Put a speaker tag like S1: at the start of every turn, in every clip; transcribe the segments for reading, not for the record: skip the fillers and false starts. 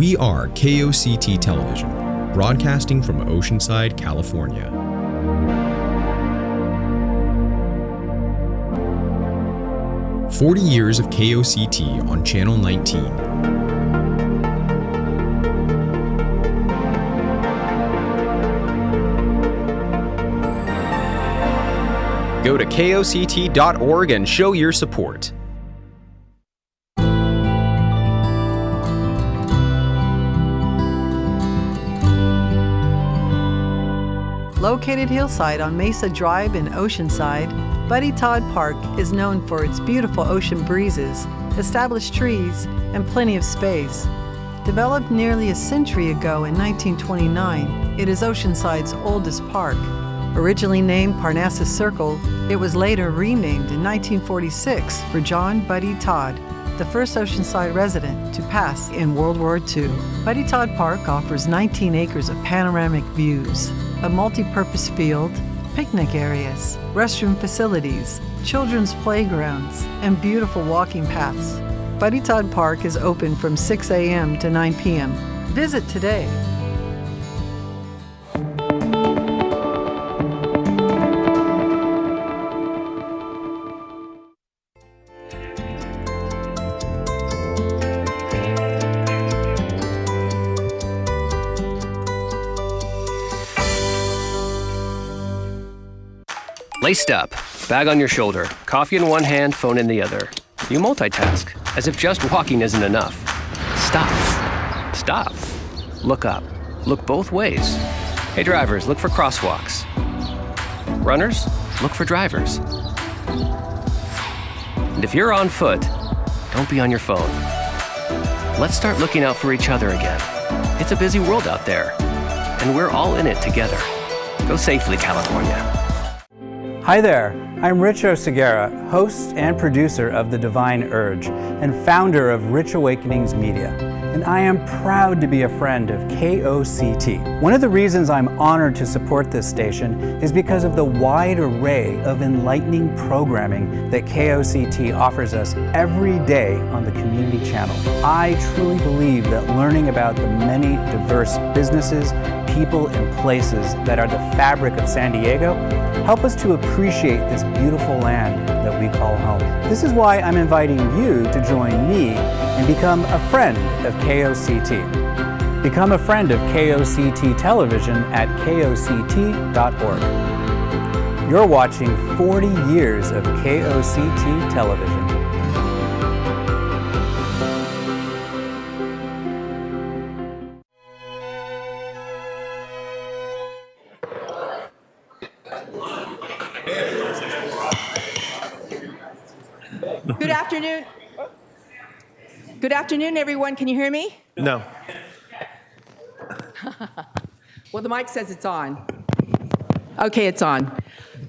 S1: We are KOCT Television, broadcasting from Oceanside, California. "40 years of KOCT on Channel 19. Go to KOCT.org and show your support.
S2: Located hillside on Mesa Drive in Oceanside, Buddy Todd Park is known for its beautiful ocean breezes, established trees, and plenty of space. Developed nearly a century ago in 1929, it is Oceanside's oldest park. Originally named Parnassus Circle, it was later renamed in 1946 for John Buddy Todd, the first Oceanside resident to pass in World War II. Buddy Todd Park offers 19 acres of panoramic views, a multi-purpose field, picnic areas, restroom facilities, children's playgrounds, and beautiful walking paths. Buddy Todd Park is open from 6 a.m. to 9 p.m. Visit today.
S3: Laced up, bag on your shoulder, coffee in one hand, phone in the other. You multitask, as if just walking isn't enough. Stop. Stop. Look up. Look both ways. Hey drivers, look for crosswalks. Runners, look for drivers. And if you're on foot, don't be on your phone. Let's start looking out for each other again. It's a busy world out there, and we're all in it together. Go safely, California.
S4: Hi there, I'm Rich Oseguera, host and producer of The Divine Urge and founder of Rich Awakenings Media, and I am proud to be a friend of KOCT. One of the reasons I'm honored to support this station is because of the wide array of enlightening programming that KOCT offers us every day on the community channel. I truly believe that learning about the many diverse businesses, people, and places that are the fabric of San Diego help us to appreciate this beautiful land that we call home. This is why I'm inviting you to join me and become a friend of KOCT. Become a friend of KOCT Television at KOCT.org. You're watching 40 years of KOCT Television.
S5: Good afternoon. Good afternoon, everyone. Can you hear me?
S6: No.
S5: Well, the mic says it's on. Okay, it's on.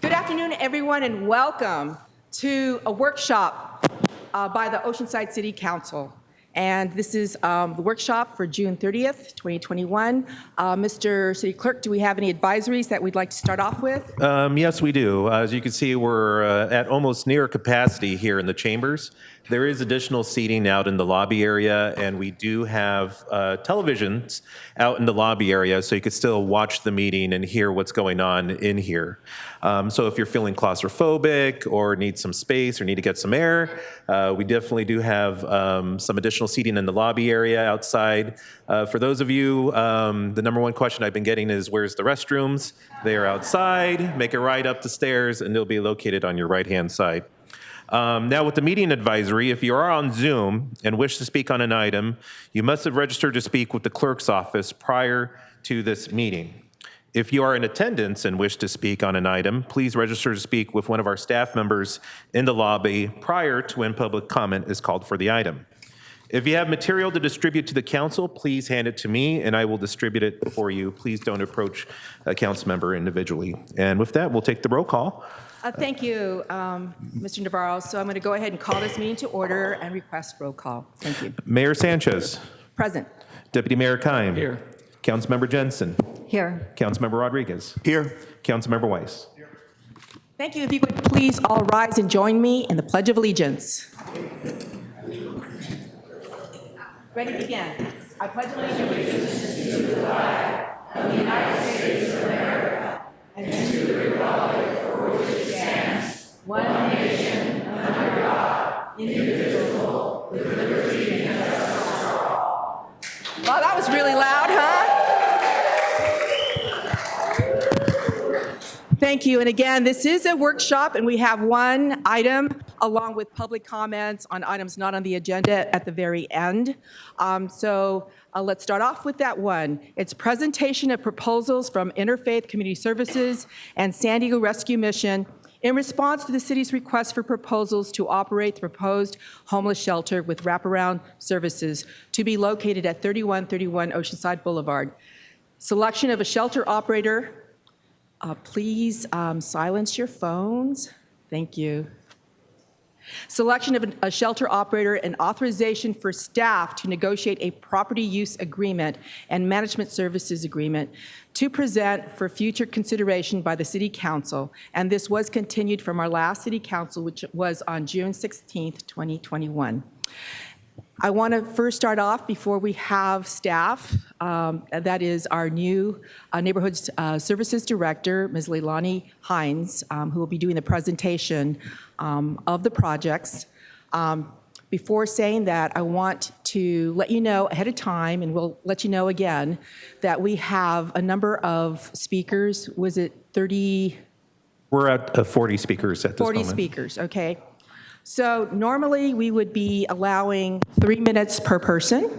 S5: Good afternoon, everyone, and welcome to a workshop by the Oceanside City Council. And this is the workshop for June 30th, 2021. Mr. City Clerk, do we have any advisories that we'd like to start off with?
S6: Yes, we do. As you can see, we're at almost near capacity here in the chambers. There is additional seating out in the lobby area, and we do have televisions out in the lobby area, so you could still watch the meeting and hear what's going on in here. So if you're feeling claustrophobic or need some space or need to get some air, we definitely do have some additional seating in the lobby area outside. For those of you, the number one question I've been getting is, where's the restrooms? They are outside. Make it right up the stairs, and they'll be located on your right-hand side. Now, with the meeting advisory, if you are on Zoom and wish to speak on an item, you must have registered to speak with the clerk's office prior to this meeting. If you are in attendance and wish to speak on an item, please register to speak with one of our staff members in the lobby prior to when public comment is called for the item. If you have material to distribute to the council, please hand it to me and I will distribute it for you. Please don't approach a council member individually. And with that, we'll take the roll call.
S5: Thank you, Mr. Navarro. So I'm going to go ahead and call this meeting to order and request roll call. Thank you.
S6: Mayor Sanchez.
S5: Present.
S6: Deputy Mayor Keim. Here. Councilmember Jensen.
S2: Here.
S6: Councilmember Rodriguez.
S7: Here.
S6: Councilmember Weiss.
S5: Thank you. If you could please all rise and join me in the Pledge of Allegiance. Ready to begin. I pledge allegiance to the flag of the United States of America and to the republic for which it stands, one nation, under God, indivisible, with liberty and justice for all. Wow, that was really loud, huh? Thank you. And again, this is a workshop, and we have one item along with public comments on items not on the agenda at the very end. So let's start off with that one. It's presentation of proposals from Interfaith Community Services and San Diego Rescue Mission in response to the city's request for proposals to operate the proposed homeless shelter with wraparound services to be located at 3131 Oceanside Boulevard. Selection of a shelter operator. Please silence your phones. Thank you. Selection of a shelter operator and authorization for staff to negotiate a property use agreement and management services agreement to present for future consideration by the City Council. And this was continued from our last City Council, which was on June 16th, 2021. I want to first start off before we have staff. That is our new Neighborhood Services Director, Ms. Leilani Hines, who will be doing the presentation of the projects. Before saying that, I want to let you know ahead of time, and we'll let you know again, that we have a number of speakers. Was it 30?
S6: We're at 40 speakers at this moment.
S5: 40 speakers, okay. So normally we would be allowing 3 minutes per person.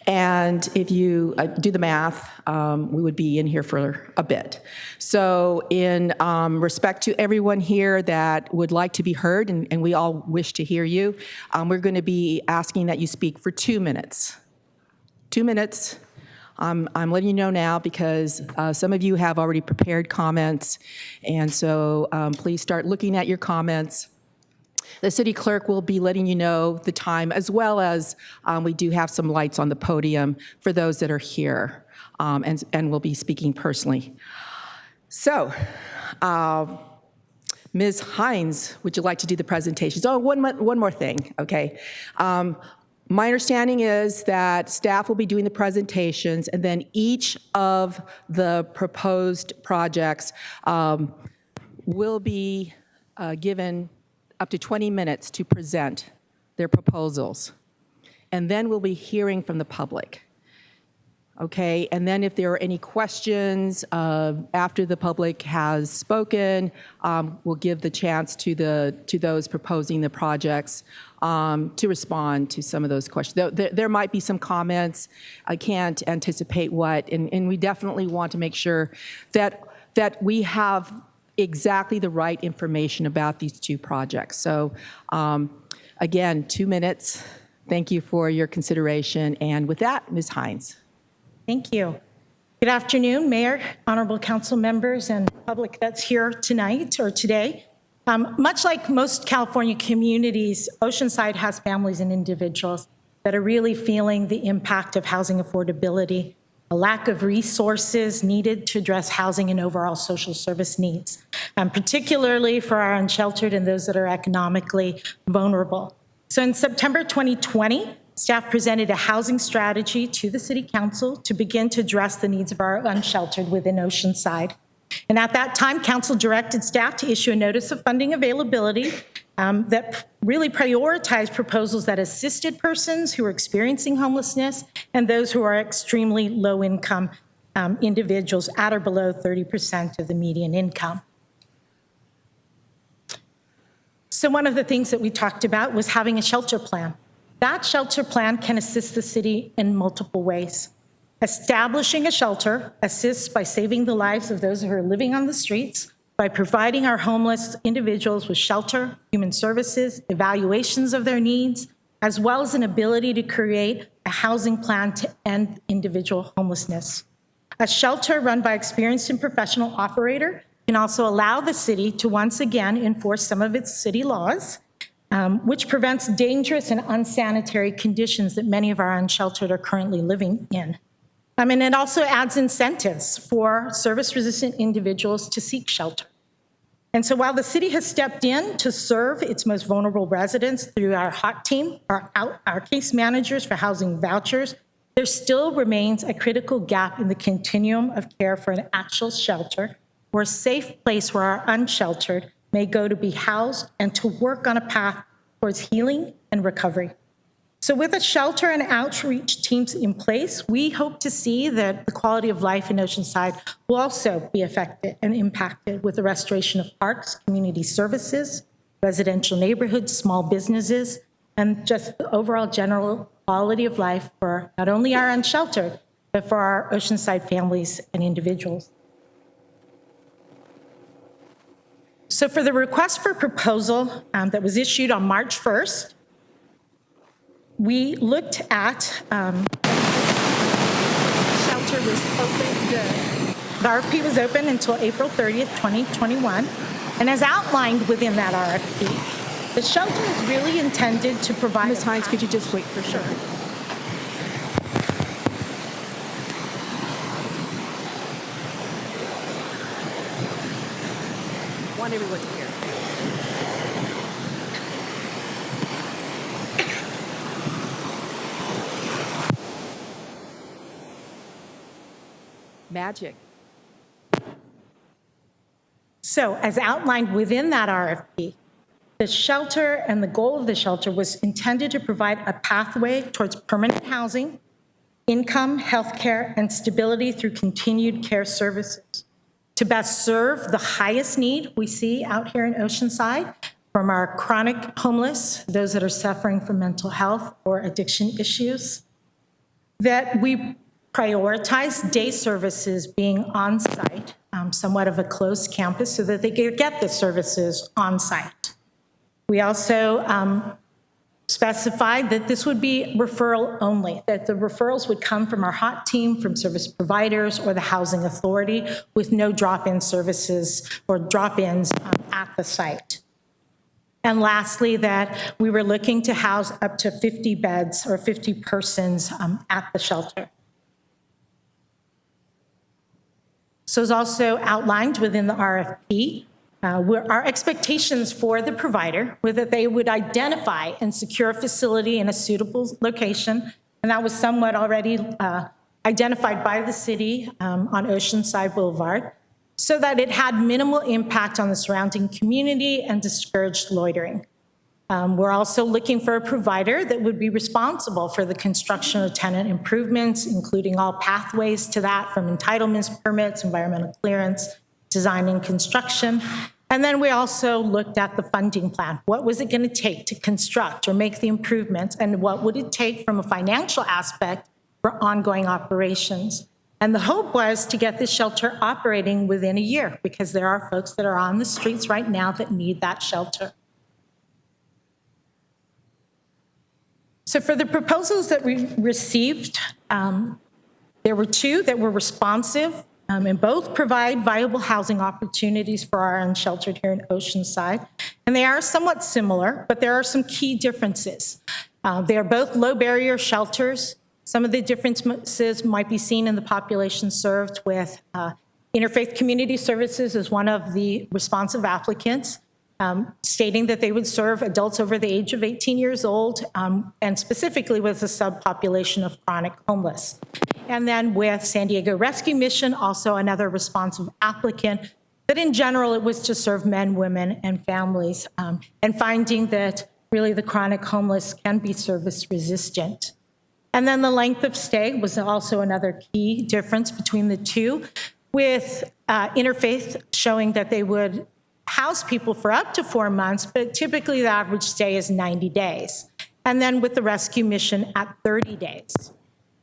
S5: And if you do the math, we would be in here for a bit. So in respect to everyone here that would like to be heard, and we all wish to hear you, we're going to be asking that you speak for 2 minutes. 2 minutes. I'm letting you know now because some of you have already prepared comments. And so please start looking at your comments. The city clerk will be letting you know the time, as well as we do have some lights on the podium for those that are here, and will be speaking personally. So, Ms. Hines, would you like to do the presentations? Oh, one more thing, okay. My understanding is that staff will be doing the presentations, and then each of the proposed projects will be given up to 20 minutes to present their proposals. And then we'll be hearing from the public. Okay, and then if there are any questions after the public has spoken, we'll give the chance to those proposing the projects to respond to some of those questions. There might be some comments. I can't anticipate what, and we definitely want to make sure that we have exactly the right information about these two projects. So again, 2 minutes. Thank you for your consideration. And with that, Ms. Hines.
S7: Thank you. Good afternoon, Mayor, honorable council members, and public that's here tonight or today. Much like most California communities, Oceanside has families and individuals that are really feeling the impact of housing affordability, a lack of resources needed to address housing and overall social service needs, particularly for our unsheltered and those that are economically vulnerable. So in September 2020, staff presented a housing strategy to the City Council to begin to address the needs of our unsheltered within Oceanside. And at that time, Council directed staff to issue a notice of funding availability that really prioritized proposals that assisted persons who are experiencing homelessness and those who are extremely low income individuals at or below 30% of the median income. So one of the things that we talked about was having a shelter plan. That shelter plan can assist the city in multiple ways. Establishing a shelter assists by saving the lives of those who are living on the streets, by providing our homeless individuals with shelter, human services, evaluations of their needs, as well as an ability to create a housing plan to end individual homelessness. A shelter run by experienced and professional operator can also allow the city to once again enforce some of its city laws, which prevents dangerous and unsanitary conditions that many of our unsheltered are currently living in. And it also adds incentives for service-resistant individuals to seek shelter. And so while the city has stepped in to serve its most vulnerable residents through our HOT team, our case managers for housing vouchers, there still remains a critical gap in the continuum of care for an actual shelter or a safe place where our unsheltered may go to be housed and to work on a path towards healing and recovery. So with a shelter and outreach teams in place, we hope to see that the quality of life in Oceanside will also be affected and impacted with the restoration of parks, community services, residential neighborhoods, small businesses, and just the overall general quality of life for not only our unsheltered, but for our Oceanside families and individuals. So for the request for proposal that was issued on March 1st, we looked at shelter was open, the RFP was open until April 30th, 2021. And as outlined within that RFP, the shelter is really intended to provide—
S5: Ms. Hines, could you just wait for sure? Want everyone to hear. Magic.
S7: So as outlined within that RFP, the shelter and the goal of the shelter was intended to provide a pathway towards permanent housing, income, healthcare, and stability through continued care services to best serve the highest need we see out here in Oceanside from our chronic homeless, those that are suffering from mental health or addiction issues, that we prioritize day services being on site, somewhat of a closed campus, so that they can get the services on site. We also specified that this would be referral only, that the referrals would come from our HOT team, from service providers, or the housing authority, with no drop-in services or drop-ins at the site. And lastly, that we were looking to house up to 50 beds or 50 persons at the shelter. So as also outlined within the RFP, our expectations for the provider were that they would identify and secure a facility in a suitable location, and that was somewhat already identified by the city on Oceanside Boulevard, so that it had minimal impact on the surrounding community and discouraged loitering. We're also looking for a provider that would be responsible for the construction of tenant improvements, including all pathways to that, from entitlements, permits, environmental clearance, design and construction. And then we also looked at the funding plan. What was it going to take to construct or make the improvements, and what would it take from a financial aspect for ongoing operations? And the hope was to get this shelter operating within a year, because there are folks that are on the streets right now that need that shelter. So for the proposals that we received, there were two that were responsive, and both provide viable housing opportunities for our unsheltered here in Oceanside. And they are somewhat similar, but there are some key differences. They are both low barrier shelters. Some of the differences might be seen in the population served, with Interfaith Community Services as one of the responsive applicants, stating that they would serve adults over the age of 18 years old, and specifically with a subpopulation of chronic homeless. And then with San Diego Rescue Mission, also another responsive applicant, but in general, it was to serve men, women, and families, and finding that really the chronic homeless can be service resistant. And then the length of stay was also another key difference between the two, with Interfaith showing that they would house people for up to 4 months, but typically the average stay is 90 days. And then with the Rescue Mission at 30 days.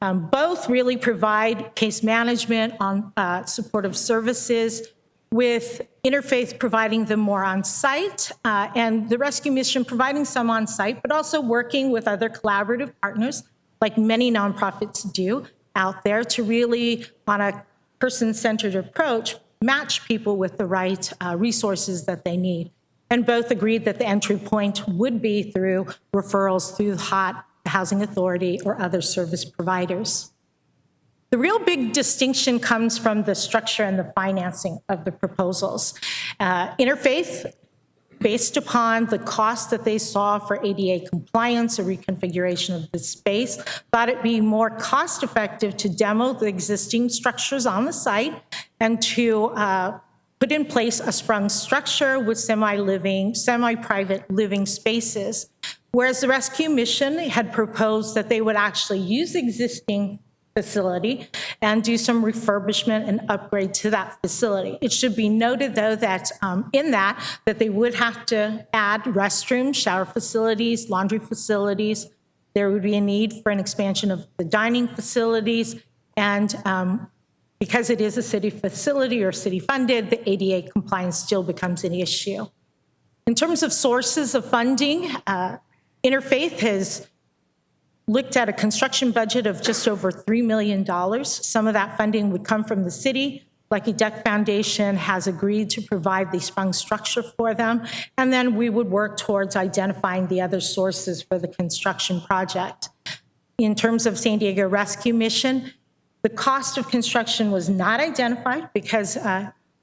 S7: Both really provide case management on supportive services, with Interfaith providing them more on site, and the Rescue Mission providing some on site, but also working with other collaborative partners, like many nonprofits do out there, to really, on a person-centered approach, match people with the right resources that they need. And both agreed that the entry point would be through referrals through the HOT, the Housing Authority, or other service providers. The real big distinction comes from the structure and the financing of the proposals. Interfaith based upon the cost that they saw for ADA compliance or reconfiguration of the space, thought it'd be more cost effective to demo the existing structures on the site and to put in place a sprung structure with semi-private living spaces. Whereas the rescue mission had proposed that they would actually use existing facility and do some refurbishment and upgrade to that facility. It should be noted, though, that in that they would have to add restrooms, shower facilities, laundry facilities. There would be a need for an expansion of the dining facilities, and because it is a city facility or city funded, the ADA compliance still becomes an issue. In terms of sources of funding, Interfaith has looked at a construction budget of just over $3 million. Some of that funding would come from the city. Lucky Duck Foundation has agreed to provide the sprung structure for them. And then we would work towards identifying the other sources for the construction project. In terms of San Diego Rescue Mission, the cost of construction was not identified because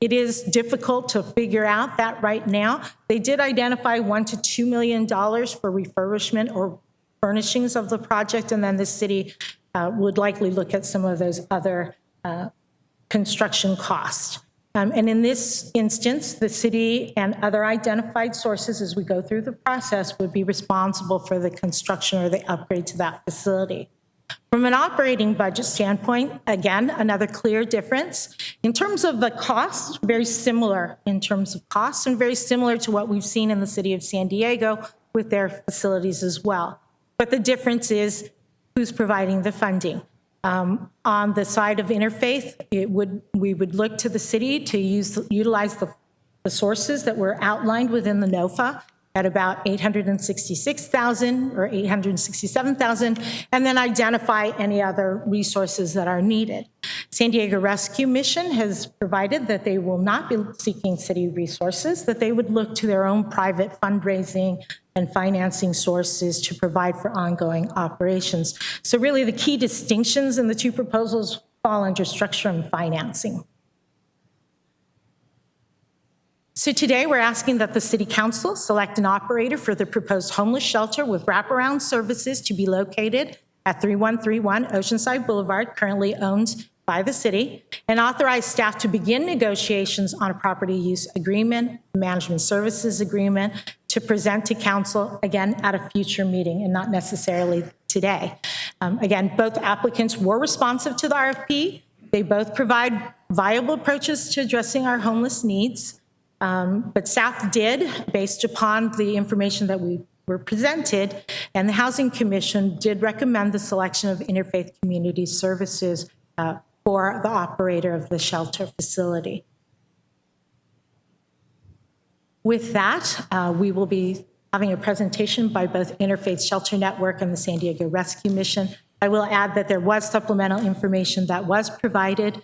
S7: it is difficult to figure out that right now. They did identify $1 to $2 million for refurbishment or furnishings of the project, and then the city would likely look at some of those other construction costs. And in this instance, the city and other identified sources as we go through the process would be responsible for the construction or the upgrade to that facility. From an operating budget standpoint, again, another clear difference. In terms of the cost, very similar in terms of costs and very similar to what we've seen in the city of San Diego with their facilities as well. But the difference is who's providing the funding. On the side of Interfaith, we would look to the city to utilize the sources that were outlined within the NOFA at about $866,000 or $867,000, and then identify any other resources that are needed. San Diego Rescue Mission has provided that they will not be seeking city resources, that they would look to their own private fundraising and financing sources to provide for ongoing operations. So really the key distinctions in the two proposals fall under structure and financing. So today we're asking that the City Council select an operator for the proposed homeless shelter with wraparound services to be located at 3131 Oceanside Boulevard, currently owned by the city, and authorize staff to begin negotiations on a property use agreement, management services agreement, to present to council, again, at a future meeting and not necessarily today. Again, both applicants were responsive to the RFP. They both provide viable approaches to addressing our homeless needs. But staff did, based upon the information that we were presented, and the Housing Commission did recommend the selection of Interfaith Community Services for the operator of the shelter facility. With that, we will be having a presentation by both Interfaith Shelter Network and the San Diego Rescue Mission. I will add that there was supplemental information that was provided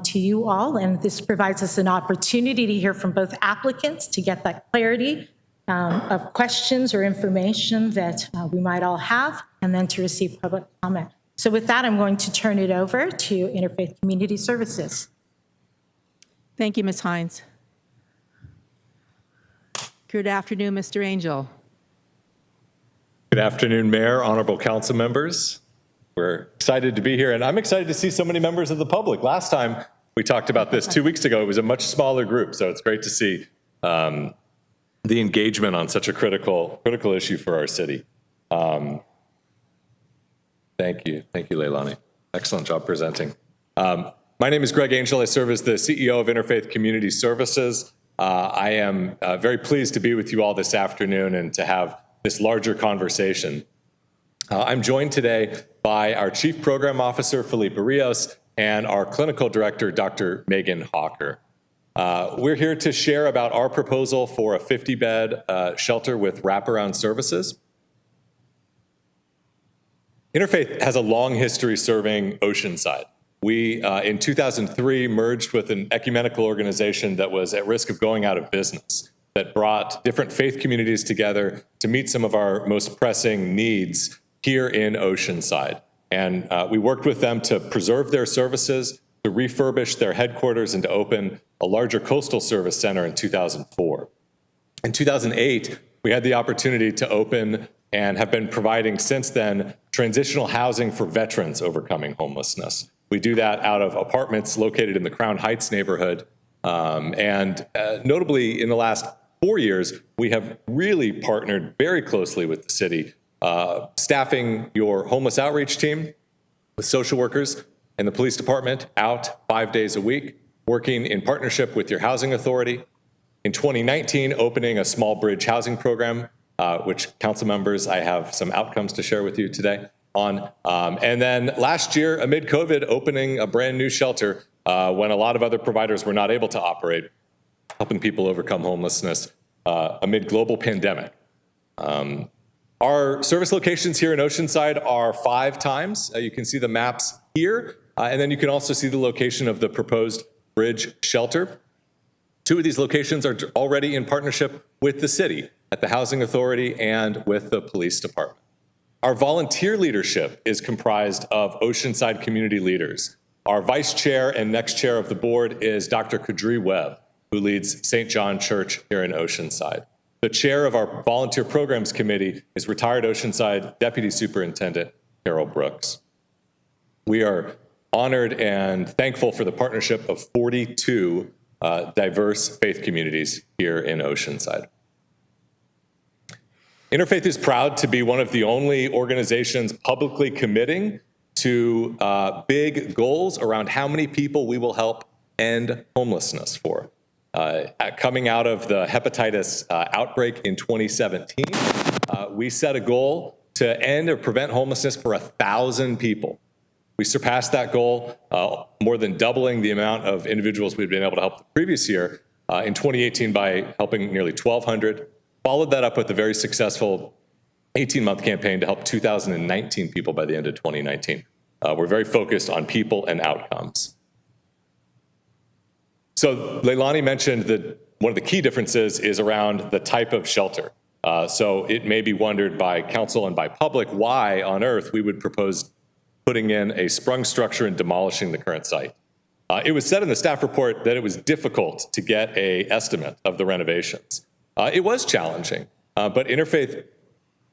S7: to you all, and this provides us an opportunity to hear from both applicants to get that clarity of questions or information that we might all have, and then to receive public comment. So with that, I'm going to turn it over to Interfaith Community Services.
S5: Thank you, Ms. Hines. Good afternoon, Mr. Angel.
S8: Good afternoon, Mayor, honorable council members. We're excited to be here, and I'm excited to see so many members of the public. Last time we talked about this 2 weeks ago, it was a much smaller group, so it's great to see the engagement on such a critical issue for our city. Thank you, Leilani. Excellent job presenting. My name is Greg Angel. I serve as the CEO of Interfaith Community Services. I am very pleased to be with you all this afternoon and to have this larger conversation. I'm joined today by our Chief Program Officer, Felipe Rios, and our Clinical Director, Dr. Megan Hawker. We're here to share about our proposal for a 50-bed shelter with wraparound services. Interfaith has a long history serving Oceanside. We, in 2003, merged with an ecumenical organization that was at risk of going out of business, that brought different faith communities together to meet some of our most pressing needs here in Oceanside. And we worked with them to preserve their services, to refurbish their headquarters, and to open a larger coastal service center in 2004. In 2008, we had the opportunity to open and have been providing since then transitional housing for veterans overcoming homelessness. We do that out of apartments located in the Crown Heights neighborhood. Notably, in the last 4 years, we have really partnered very closely with the city, staffing your homeless outreach team with social workers and the police department out 5 days a week, working in partnership with your housing authority. In 2019, opening a small bridge housing program, which council members, I have some outcomes to share with you today on. And then last year, amid COVID, opening a brand new shelter when a lot of other providers were not able to operate, helping people overcome homelessness amid global pandemic. Our service locations here in Oceanside are 5 times. You can see the maps here, and then you can also see the location of the proposed bridge shelter. 2 of these locations are already in partnership with the city at the Housing Authority and with the police department. Our volunteer leadership is comprised of Oceanside community leaders. Our vice chair and next chair of the board is Dr. Kadri Webb, who leads St. John Church here in Oceanside. The chair of our volunteer programs committee is retired Oceanside Deputy Superintendent Carol Brooks. We are honored and thankful for the partnership of 42 diverse faith communities here in Oceanside. Interfaith is proud to be one of the only organizations publicly committing to big goals around how many people we will help end homelessness for. Coming out of the hepatitis outbreak in 2017, we set a goal to end or prevent homelessness for 1,000 people. We surpassed that goal, more than doubling the amount of individuals we've been able to help the previous year in 2018 by helping nearly 1,200. Followed that up with a very successful 18-month campaign to help 2,019 people by the end of 2019. We're very focused on people and outcomes. So Leilani mentioned that one of the key differences is around the type of shelter. So it may be wondered by council and by public why on earth we would propose putting in a sprung structure and demolishing the current site. It was said in the staff report that it was difficult to get an estimate of the renovations. It was challenging, but Interfaith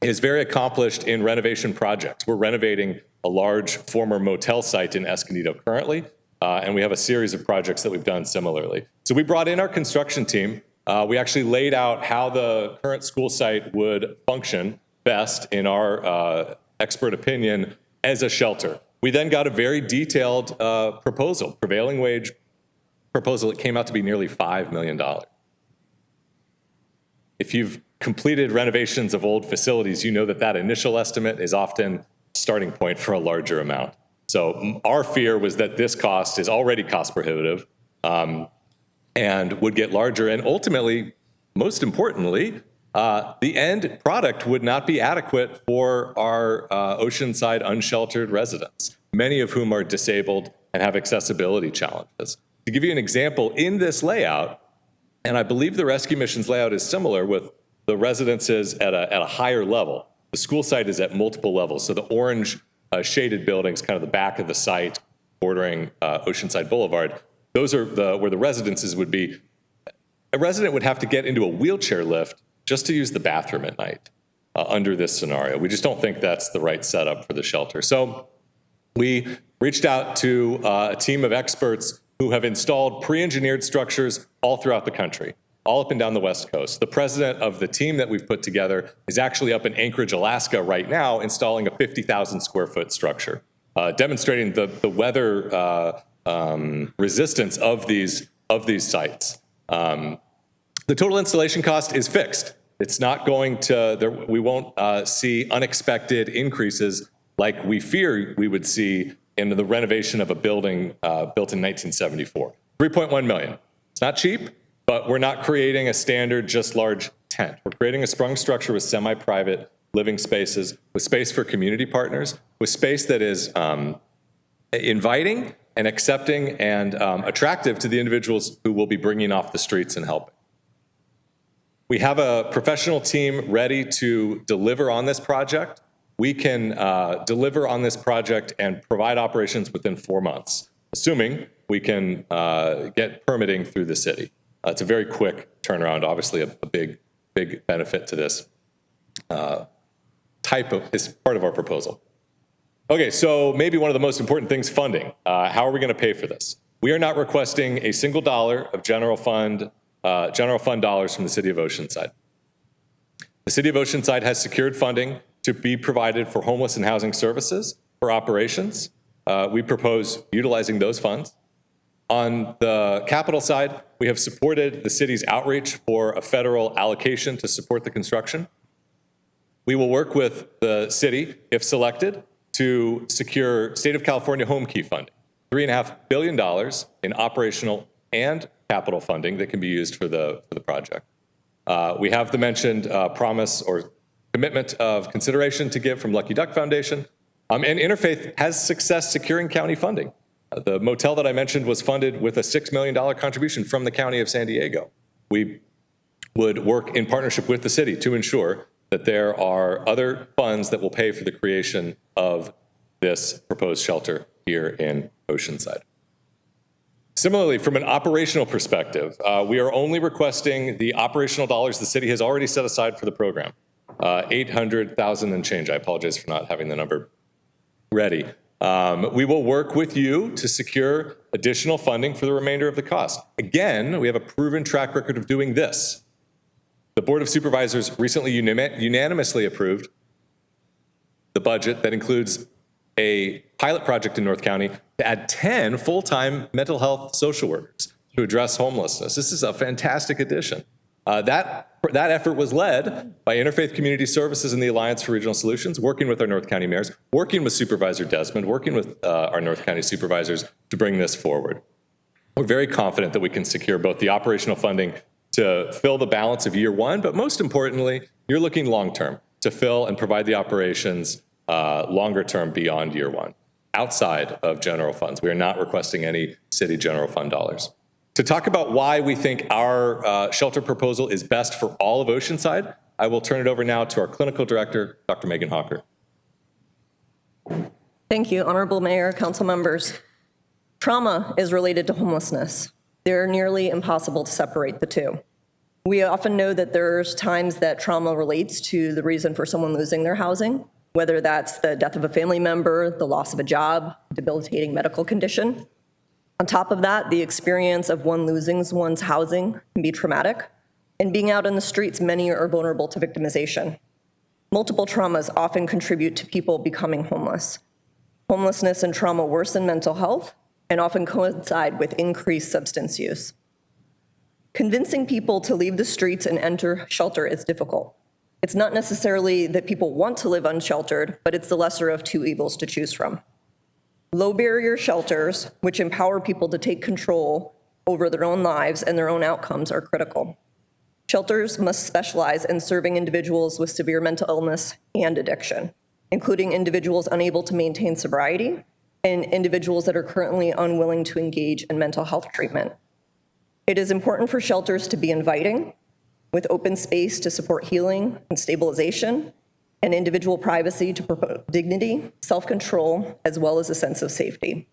S8: is very accomplished in renovation projects. We're renovating a large former motel site in Escondido currently, and we have a series of projects that we've done similarly. So we brought in our construction team. We actually laid out how the current school site would function best, in our expert opinion, as a shelter. We then got a very detailed proposal, prevailing wage proposal. It came out to be nearly $5 million. If you've completed renovations of old facilities, you know that that initial estimate is often a starting point for a larger amount. So our fear was that this cost is already cost prohibitive and would get larger. And ultimately, most importantly, the end product would not be adequate for our Oceanside unsheltered residents, many of whom are disabled and have accessibility challenges. To give you an example, in this layout, and I believe the rescue mission's layout is similar with the residences at a higher level. The school site is at multiple levels. So the orange shaded buildings, kind of the back of the site bordering Oceanside Boulevard, those are where the residences would be. A resident would have to get into a wheelchair lift just to use the bathroom at night under this scenario. We just don't think that's the right setup for the shelter. So we reached out to a team of experts who have installed pre-engineered structures all throughout the country, all up and down the West Coast. The president of the team that we've put together is actually up in Anchorage, Alaska right now, installing a 50,000 square foot structure, demonstrating the weather resistance of these sites. The total installation cost is fixed. It's not going to, we won't see unexpected increases like we fear we would see in the renovation of a building built in 1974. $3.1 million. It's not cheap, but we're not creating a standard just large tent. We're creating a sprung structure with semi-private living spaces, with space for community partners, with space that is inviting and accepting and attractive to the individuals who will be bringing off the streets and helping. We have a professional team ready to deliver on this project. We can deliver on this project and provide operations within 4 months, assuming we can get permitting through the city. It's a very quick turnaround, obviously a big big benefit to this is part of our proposal. Okay, so maybe one of the most important things, funding. How are we going to pay for this? We are not requesting a single dollar of general fund dollars from the City of Oceanside. The City of Oceanside has secured funding to be provided for homeless and housing services for operations. We propose utilizing those funds. On the capital side, we have supported the city's outreach for a federal allocation to support the construction. We will work with the city, if selected, to secure State of California home key funding, $3.5 billion in operational and capital funding that can be used for the project. We have the mentioned promise or commitment of consideration to give from Lucky Duck Foundation, and Interfaith has success securing county funding. The motel that I mentioned was funded with a $6 million contribution from the County of San Diego. We would work in partnership with the city to ensure that there are other funds that will pay for the creation of this proposed shelter here in Oceanside. Similarly, from an operational perspective, we are only requesting the operational dollars the city has already set aside for the program, $800,000 and change. I apologize for not having the number ready. We will work with you to secure additional funding for the remainder of the cost. Again, we have a proven track record of doing this. The Board of Supervisors recently unanimously approved the budget that includes a pilot project in North County to add 10 full-time mental health social workers to address homelessness. This is a fantastic addition. That effort was led by Interfaith Community Services and the Alliance for Regional Solutions, working with our North County mayors, working with Supervisor Desmond, working with our North County supervisors to bring this forward. We're very confident that we can secure both the operational funding to fill the balance of year one, but most importantly, you're looking long-term to fill and provide the operations longer term beyond year one, outside of general funds. We are not requesting any city general fund dollars. To talk about why we think our shelter proposal is best for all of Oceanside, I will turn it over now to our clinical director, Dr. Megan Hawker.
S9: Thank you, Honorable Mayor, council members. Trauma is related to homelessness. They're nearly impossible to separate the two. We often know that there's times that trauma relates to the reason for someone losing their housing, whether that's the death of a family member, the loss of a job, debilitating medical condition. On top of that, the experience of one losing one's housing can be traumatic, and being out in the streets, many are vulnerable to victimization. Multiple traumas often contribute to people becoming homeless. Homelessness and trauma worsen mental health and often coincide with increased substance use. Convincing people to leave the streets and enter shelter is difficult. It's not necessarily that people want to live unsheltered, but it's the lesser of two evils to choose from. Low barrier shelters, which empower people to take control over their own lives and their own outcomes, are critical. Shelters must specialize in serving individuals with severe mental illness and addiction, including individuals unable to maintain sobriety and individuals that are currently unwilling to engage in mental health treatment. It is important for shelters to be inviting, with open space to support healing and stabilization, and individual privacy to promote dignity, self-control, as well as a sense of safety.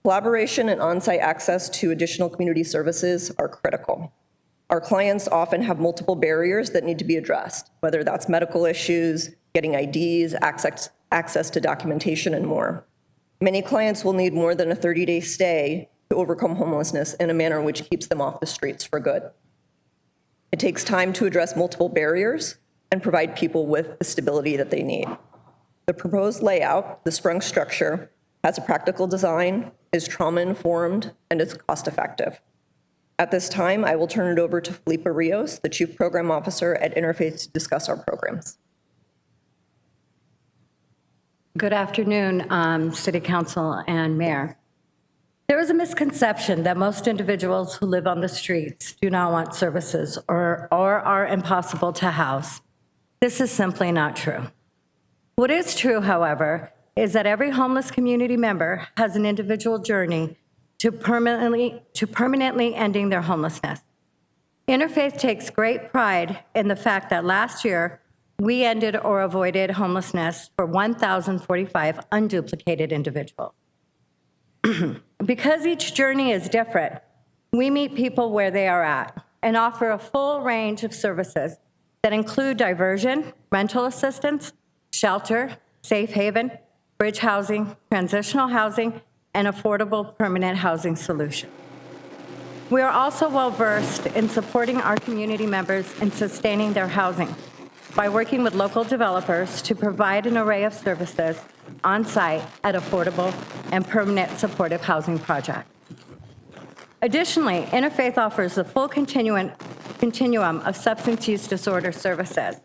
S9: Collaboration and on-site access to additional community services are critical. Our clients often have multiple barriers that need to be addressed, whether that's medical issues, getting IDs, access to documentation, and more. Many clients will need more than a 30-day stay to overcome homelessness in a manner which keeps them off the streets for good. It takes time to address multiple barriers and provide people with the stability that they need. The proposed layout, the sprung structure, has a practical design, is trauma-informed, and is cost-effective. At this time, I will turn it over to Felipe Rios, the Chief Program Officer at Interfaith, to discuss our programs.
S10: Good afternoon, City Council and Mayor. There is a misconception that most individuals who live on the streets do not want services or are impossible to house. This is simply not true. What is true, however, is that every homeless community member has an individual journey to permanently ending their homelessness. Interfaith takes great pride in the fact that last year, we ended or avoided homelessness for 1,045 unduplicated individuals. Because each journey is different, we meet people where they are at and offer a full range of services that include diversion, rental assistance, shelter, safe haven, bridge housing, transitional housing, and affordable permanent housing solution. We are also well-versed in supporting our community members in sustaining their housing by working with local developers to provide an array of services on-site at affordable and permanent supportive housing projects. Additionally, Interfaith offers the full continuum of substance use disorder services,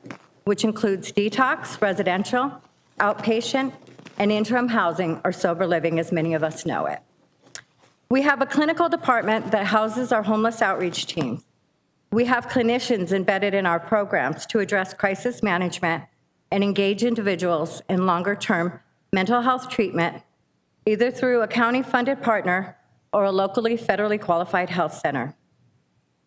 S10: which includes detox, residential, outpatient, and interim housing or sober living, as many of us know it. We have a clinical department that houses our homeless outreach teams. We have clinicians embedded in our programs to address crisis management and engage individuals in longer-term mental health treatment, either through a county-funded partner or a locally federally qualified health center.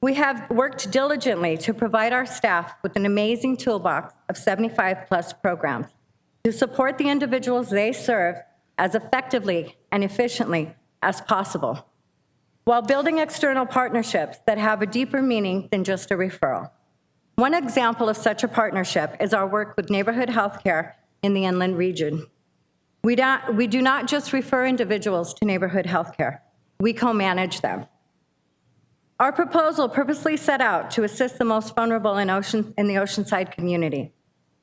S10: We have worked diligently to provide our staff with an amazing toolbox of 75+ programs to support the individuals they serve as effectively and efficiently as possible, while building external partnerships that have a deeper meaning than just a referral. One example of such a partnership is our work with neighborhood healthcare in the inland region. We do not just refer individuals to neighborhood healthcare, we co-manage them. Our proposal purposely set out to assist the most vulnerable in the Oceanside community.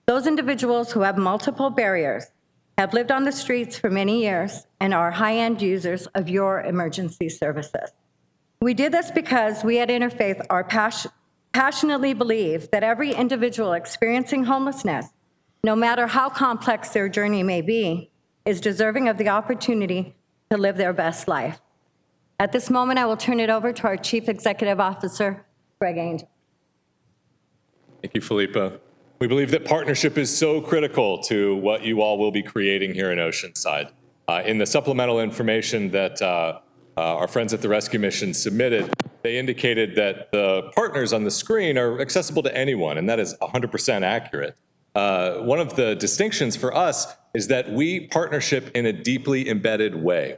S10: Those individuals who have multiple barriers, have lived on the streets for many years, and are high-end users of your emergency services. We did this because we at Interfaith are passionately believe that every individual experiencing homelessness, no matter how complex their journey may be, is deserving of the opportunity to live their best life. At this moment, I will turn it over to our Chief Executive Officer, Greg Angel.
S8: Thank you, Philippa. We believe that partnership is so critical to what you all will be creating here in Oceanside. In the supplemental information that our friends at the Rescue Mission submitted, they indicated that the partners on the screen are accessible to anyone, and that is 100% accurate. One of the distinctions for us is that we partnership in a deeply embedded way.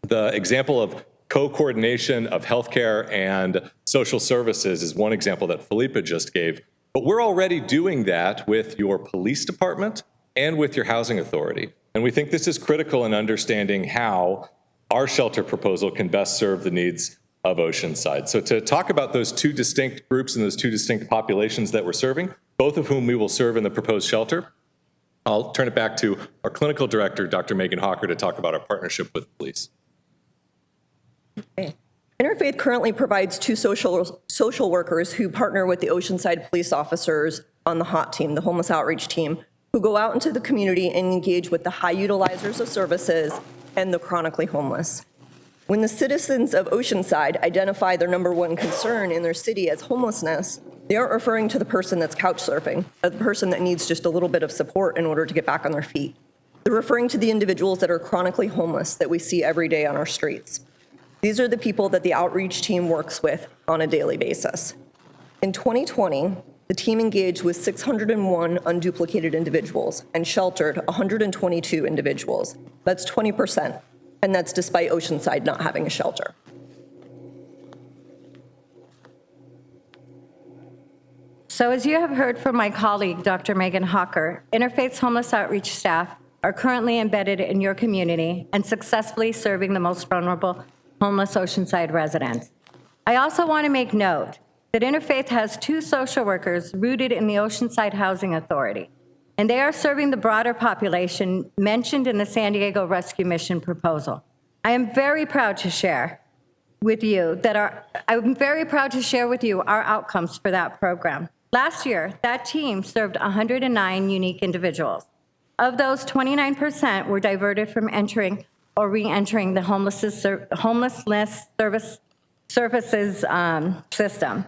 S8: The example of co-coordination of healthcare and social services is one example that Philippa just gave. But we're already doing that with your police department and with your housing authority. And we think this is critical in understanding how our shelter proposal can best serve the needs of Oceanside. So to talk about those two distinct groups and those two distinct populations that we're serving, both of whom we will serve in the proposed shelter, I'll turn it back to our clinical director, Dr. Megan Hawker, to talk about our partnership with police.
S9: Okay. Interfaith currently provides two social workers who partner with the Oceanside police officers on the HOT team, the homeless outreach team, who go out into the community and engage with the high utilizers of services and the chronically homeless. When the citizens of Oceanside identify their #1 concern in their city as homelessness, they aren't referring to the person that's couch surfing, or the person that needs just a little bit of support in order to get back on their feet. They're referring to the individuals that are chronically homeless that we see every day on our streets. These are the people that the outreach team works with on a daily basis. In 2020, the team engaged with 601 unduplicated individuals and sheltered 122 individuals. That's 20%, and that's despite Oceanside not having a shelter.
S10: So as you have heard from my colleague, Dr. Megan Hawker, Interfaith's homeless outreach staff are currently embedded in your community and successfully serving the most vulnerable homeless Oceanside residents. I also want to make note that Interfaith has 2 social workers rooted in the Oceanside Housing Authority, and they are serving the broader population mentioned in the San Diego Rescue Mission proposal. I am very proud to share with you our outcomes for that program. Last year, that team served 109 unique individuals. Of those, 29% were diverted from entering or re-entering the homelessness services system.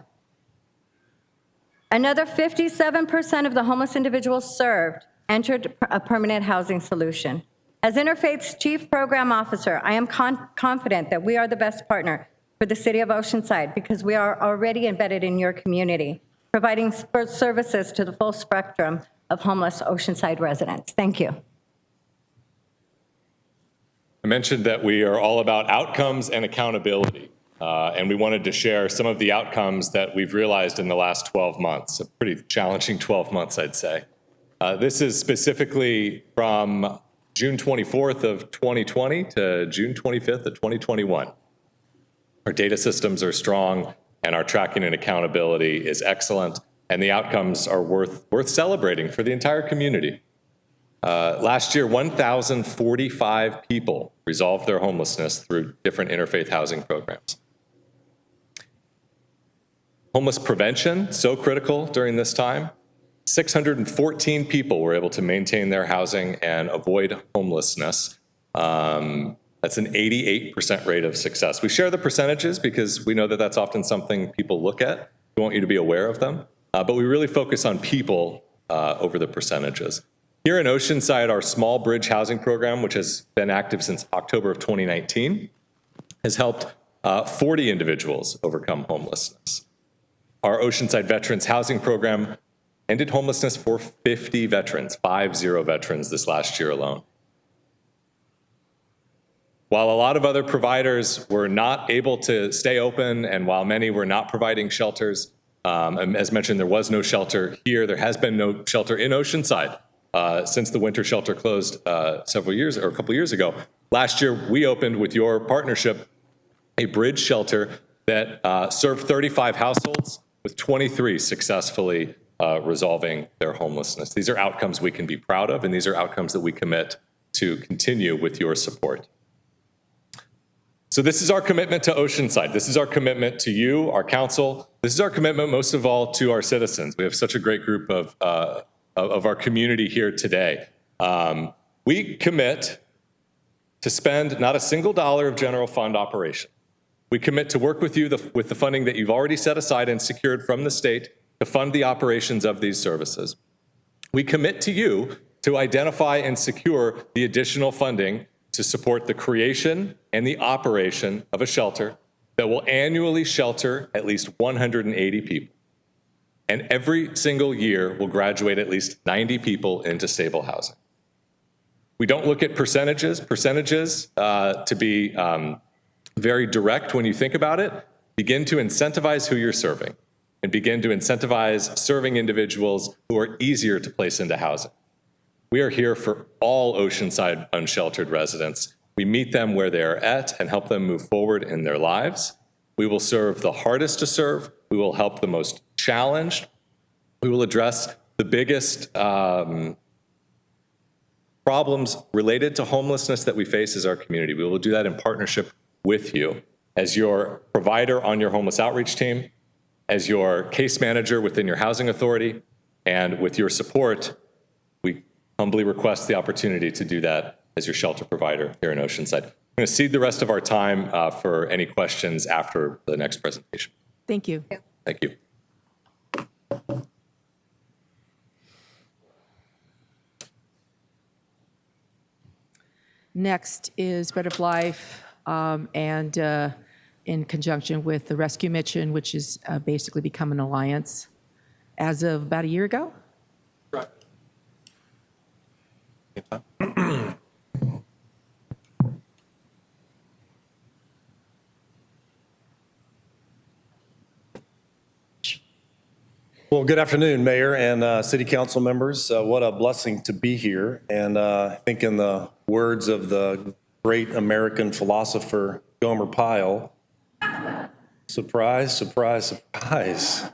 S10: Another 57% of the homeless individuals served entered a permanent housing solution. As Interfaith's Chief Program Officer, I am confident that we are the best partner for the City of Oceanside because we are already embedded in your community, providing services to the full spectrum of homeless Oceanside residents. Thank you.
S8: I mentioned that we are all about outcomes and accountability. and we wanted to share some of the outcomes that we've realized in the last 12 months, a pretty challenging 12 months, I'd say. This is specifically from June 24th of 2020 to June 25th of 2021. Our data systems are strong, and our tracking and accountability is excellent, and the outcomes are worth celebrating for the entire community. Last year, 1,045 people resolved their homelessness through different interfaith housing programs. Homeless prevention, so critical during this time. 614 people were able to maintain their housing and avoid homelessness. That's an 88% rate of success. We share the percentages because we know that that's often something people look at. We want you to be aware of them, but we really focus on people over the percentages. Here in Oceanside, our small bridge housing program, which has been active since October of 2019, has helped 40 individuals overcome homelessness. Our Oceanside Veterans Housing Program ended homelessness for 50 veterans, 50 veterans this last year alone. While a lot of other providers were not able to stay open, and while many were not providing shelters, as mentioned, there was no shelter here. There has been no shelter in Oceanside since the winter shelter closed a couple years ago. Last year, we opened with your partnership a bridge shelter that served 35 households, with 23 successfully resolving their homelessness. These are outcomes we can be proud of, and these are outcomes that we commit to continue with your support. So this is our commitment to Oceanside. This is our commitment to you, our council. This is our commitment, most of all, to our citizens. We have such a great group of our community here today. We commit to spend not a single dollar of general fund operation. We commit to work with you with the funding that you've already set aside and secured from the state to fund the operations of these services. We commit to you to identify and secure the additional funding to support the creation and the operation of a shelter that will annually shelter at least 180 people. And every single year will graduate at least 90 people into stable housing. We don't look at percentages. Percentages, to be very direct when you think about it, begin to incentivize who you're serving and begin to incentivize serving individuals who are easier to place into housing. We are here for all Oceanside unsheltered residents. We meet them where they are at and help them move forward in their lives. We will serve the hardest to serve. We will help the most challenged. We will address the biggest problems related to homelessness that we face as our community. We will do that in partnership with you as your provider on your homeless outreach team, as your case manager within your housing authority, and with your support, we humbly request the opportunity to do that as your shelter provider here in Oceanside. I'm going to cede the rest of our time for any questions after the next presentation.
S5: Thank you.
S8: Thank you.
S5: Next is Bread of Life, and in conjunction with the Rescue Mission, which has basically become an alliance as of about a year ago.
S8: Right.
S11: Well, good afternoon, Mayor and City Council members. What a blessing to be here. And I think in the words of the great American philosopher Gomer Pyle, surprise, surprise, surprise.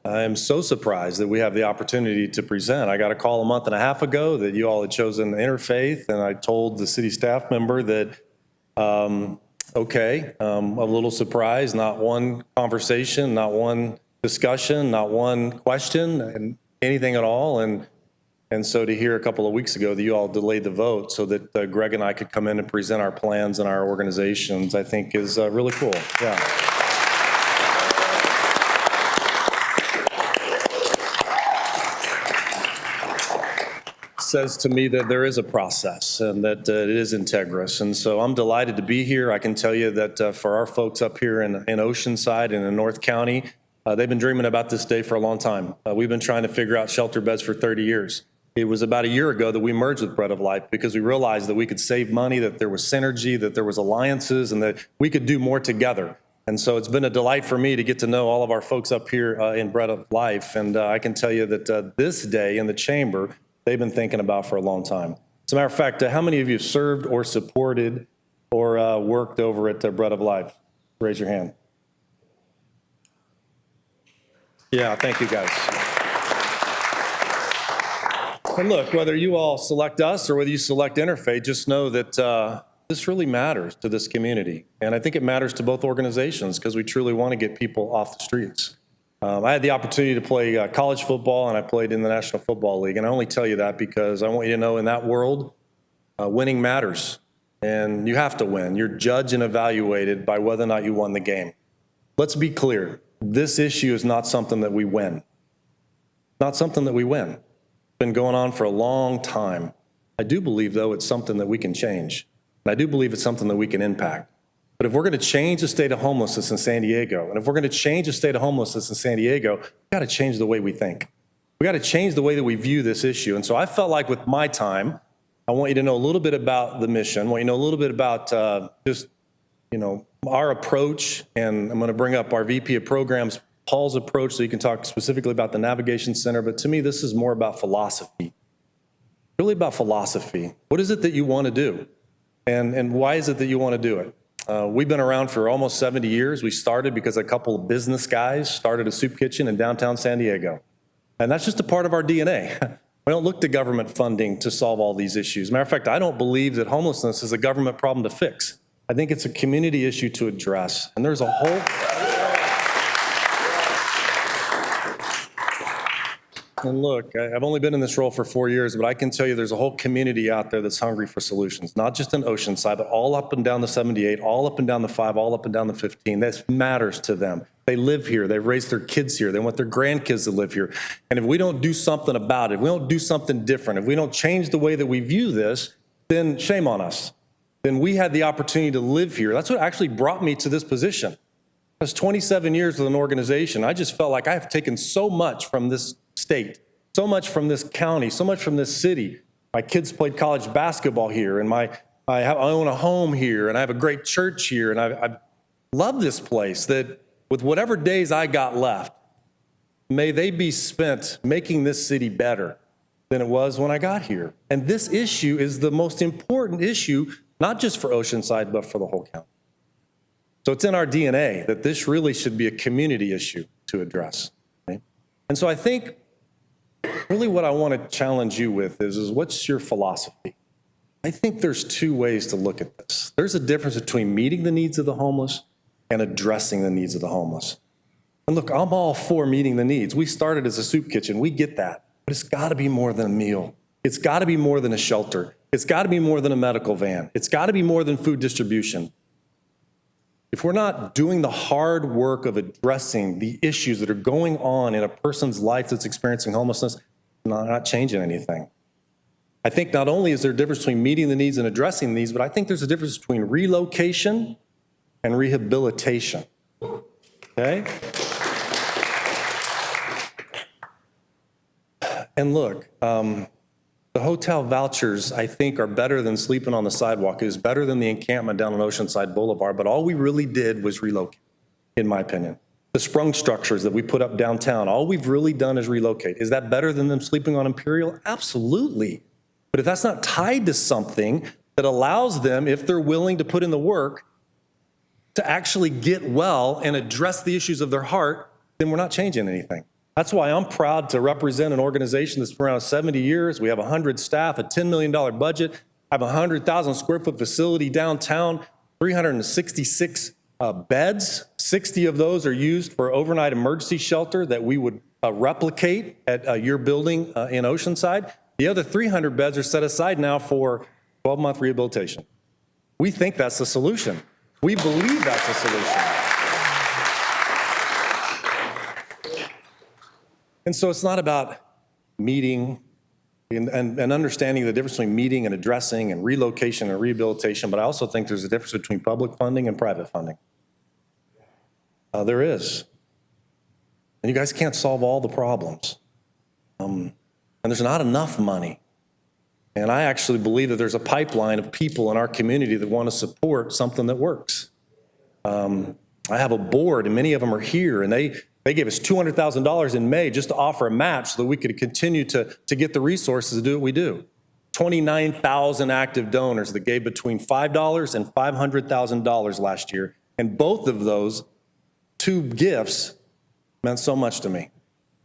S11: I am so surprised that we have the opportunity to present. I got a call a month and a half ago that you all had chosen Interfaith, and I told the city staff member that, okay, a little surprised, not one conversation, not one discussion, not one question, and anything at all. And so to hear a couple of weeks ago that you all delayed the vote so that Greg and I could come in and present our plans and our organizations, I think is really cool. Yeah. Says to me that there is a process and that it is integrous. And so I'm delighted to be here. I can tell you that for our folks up here in Oceanside and in North County, they've been dreaming about this day for a long time. We've been trying to figure out shelter beds for 30 years. It was about a year ago that we merged with Bread of Life because we realized that we could save money, that there was synergy, that there was alliances, and that we could do more together. And so it's been a delight for me to get to know all of our folks up here in Bread of Life. And I can tell you that this day in the chamber, they've been thinking about for a long time. As a matter of fact, how many of you served or supported or worked over at Bread of Life? Raise your hand. Yeah, thank you guys. And look, whether you all select us or whether you select Interfaith, just know that this really matters to this community. And I think it matters to both organizations because we truly want to get people off the streets. I had the opportunity to play college football, and I played in the National Football League. And I only tell you that because I want you to know in that world, winning matters. And you have to win. You're judged and evaluated by whether or not you won the game. Let's be clear. This issue is not something that we win. Not something that we win. It's been going on for a long time. I do believe, though, it's something that we can change. And I do believe it's something that we can impact. But if we're going to change the state of homelessness in San Diego, and if we're going to change the state of homelessness in San Diego, we've got to change the way we think. We got to change the way that we view this issue. And so I felt like with my time, I want you to know a little bit about the mission. I want you to know a little bit about our approach. And I'm going to bring up our VP of Programs, Paul's approach, so you can talk specifically about the Navigation Center. But to me, this is more about philosophy. Really about philosophy. What is it that you want to do? And why is it that you want to do it? We've been around for almost 70 years. We started because a couple of business guys started a soup kitchen in downtown San Diego. And that's just a part of our DNA. We don't look to government funding to solve all these issues. Matter of fact, I don't believe that homelessness is a government problem to fix. I think it's a community issue to address. And there's a whole... And look, I've only been in this role for 4 years, but I can tell you there's a whole community out there that's hungry for solutions, not just in Oceanside, but all up and down the 78, all up and down the 5, all up and down the 15. This matters to them. They live here. They've raised their kids here. They want their grandkids to live here. And if we don't do something about it, if we don't do something different, if we don't change the way that we view this, then shame on us. Then we had the opportunity to live here. That's what actually brought me to this position. I was 27 years with an organization. I just felt like I have taken so much from this state, so much from this county, so much from this city. My kids played college basketball here, and I own a home here, and I have a great church here, and I love this place. That with whatever days I got left, may they be spent making this city better than it was when I got here. And this issue is the most important issue, not just for Oceanside, but for the whole county. So it's in our DNA that this really should be a community issue to address. Okay? And so I think really what I want to challenge you with is what's your philosophy? I think there's two ways to look at this. There's a difference between meeting the needs of the homeless and addressing the needs of the homeless. And look, I'm all for meeting the needs. We started as a soup kitchen. We get that. But it's got to be more than a meal. It's got to be more than a shelter. It's got to be more than a medical van. It's got to be more than food distribution. If we're not doing the hard work of addressing the issues that are going on in a person's life that's experiencing homelessness, we're not changing anything. I think not only is there a difference between meeting the needs and addressing these, but I think there's a difference between relocation and rehabilitation. Okay? And look, the hotel vouchers, I think, are better than sleeping on the sidewalk. It is better than the encampment down on Oceanside Boulevard, but all we really did was relocate, in my opinion. The sprung structures that we put up downtown, all we've really done is relocate. Is that better than them sleeping on Imperial? Absolutely. But if that's not tied to something that allows them, if they're willing to put in the work, to actually get well and address the issues of their heart, then we're not changing anything. That's why I'm proud to represent an organization that's been around 70 years. We have 100 staff, a $10 million budget. I have a 100,000 square foot facility downtown, 366 beds. 60 of those are used for overnight emergency shelter that we would replicate at your building in Oceanside. The other 300 beds are set aside now for 12-month rehabilitation. We think that's the solution. We believe that's the solution. And so it's not about meeting and understanding the difference between meeting and addressing and relocation and rehabilitation, but I also think there's a difference between public funding and private funding. There is. And you guys can't solve all the problems. And there's not enough money. And I actually believe that there's a pipeline of people in our community that want to support something that works. I have a board, and many of them are here, and they gave us $200,000 in May just to offer a match so that we could continue to get the resources to do what we do. 29,000 active donors that gave between $5 and $500,000 last year, and both of those two gifts meant so much to me.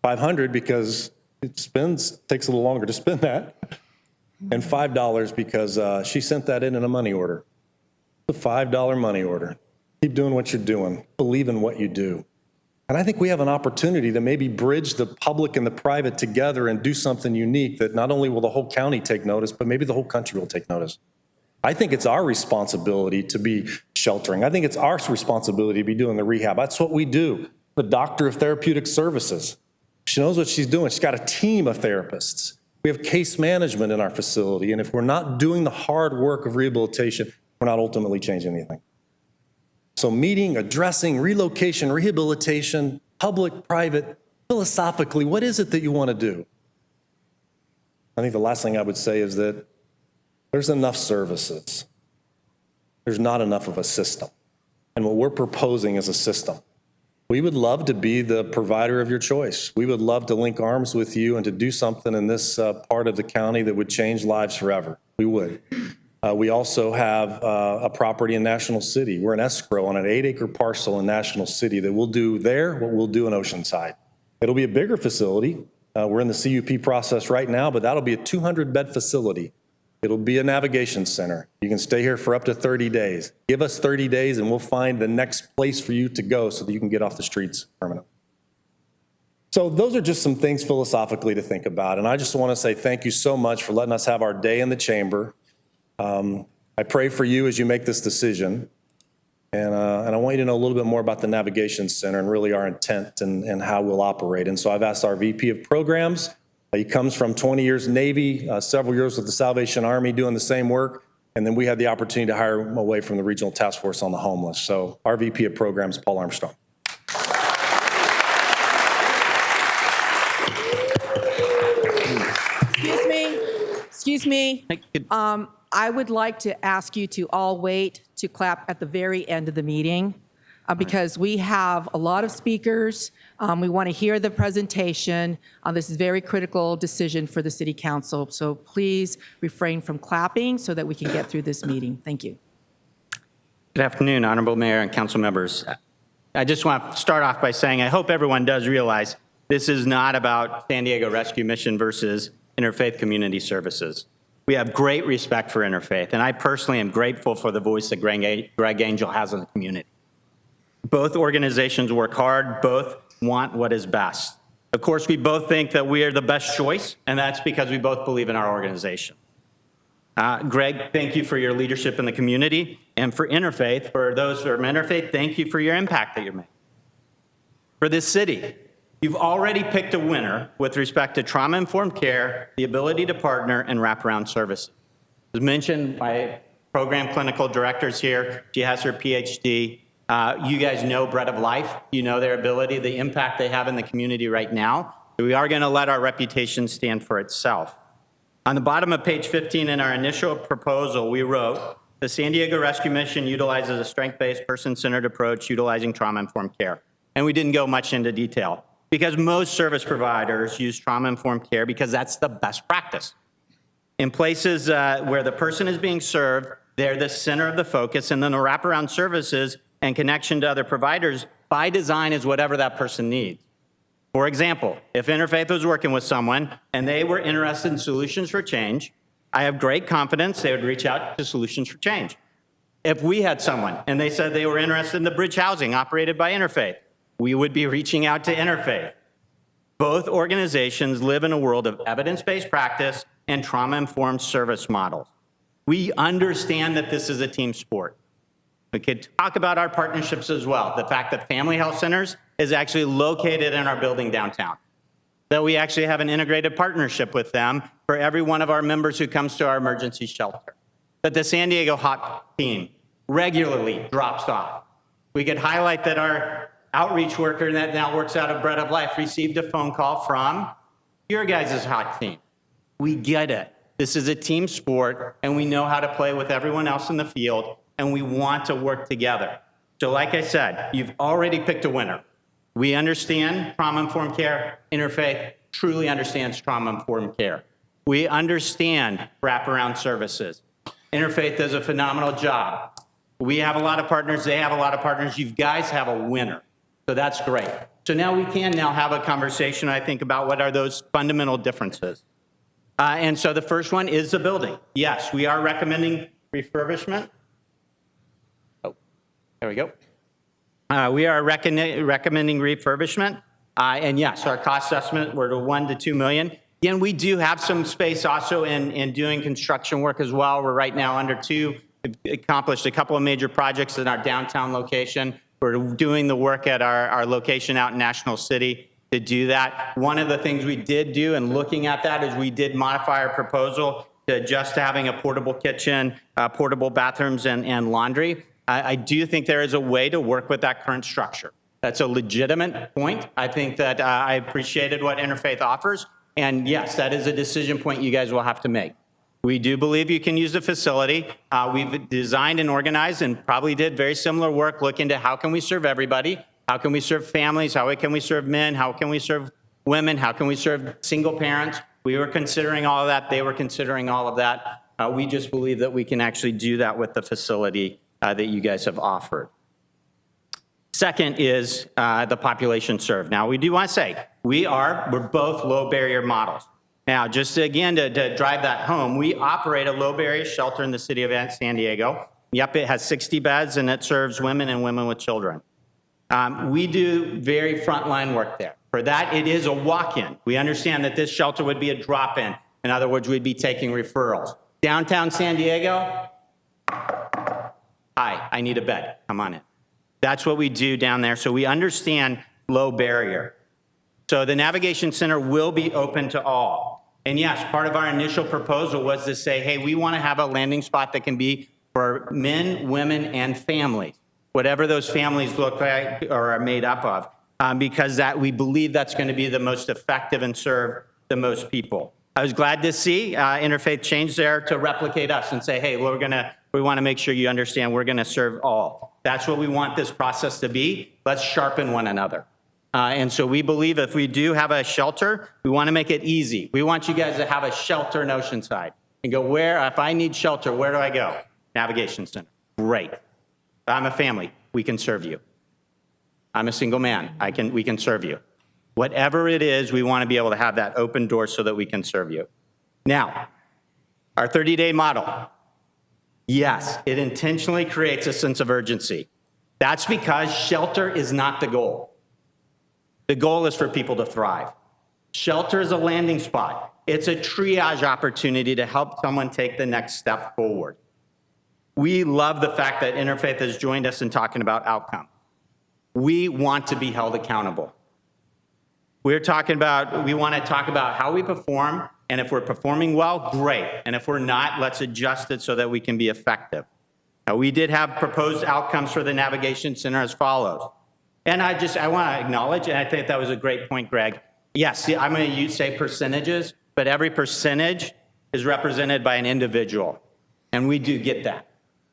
S11: 500 because it takes a little longer to spend that, and $5 because she sent that in a money order. The $5 money order. Keep doing what you're doing. Believe in what you do. And I think we have an opportunity to maybe bridge the public and the private together and do something unique that not only will the whole county take notice, but maybe the whole country will take notice. I think it's our responsibility to be sheltering. I think it's our responsibility to be doing the rehab. That's what we do. The doctor of therapeutic services. She knows what she's doing. She's got a team of therapists. We have case management in our facility. And if we're not doing the hard work of rehabilitation, we're not ultimately changing anything. So meeting, addressing, relocation, rehabilitation, public, private, philosophically, what is it that you want to do? I think the last thing I would say is that there's enough services. There's not enough of a system. And what we're proposing is a system. We would love to be the provider of your choice. We would love to link arms with you and to do something in this part of the county that would change lives forever. We would. We also have a property in National City. We're an escrow on an 8-acre parcel in National City that we'll do there what we'll do in Oceanside. It'll be a bigger facility. We're in the CUP process right now, but that'll be a 200-bed facility. It'll be a navigation center. You can stay here for up to 30 days. Give us 30 days and we'll find the next place for you to go so that you can get off the streets permanently. So those are just some things philosophically to think about. And I just want to say thank you so much for letting us have our day in the chamber. I pray for you as you make this decision. And I want you to know a little bit more about the Navigation Center and really our intent and how we'll operate. And so I've asked our VP of Programs. He comes from 20 years Navy, several years with the Salvation Army doing the same work. And then we had the opportunity to hire him away from the Regional Task Force on the Homeless. So our VP of Programs, Paul Armstrong.
S5: Excuse me. I would like to ask you to all wait to clap at the very end of the meeting because we have a lot of speakers. We want to hear the presentation. This is a very critical decision for the City Council. So please refrain from clapping so that we can get through this meeting. Thank you.
S12: Good afternoon, Honorable Mayor and Council members. I just want to start off by saying I hope everyone does realize this is not about San Diego Rescue Mission versus Interfaith Community Services. We have great respect for Interfaith, and I personally am grateful for the voice that Greg Angel has in the community. Both organizations work hard, both want what is best. Of course, we both think that we are the best choice, and that's because we both believe in our organization. Greg, thank you for your leadership in the community, and for Interfaith, for those from Interfaith, thank you for your impact that you're making. For this city, you've already picked a winner with respect to trauma-informed care, the ability to partner, and wraparound services. As mentioned, my program clinical director's here. She has her PhD. You guys know Bread of Life. You know their ability, the impact they have in the community right now. We are going to let our reputation stand for itself. On the bottom of page 15 in our initial proposal, we wrote, the San Diego Rescue Mission utilizes a strength-based, person-centered approach utilizing trauma-informed care. And we didn't go much into detail, because most service providers use trauma-informed care because that's the best practice. In places where the person is being served, they're the center of the focus, and then the wraparound services and connection to other providers by design is whatever that person needs. For example, if Interfaith was working with someone and they were interested in solutions for change, I have great confidence they would reach out to Solutions for Change. If we had someone and they said they were interested in the bridge housing operated by Interfaith, we would be reaching out to Interfaith. Both organizations live in a world of evidence-based practice and trauma-informed service models. We understand that this is a team sport. We could talk about our partnerships as well. The fact that Family Health Centers is actually located in our building downtown. That we actually have an integrated partnership with them for every one of our members who comes to our emergency shelter. That the San Diego HOT team regularly drops off. We could highlight that our outreach worker that now works out of Bread of Life received a phone call from your guys' HOT team. We get it. This is a team sport, and we know how to play with everyone else in the field, and we want to work together. So like I said, you've already picked a winner. We understand trauma-informed care. Interfaith truly understands trauma-informed care. We understand wraparound services. Interfaith does a phenomenal job. We have a lot of partners. They have a lot of partners. You guys have a winner. So that's great. So now we can now have a conversation, I think, about what are those fundamental differences. And so the first one is the building. Yes, we are recommending refurbishment. Oh, there we go. We are recommending refurbishment. And yes, our cost estimate, we're to $1 to $2 million. Again, we do have some space also in doing construction work as well. We're right now accomplished a couple of major projects in our downtown location. We're doing the work at our location out in National City to do that. One of the things we did do in looking at that is we did modify our proposal to just having a portable kitchen, portable bathrooms, and laundry. I do think there is a way to work with that current structure. That's a legitimate point. I think that I appreciated what Interfaith offers. And yes, that is a decision point you guys will have to make. We do believe you can use the facility. We've designed and organized and probably did very similar work looking into how can we serve everybody? How can we serve families? How can we serve men? How can we serve women? How can we serve single parents? We were considering all of that. They were considering all of that. We just believe that we can actually do that with the facility that you guys have offered. Second is the population served. Now, we do want to say we're both low barrier models. Now, just again to drive that home, we operate a low barrier shelter in the city of San Diego. Yep, it has 60 beds and it serves women and women with children. We do very frontline work there. For that, it is a walk-in. We understand that this shelter would be a drop-in. In other words, we'd be taking referrals. Downtown San Diego, hi, I need a bed. Come on in. That's what we do down there. So we understand low barrier. So the Navigation Center will be open to all. And yes, part of our initial proposal was to say, hey, we want to have a landing spot that can be for men, women, and families, whatever those families look like or are made up of, because we believe that's going to be the most effective and serve the most people. I was glad to see Interfaith change there to replicate us and say, hey, we want to make sure you understand we're going to serve all. That's what we want this process to be. Let's sharpen one another. And so we believe if we do have a shelter, we want to make it easy. We want you guys to have a shelter in Oceanside and go if I need shelter, where do I go? Navigation Center. Great. I'm a family. We can serve you. I'm a single man. We can serve you. Whatever it is, we want to be able to have that open door so that we can serve you. Now, our 30-day model. Yes, it intentionally creates a sense of urgency. That's because shelter is not the goal. The goal is for people to thrive. Shelter is a landing spot. It's a triage opportunity to help someone take the next step forward. We love the fact that Interfaith has joined us in talking about outcome. We want to be held accountable. We want to talk about how we perform, and if we're performing well, great. And if we're not, let's adjust it so that we can be effective. Now, we did have proposed outcomes for the Navigation Center as follows. And I want to acknowledge, and I think that was a great point, Greg. Yes, I'm going to say percentages, but every percentage is represented by an individual. And we do get that.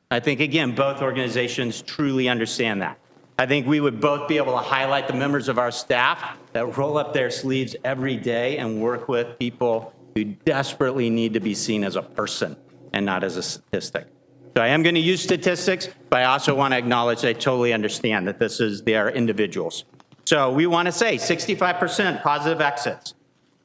S12: I think, again, both organizations truly understand that. I think we would both be able to highlight the members of our staff that roll up their sleeves every day and work with people who desperately need to be seen as a person and not as a statistic. So I am going to use statistics, but I also want to acknowledge I totally understand that they are individuals. So we want to say 65% positive exits.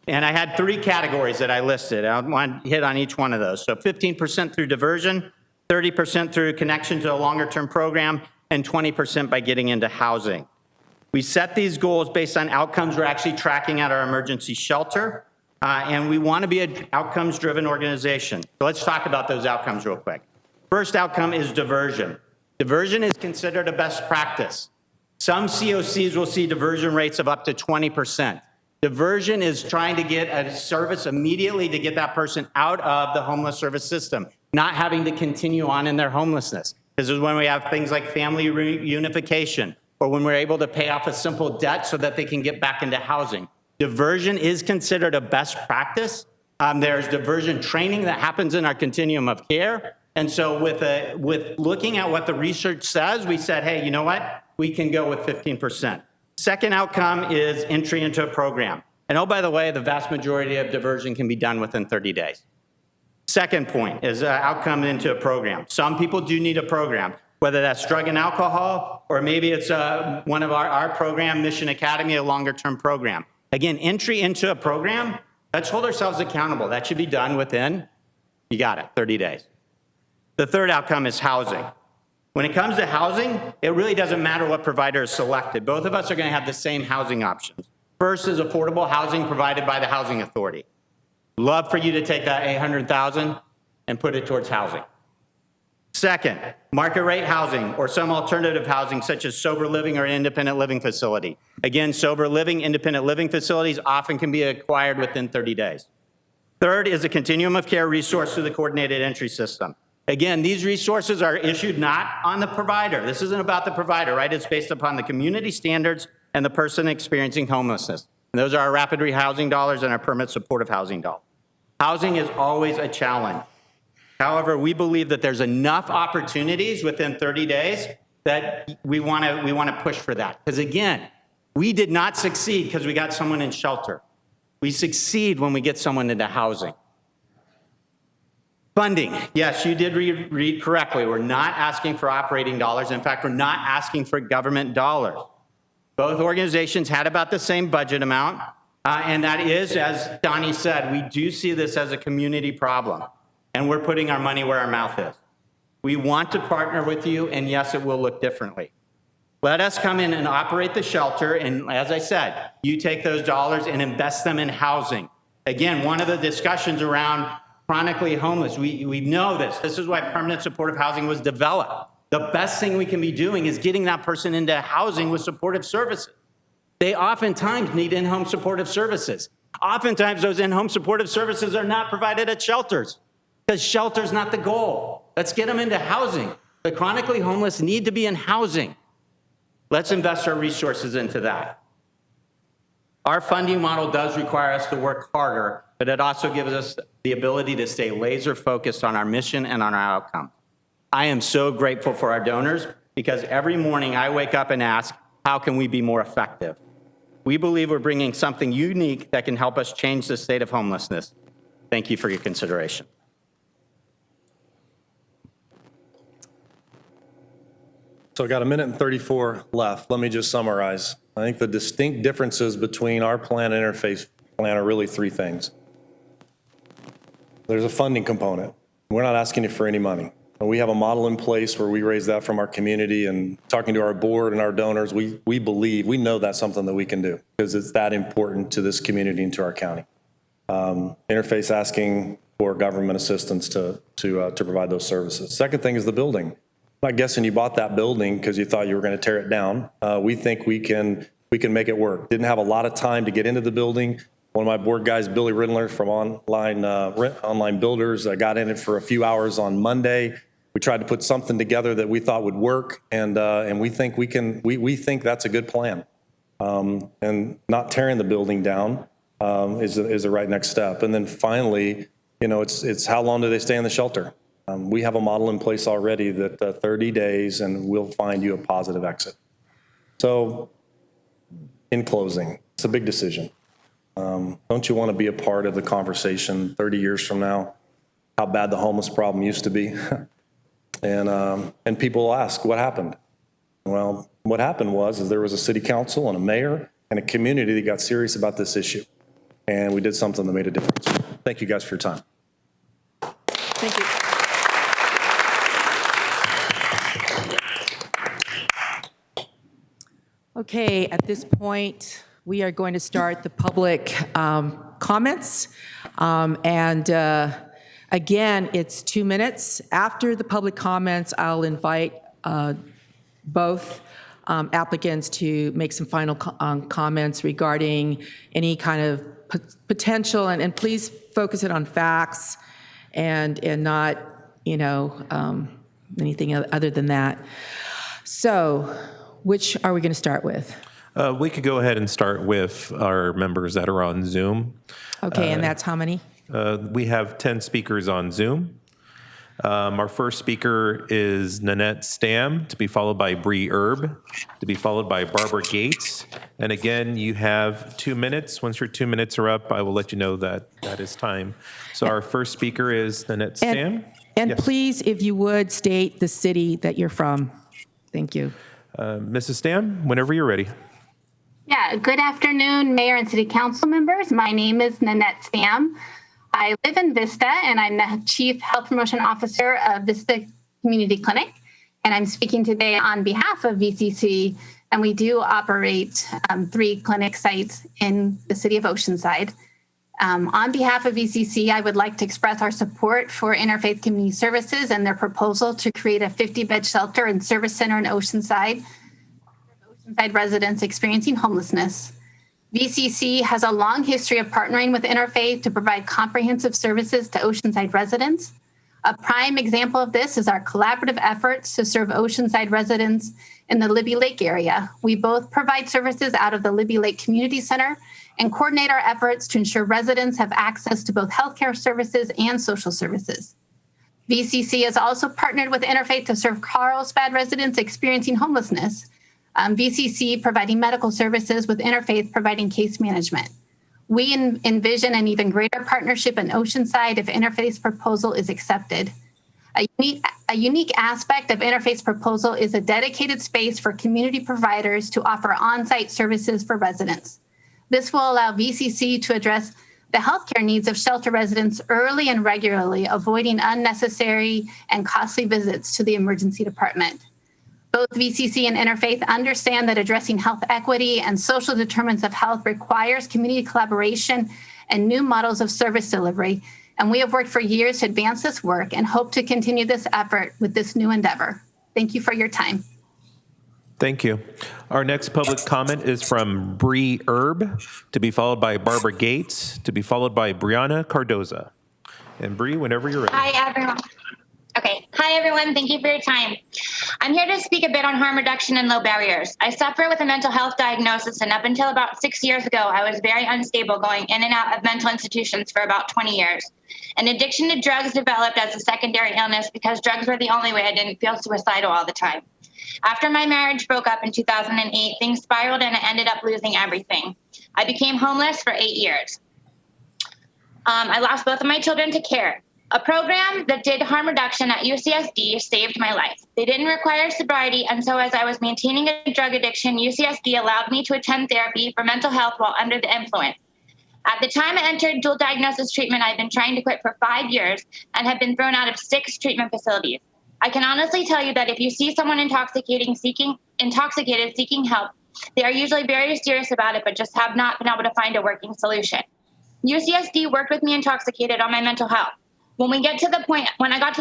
S12: And I had 3 categories that I listed. I want to hit on each one of those. So 15% through diversion, 30% through connection to a longer-term program, and 20% by getting into housing. We set these goals based on outcomes we're actually tracking at our emergency shelter, and we want to be an outcomes-driven organization. So let's talk about those outcomes real quick. First outcome is diversion. Diversion is considered a best practice. Some COCs will see diversion rates of up to 20%. Diversion is trying to get a service immediately to get that person out of the homeless service system, not having to continue on in their homelessness. This is when we have things like family reunification, or when we're able to pay off a simple debt so that they can get back into housing. Diversion is considered a best practice. There's diversion training that happens in our continuum of care. And so with looking at what the research says, we said, hey, you know what? We can go with 15%. Second outcome is entry into a program. And oh, by the way, the vast majority of diversion can be done within 30 days. Second point is outcome into a program. Some people do need a program, whether that's drug and alcohol, or maybe it's one of our program, Mission Academy, a longer-term program. Again, entry into a program, let's hold ourselves accountable. That should be done within, you got it, 30 days. The third outcome is housing. When it comes to housing, it really doesn't matter what provider is selected. Both of us are going to have the same housing options. First is affordable housing provided by the Housing Authority. Love for you to take that $800,000 and put it towards housing. Second, market rate housing or some alternative housing such as sober living or independent living facility. Again, sober living, independent living facilities often can be acquired within 30 days. Third is a continuum of care resource through the coordinated entry system. Again, these resources are issued not on the provider. This isn't about the provider, right? It's based upon the community standards and the person experiencing homelessness. And those are our rapid rehousing dollars and our permanent supportive housing dollars. Housing is always a challenge. However, we believe that there's enough opportunities within 30 days that we want to push for that. Because again, we did not succeed because we got someone in shelter. We succeed when we get someone into housing. Funding, yes, you did read correctly. We're not asking for operating dollars. In fact, we're not asking for government dollars. Both organizations had about the same budget amount. And that is, as Donnie said, we do see this as a community problem. And we're putting our money where our mouth is. We want to partner with you, and yes, it will look differently. Let us come in and operate the shelter, and as I said, you take those dollars and invest them in housing. Again, one of the discussions around chronically homeless, we know this. This is why permanent supportive housing was developed. The best thing we can be doing is getting that person into housing with supportive services. They oftentimes need in-home supportive services. Oftentimes, those in-home supportive services are not provided at shelters because shelter's not the goal. Let's get them into housing. The chronically homeless need to be in housing. Let's invest our resources into that. Our funding model does require us to work harder, but it also gives us the ability to stay laser focused on our mission and on our outcome. I am so grateful for our donors because every morning I wake up and ask, how can we be more effective? We believe we're bringing something unique that can help us change the state of homelessness. Thank you for your consideration.
S11: So I got 1 minute and 34 left. Let me just summarize. I think the distinct differences between our plan and Interfaith plan are really 3 things. There's a funding component. We're not asking you for any money. We have a model in place where we raise that from our community, and talking to our board and our donors, we know that's something that we can do because it's that important to this community and to our county. Interface asking for government assistance to provide those services. Second thing is the building. I'm not guessing you bought that building because you thought you were going to tear it down. We think we can make it work. Didn't have a lot of time to get into the building. One of my board guys, Billy Rindler from Online Builders, got in it for a few hours on Monday. We tried to put something together that we thought would work, and we think we think that's a good plan. And not tearing the building down is the right next step. And then finally, it's how long do they stay in the shelter? We have a model in place already that 30 days, and we'll find you a positive exit. So, in closing, it's a big decision. Don't you want to be a part of the conversation 30 years from now, how bad the homeless problem used to be? And people will ask, what happened? Well, what happened was there was a city council and a mayor and a community that got serious about this issue. And we did something that made a difference. Thank you guys for your time.
S5: Thank you. Okay, at this point, we are going to start the public comments. Again, it's 2 minutes. After the public comments, I'll invite both applicants to make some final comments regarding any kind of potential, and please focus it on facts and not, anything other than that. So, which are we going to start with?
S6: We could go ahead and start with our members that are on Zoom.
S5: Okay, and that's how many?
S6: We have 10 speakers on Zoom. Our first speaker is Nanette Stam, to be followed by Bree Erb, to be followed by Barbara Gates. And again, you have 2 minutes. Once your 2 minutes are up, I will let you know that that is time. So our first speaker is Nanette Stam.
S5: And
S6: Yes.
S5: please, if you would, state the city that you're from. Thank you.
S6: Mrs. Stam, whenever you're ready.
S13: Yeah, good afternoon, Mayor and City Council members. My name is Nanette Stam. I live in Vista, and I'm the Chief Health Promotion Officer of Vista Community Clinic. And I'm speaking today on behalf of VCC, and we do operate 3 clinic sites in the city of Oceanside. On behalf of VCC, I would like to express our support for Interfaith Community Services and their proposal to create a 50-bed shelter and service center in Oceanside residents experiencing homelessness. VCC has a long history of partnering with Interfaith to provide comprehensive services to Oceanside residents. A prime example of this is our collaborative efforts to serve Oceanside residents in the Libby Lake area. We both provide services out of the Libby Lake Community Center and coordinate our efforts to ensure residents have access to both healthcare services and social services. VCC has also partnered with Interfaith to serve Carlsbad residents experiencing homelessness. VCC providing medical services, with Interfaith providing case management. We envision an even greater partnership in Oceanside if Interfaith's proposal is accepted. A unique aspect of Interfaith's proposal is a dedicated space for community providers to offer on-site services for residents. This will allow VCC to address the healthcare needs of shelter residents early and regularly, avoiding unnecessary and costly visits to the emergency department. Both VCC and Interfaith understand that addressing health equity and social determinants of health requires community collaboration and new models of service delivery, and we have worked for years to advance this work and hope to continue this effort with this new endeavor. Thank you for your time.
S6: Thank you. Our next public comment is from Bree Erb, to be followed by Barbara Gates, to be followed by Brianna Cardoza. And Bree, whenever you're ready.
S14: Hi, everyone. Okay. Hi, everyone. Thank you for your time. I'm here to speak a bit on harm reduction and low barriers. I suffer with a mental health diagnosis, and up until about 6 years ago, I was very unstable, going in and out of mental institutions for about 20 years. An addiction to drugs developed as a secondary illness because drugs were the only way I didn't feel suicidal all the time. After my marriage broke up in 2008, things spiraled and I ended up losing everything. I became homeless for 8 years. I lost both of my children to CARE. A program that did harm reduction at UCSD saved my life. They didn't require sobriety, and so as I was maintaining a drug addiction, UCSD allowed me to attend therapy for mental health while under the influence. At the time I entered dual diagnosis treatment, I'd been trying to quit for 5 years and had been thrown out of 6 treatment facilities. I can honestly tell you that if you see someone intoxicated seeking help, they are usually very serious about it, but just have not been able to find a working solution. UCSD worked with me intoxicated on my mental health. When I got to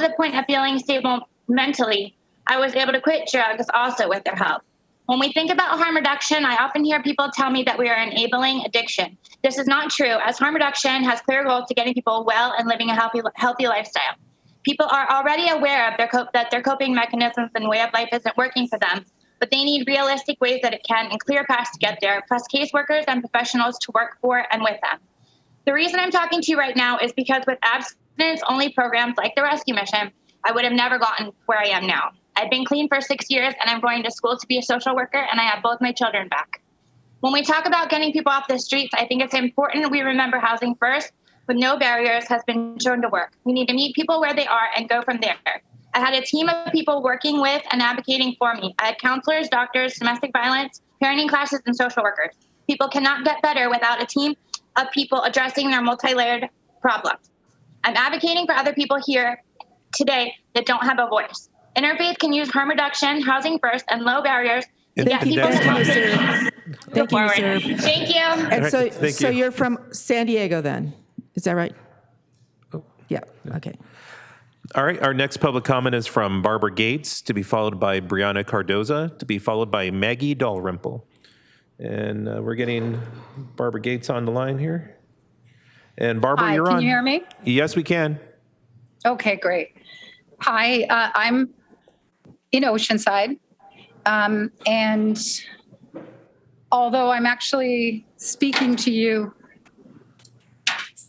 S14: the point of feeling stable mentally, I was able to quit drugs also with their help. When we think about harm reduction, I often hear people tell me that we are enabling addiction. This is not true, as harm reduction has clear goals to getting people well and living a healthy lifestyle. People are already aware of that their coping mechanisms and way of life isn't working for them, but they need realistic ways that it can and clear paths to get there, plus caseworkers and professionals to work for and with them. The reason I'm talking to you right now is because with abstinence-only programs like the Rescue Mission, I would have never gotten where I am now. I've been clean for 6 years, and I'm going to school to be a social worker, and I have both my children back. When we talk about getting people off the streets, I think it's important we remember housing first with no barriers has been shown to work. We need to meet people where they are and go from there. I had a team of people working with and advocating for me. I had counselors, doctors, domestic violence, parenting classes, and social workers. People cannot get better without a team of people addressing their multi-layered problems. I'm advocating for other people here today that don't have a voice. Interfaith can use harm reduction, housing first, and low barriers to get people to
S5: Thank you,
S14: forward.
S5: sir.
S14: Thank you.
S5: And so,
S6: Thank
S5: so
S6: you.
S5: you're from San Diego then? Is that right? Yeah, okay.
S6: All right, our next public comment is from Barbara Gates, to be followed by Brianna Cardoza, to be followed by Maggie Dalrymple. And we're getting Barbara Gates on the line here. And Barbara, you're on.
S15: Can you hear me?
S6: Yes, we can.
S15: Okay, great. Hi, I'm in Oceanside. And although I'm actually speaking to you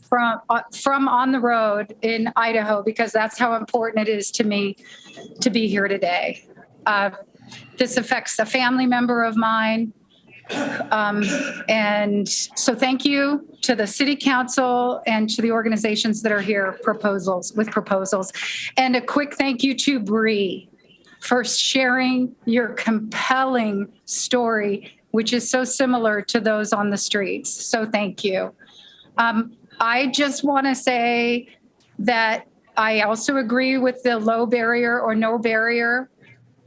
S15: from on the road in Idaho, because that's how important it is to me to be here today. This affects a family member of mine. And so thank you to the City Council and to the organizations that are here with proposals. And a quick thank you to Bree for sharing your compelling story, which is so similar to those on the streets. So thank you. I just want to say that I also agree with the low barrier or no barrier.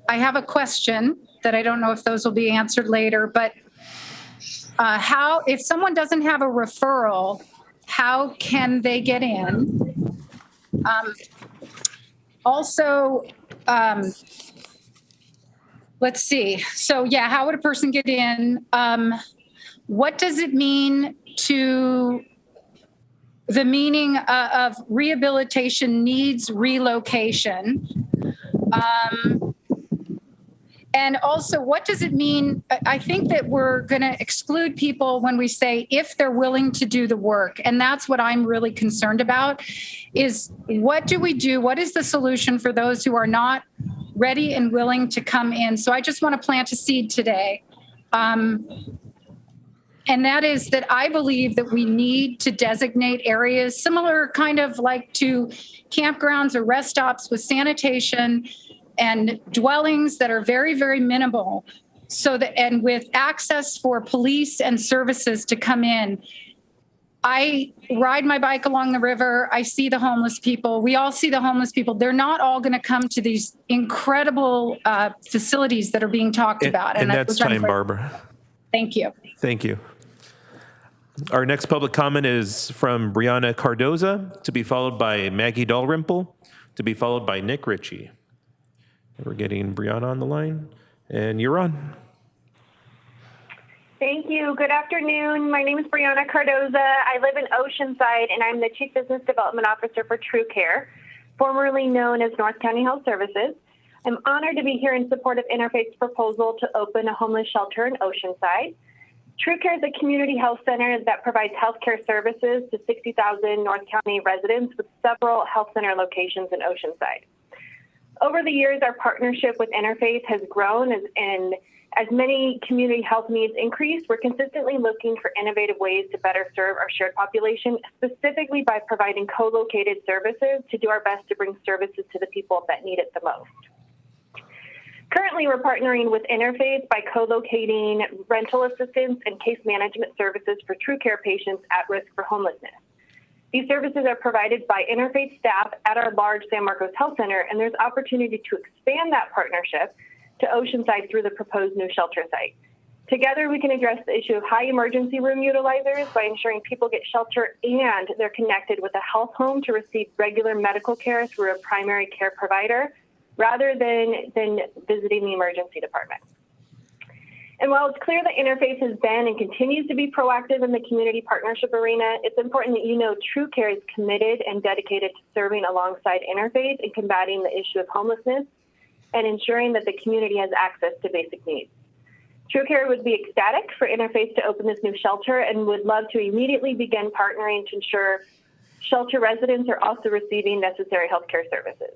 S15: I have a question that I don't know if those will be answered later, but if someone doesn't have a referral, how can they get in? Let's see. So yeah, how would a person get in? What does it mean to the meaning of rehabilitation needs relocation? And also, what does it mean? I think that we're going to exclude people when we say if they're willing to do the work. And that's what I'm really concerned about is what do we do? What is the solution for those who are not ready and willing to come in? So I just want to plant a seed today. And that is that I believe that we need to designate areas similar kind of like to campgrounds or rest stops with sanitation and dwellings that are very, very minimal, and with access for police and services to come in. I ride my bike along the river. I see the homeless people. We all see the homeless people. They're not all going to come to these incredible facilities that are being talked about.
S6: And that's time, Barbara.
S15: Thank you.
S6: Thank you. Our next public comment is from Brianna Cardoza, to be followed by Maggie Dalrymple, to be followed by Nick Ritchie. We're getting Brianna on the line, and you're on.
S16: Thank you. Good afternoon. My name is Brianna Cardoza. I live in Oceanside, and I'm the Chief Business Development Officer for TrueCare, formerly known as North County Health Services. I'm honored to be here in support of Interfaith's proposal to open a homeless shelter in Oceanside. TrueCare is a community health center that provides healthcare services to 60,000 North County residents with several health center locations in Oceanside. Over the years, our partnership with Interfaith has grown as many community health needs increase. We're consistently looking for innovative ways to better serve our shared population, specifically by providing co-located services to do our best to bring services to the people that need it the most. Currently, we're partnering with Interfaith by co-locating rental assistance and case management services for TrueCare patients at risk for homelessness. These services are provided by Interfaith staff at our large San Marcos Health Center, and there's opportunity to expand that partnership to Oceanside through the proposed new shelter site. Together, we can address the issue of high emergency room utilizers by ensuring people get shelter and they're connected with a health home to receive regular medical care through a primary care provider, rather than visiting the emergency department. And while it's clear that Interfaith has been and continues to be proactive in the community partnership arena, it's important that you know TrueCare is committed and dedicated to serving alongside Interfaith in combating the issue of homelessness and ensuring that the community has access to basic needs. TrueCare would be ecstatic for Interfaith to open this new shelter and would love to immediately begin partnering to ensure shelter residents are also receiving necessary healthcare services.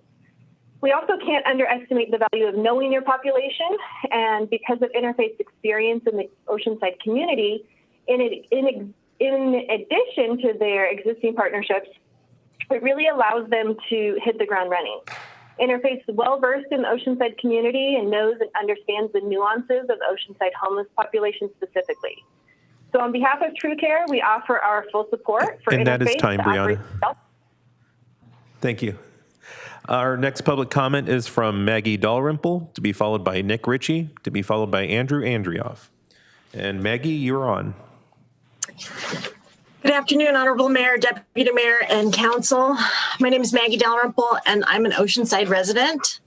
S16: We also can't underestimate the value of knowing your population, and because of Interfaith's experience in the Oceanside community, in addition to their existing partnerships, it really allows them to hit the ground running. Interfaith is well-versed in the Oceanside community and knows and understands the nuances of the Oceanside homeless population specifically. So on behalf of TrueCare, we offer our full support for Interfaith.
S6: And that is time, Brianna. Thank you. Our next public comment is from Maggie Dalrymple, to be followed by Nick Ritchie, to be followed by Andrew Andrioff. And Maggie, you're on.
S17: Good afternoon, Honorable Mayor, Deputy Mayor, and Council. My name is Maggie Dalrymple, and I'm an Oceanside resident.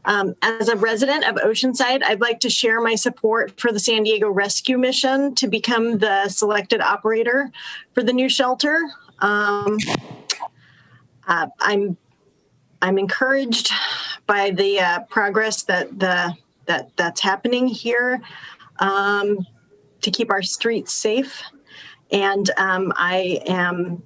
S17: As a resident of Oceanside, I'd like to share my support for the San Diego Rescue Mission to become the selected operator for the new shelter. I'm encouraged by the progress that's happening here to keep our streets safe. And I am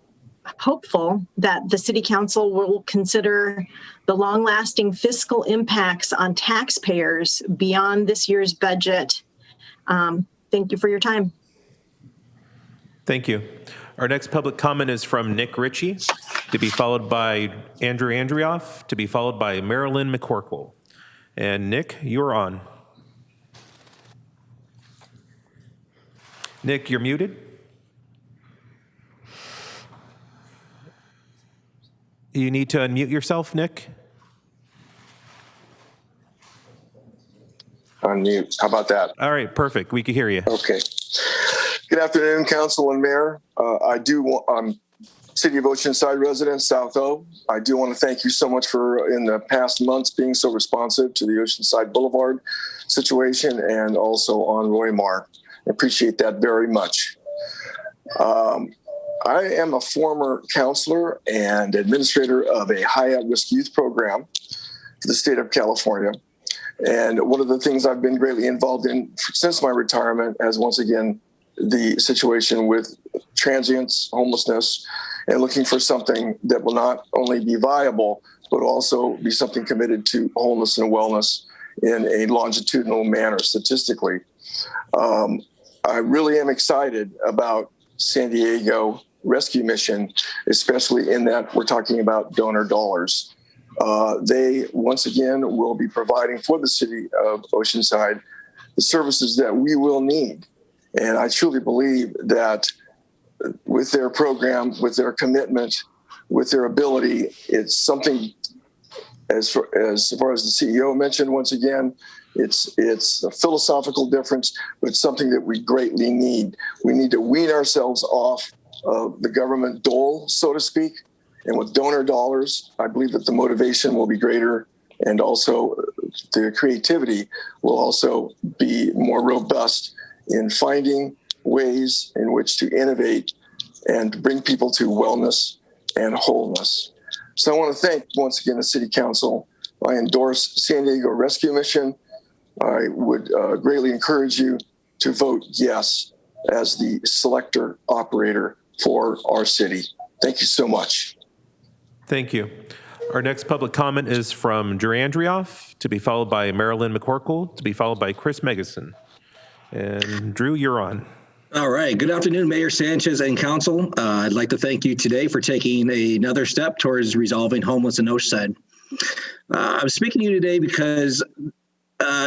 S17: hopeful that the City Council will consider the long-lasting fiscal impacts on taxpayers beyond this year's budget. Thank you for your time.
S6: Thank you. Our next public comment is from Nick Ritchie, to be followed by Andrew Andrioff, to be followed by Marilyn McCorkle. And Nick, you're on. Nick, you're muted. You need to unmute yourself, Nick.
S18: Unmute. How about that?
S6: All right, perfect. We can hear you.
S18: Okay. Good afternoon, Council and Mayor. I'm City of Oceanside resident, South O. I do want to thank you so much for, in the past months, being so responsive to the Oceanside Boulevard situation and also on Roy Mar. I appreciate that very much. I am a former counselor and administrator of a high at-risk youth program for the state of California. And one of the things I've been greatly involved in since my retirement has once again the situation with transients, homelessness, and looking for something that will not only be viable, but also be something committed to wholeness and wellness in a longitudinal manner statistically. I really am excited about San Diego Rescue Mission, especially in that we're talking about donor dollars. They, once again, will be providing for the city of Oceanside the services that we will need. And I truly believe that with their program, with their commitment, with their ability, it's something, as far as the CEO mentioned, once again, it's a philosophical difference, but it's something that we greatly need. We need to wean ourselves off of the government dole, so to speak. And with donor dollars, I believe that the motivation will be greater, and also the creativity will also be more robust in finding ways in which to innovate and bring people to wellness and wholeness. So I want to thank once again the City Council. I endorse San Diego Rescue Mission. I would greatly encourage you to vote yes as the selector operator for our city. Thank you so much.
S6: Thank you. Our next public comment is from Drew Andrioff, to be followed by Marilyn McCorkle, to be followed by Chris Megason. And Drew, you're on.
S19: All right. Good afternoon, Mayor Sanchez and Council. I'd like to thank you today for taking another step towards resolving homelessness in Oceanside. I'm speaking to you today because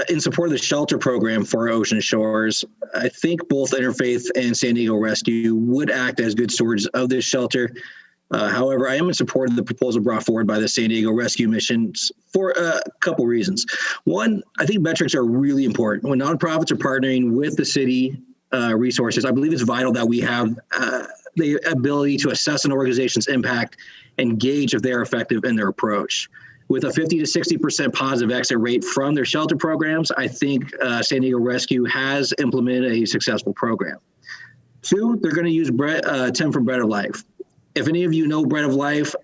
S19: in support of the shelter program for Ocean Shores, I think both Interfaith and San Diego Rescue would act as good stewards of this shelter. However, I am in support of the proposal brought forward by the San Diego Rescue Mission for a couple reasons. One, I think metrics are really important. When nonprofits are partnering with the city resources, I believe it's vital that we have the ability to assess an organization's impact and gauge if they're effective in their approach. With a 50 to 60% positive exit rate from their shelter programs, I think San Diego Rescue has implemented a successful program. Two, they're going to use Tim from Bread of Life. If any of you know Bread of Life,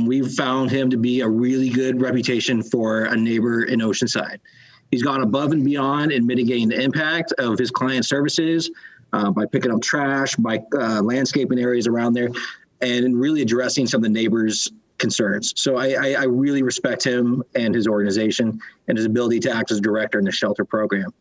S19: we've found him to be a really good reputation for a neighbor in Oceanside. He's gone above and beyond in mitigating the impact of his client services by picking up trash, by landscaping areas around there, and really addressing some of the neighbors' concerns. So I really respect him and his organization and his ability to act as director in the shelter program.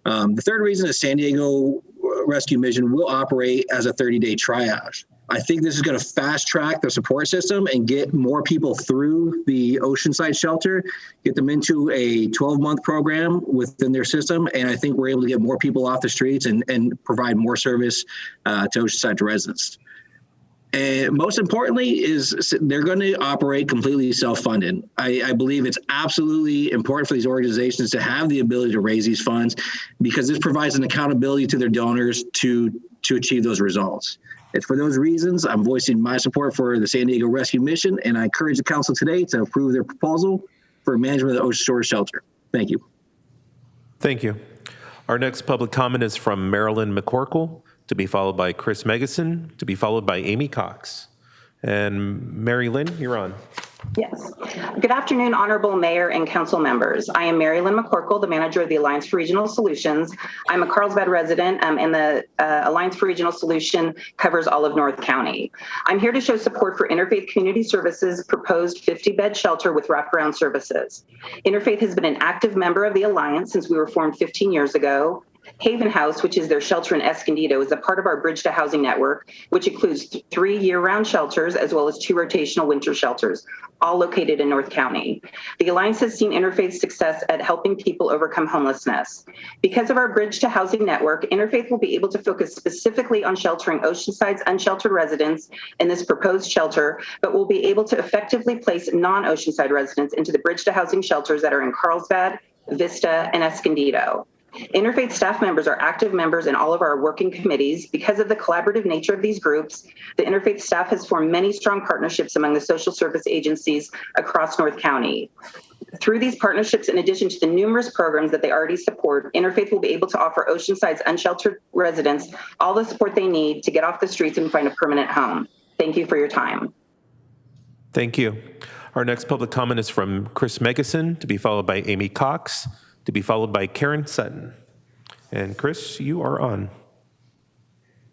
S19: The third reason is San Diego Rescue Mission will operate as a 30-day triage. I think this is going to fast track the support system and get more people through the Oceanside shelter, get them into a 12-month program within their system. And I think we're able to get more people off the streets and provide more service to Oceanside residents. And most importantly is they're going to operate completely self-funded. I believe it's absolutely important for these organizations to have the ability to raise these funds, because this provides an accountability to their donors to achieve those results. It's for those reasons I'm voicing my support for the San Diego Rescue Mission, and I encourage the council today to approve their proposal for management of the Ocean Shores Shelter. Thank you.
S6: Thank you. Our next public comment is from Marilyn McCorkle, to be followed by Chris Megason, to be followed by Amy Cox. And Mary Lynn, you're on.
S20: Yes. Good afternoon, Honorable Mayor and Council members. I am Mary Lynn McCorkle, the manager of the Alliance for Regional Solutions. I'm a Carlsbad resident, and the Alliance for Regional Solution covers all of North County. I'm here to show support for Interfaith Community Services' proposed 50-bed shelter with wraparound services. Interfaith has been an active member of the Alliance since we were formed 15 years ago. Haven House, which is their shelter in Escondido, is a part of our Bridge to Housing network, which includes 3 year-round shelters as well as 2 rotational winter shelters, all located in North County. The Alliance has seen Interfaith's success at helping people overcome homelessness. Because of our Bridge to Housing network, Interfaith will be able to focus specifically on sheltering Oceanside's unsheltered residents in this proposed shelter, but will be able to effectively place non-Oceanside residents into the Bridge to Housing shelters that are in Carlsbad, Vista, and Escondido. Interfaith staff members are active members in all of our working committees. Because of the collaborative nature of these groups, the Interfaith staff has formed many strong partnerships among the social service agencies across North County. Through these partnerships, in addition to the numerous programs that they already support, Interfaith will be able to offer Oceanside's unsheltered residents all the support they need to get off the streets and find a permanent home. Thank you for your time.
S6: Thank you. Our next public comment is from Chris Megason, to be followed by Amy Cox, to be followed by Karen Sutton. And Chris, you are on.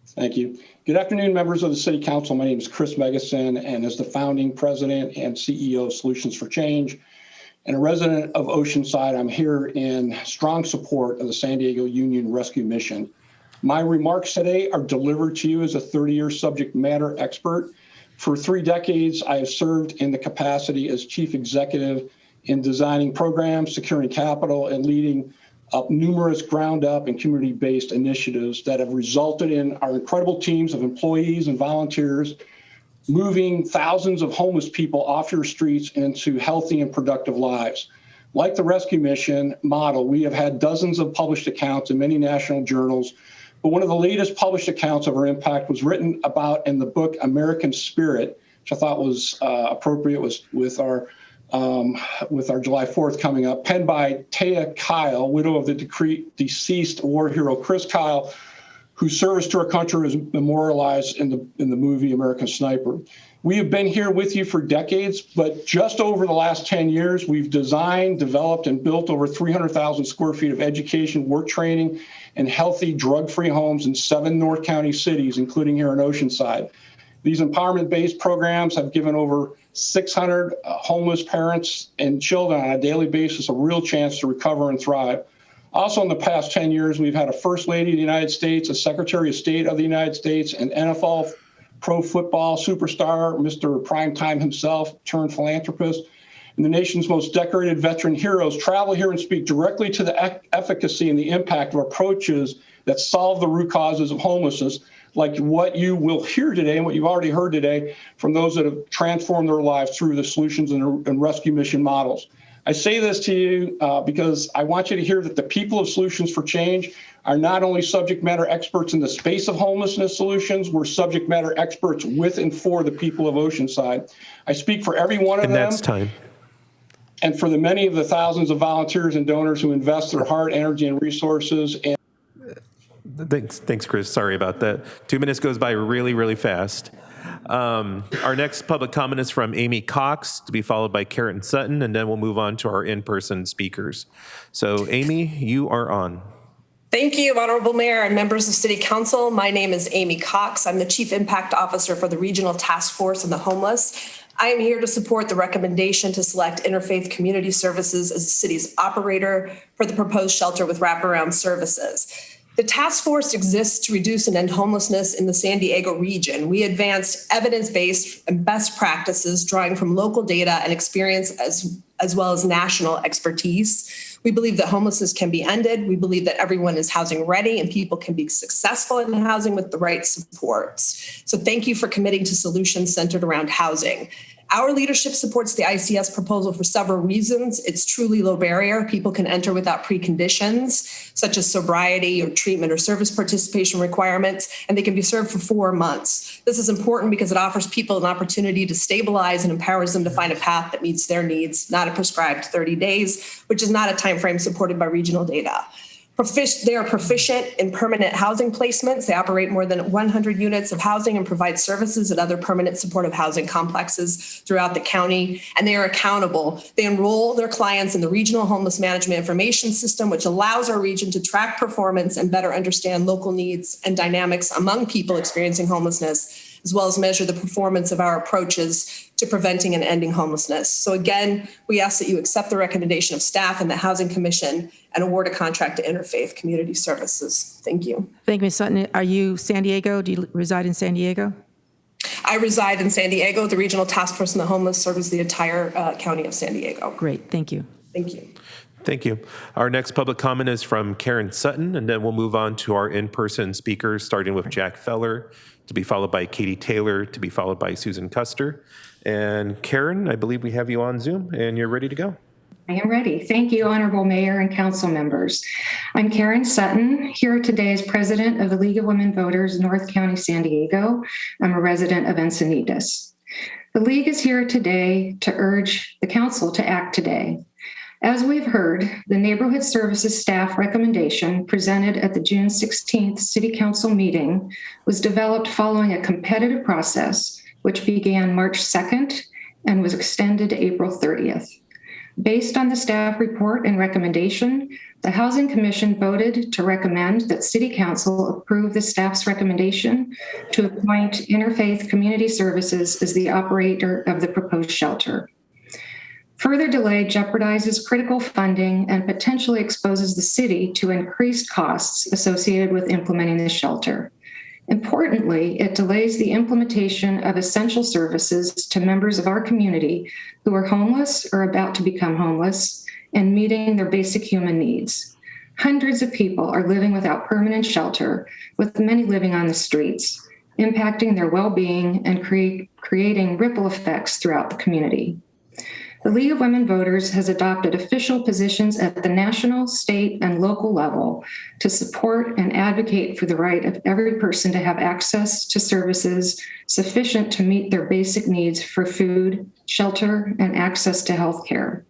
S21: Thank you. Good afternoon, members of the City Council. My name is Chris Megason, and as the founding president and CEO of Solutions for Change and a resident of Oceanside, I'm here in strong support of the San Diego Union Rescue Mission. My remarks today are delivered to you as a 30-year subject matter expert. For 3 decades, I have served in the capacity as chief executive in designing programs, securing capital, and leading up numerous ground-up and community-based initiatives that have resulted in our incredible teams of employees and volunteers moving thousands of homeless people off your streets into healthy and productive lives. Like the rescue mission model, we have had dozens of published accounts in many national journals, but one of the latest published accounts of our impact was written about in the book American Spirit, which I thought was appropriate with our July 4th coming up, penned by Taya Kyle, widow of the deceased war hero Chris Kyle, whose service to our country is memorialized in the movie American Sniper. We have been here with you for decades, but just over the last 10 years, we've designed, developed, and built over 300,000 square feet of education, work training, and healthy drug-free homes in 7 North County cities, including here in Oceanside. These empowerment-based programs have given over 600 homeless parents and children on a daily basis a real chance to recover and thrive. Also, in the past 10 years, we've had a First Lady of the United States, a Secretary of State of the United States, an NFL pro football superstar, Mr. Primetime himself, turned philanthropist, and the nation's most decorated veteran heroes travel here and speak directly to the efficacy and the impact of approaches that solve the root causes of homelessness, like what you will hear today and what you've already heard today from those that have transformed their lives through the solutions and rescue mission models. I say this to you because I want you to hear that the people of Solutions for Change are not only subject matter experts in the space of homelessness solutions, we're subject matter experts with and for the people of Oceanside. I speak for every one of them.
S6: And that's time.
S21: And for the many of the thousands of volunteers and donors who invest their heart, energy, and resources.
S6: Thanks, Chris. Sorry about that. 2 minutes goes by really, really fast. Our next public comment is from Amy Cox, to be followed by Karen Sutton, and then we'll move on to our in-person speakers. So, Amy, you are on.
S22: Thank you, Honorable Mayor and members of City Council. My name is Amy Cox. I'm the Chief Impact Officer for the Regional Task Force on the Homeless. I am here to support the recommendation to select Interfaith Community Services as the city's operator for the proposed shelter with wraparound services. The task force exists to reduce and end homelessness in the San Diego region. We advanced evidence-based and best practices drawing from local data and experience as well as national expertise. We believe that homelessness can be ended. We believe that everyone is housing ready and people can be successful in housing with the right supports. So thank you for committing to solutions centered around housing. Our leadership supports the ICS proposal for several reasons. It's truly low barrier. People can enter without preconditions, such as sobriety or treatment or service participation requirements, and they can be served for 4 months. This is important because it offers people an opportunity to stabilize and empowers them to find a path that meets their needs, not a prescribed 30 days, which is not a time frame supported by regional data. They are proficient in permanent housing placements. They operate more than 100 units of housing and provide services at other permanent supportive housing complexes throughout the county. And they are accountable. They enroll their clients in the Regional Homeless Management Information System, which allows our region to track performance and better understand local needs and dynamics among people experiencing homelessness, as well as measure the performance of our approaches to preventing and ending homelessness. So again, we ask that you accept the recommendation of staff and the Housing Commission and award a contract to Interfaith Community Services. Thank you.
S5: Thank you, Ms. Sutton. Are you San Diego? Do you reside in San Diego?
S22: I reside in San Diego. The Regional Task Force on the Homeless serves the entire county of San Diego.
S5: Great, thank you.
S22: Thank you.
S6: Thank you. Our next public comment is from Karen Sutton, and then we'll move on to our in-person speakers, starting with Jack Feller, to be followed by Katie Taylor, to be followed by Susan Custer. And Karen, I believe we have you on Zoom, and you're ready to go.
S1: I am ready. Thank you, Honorable Mayor and Council members. I'm Karen Sutton, here today as President of the League of Women Voters, North County, San Diego. I'm a resident of Encinitas. The League is here today to urge the Council to act today. As we've heard, the Neighborhood Services staff recommendation presented at the June 16th City Council meeting was developed following a competitive process, which began March 2nd and was extended to April 30th. Based on the staff report and recommendation, the Housing Commission voted to recommend that City Council approve the staff's recommendation to appoint Interfaith Community Services as the operator of the proposed shelter. Further delay jeopardizes critical funding and potentially exposes the city to increased costs associated with implementing the shelter. Importantly, it delays the implementation of essential services to members of our community who are homeless or about to become homeless and meeting their basic human needs. Hundreds of people are living without permanent shelter, with many living on the streets, impacting their well-being and creating ripple effects throughout the community. The League of Women Voters has adopted official positions at the national, state, and local level to support and advocate for the right of every person to have access to services sufficient to meet their basic needs for food, shelter, and access to health care.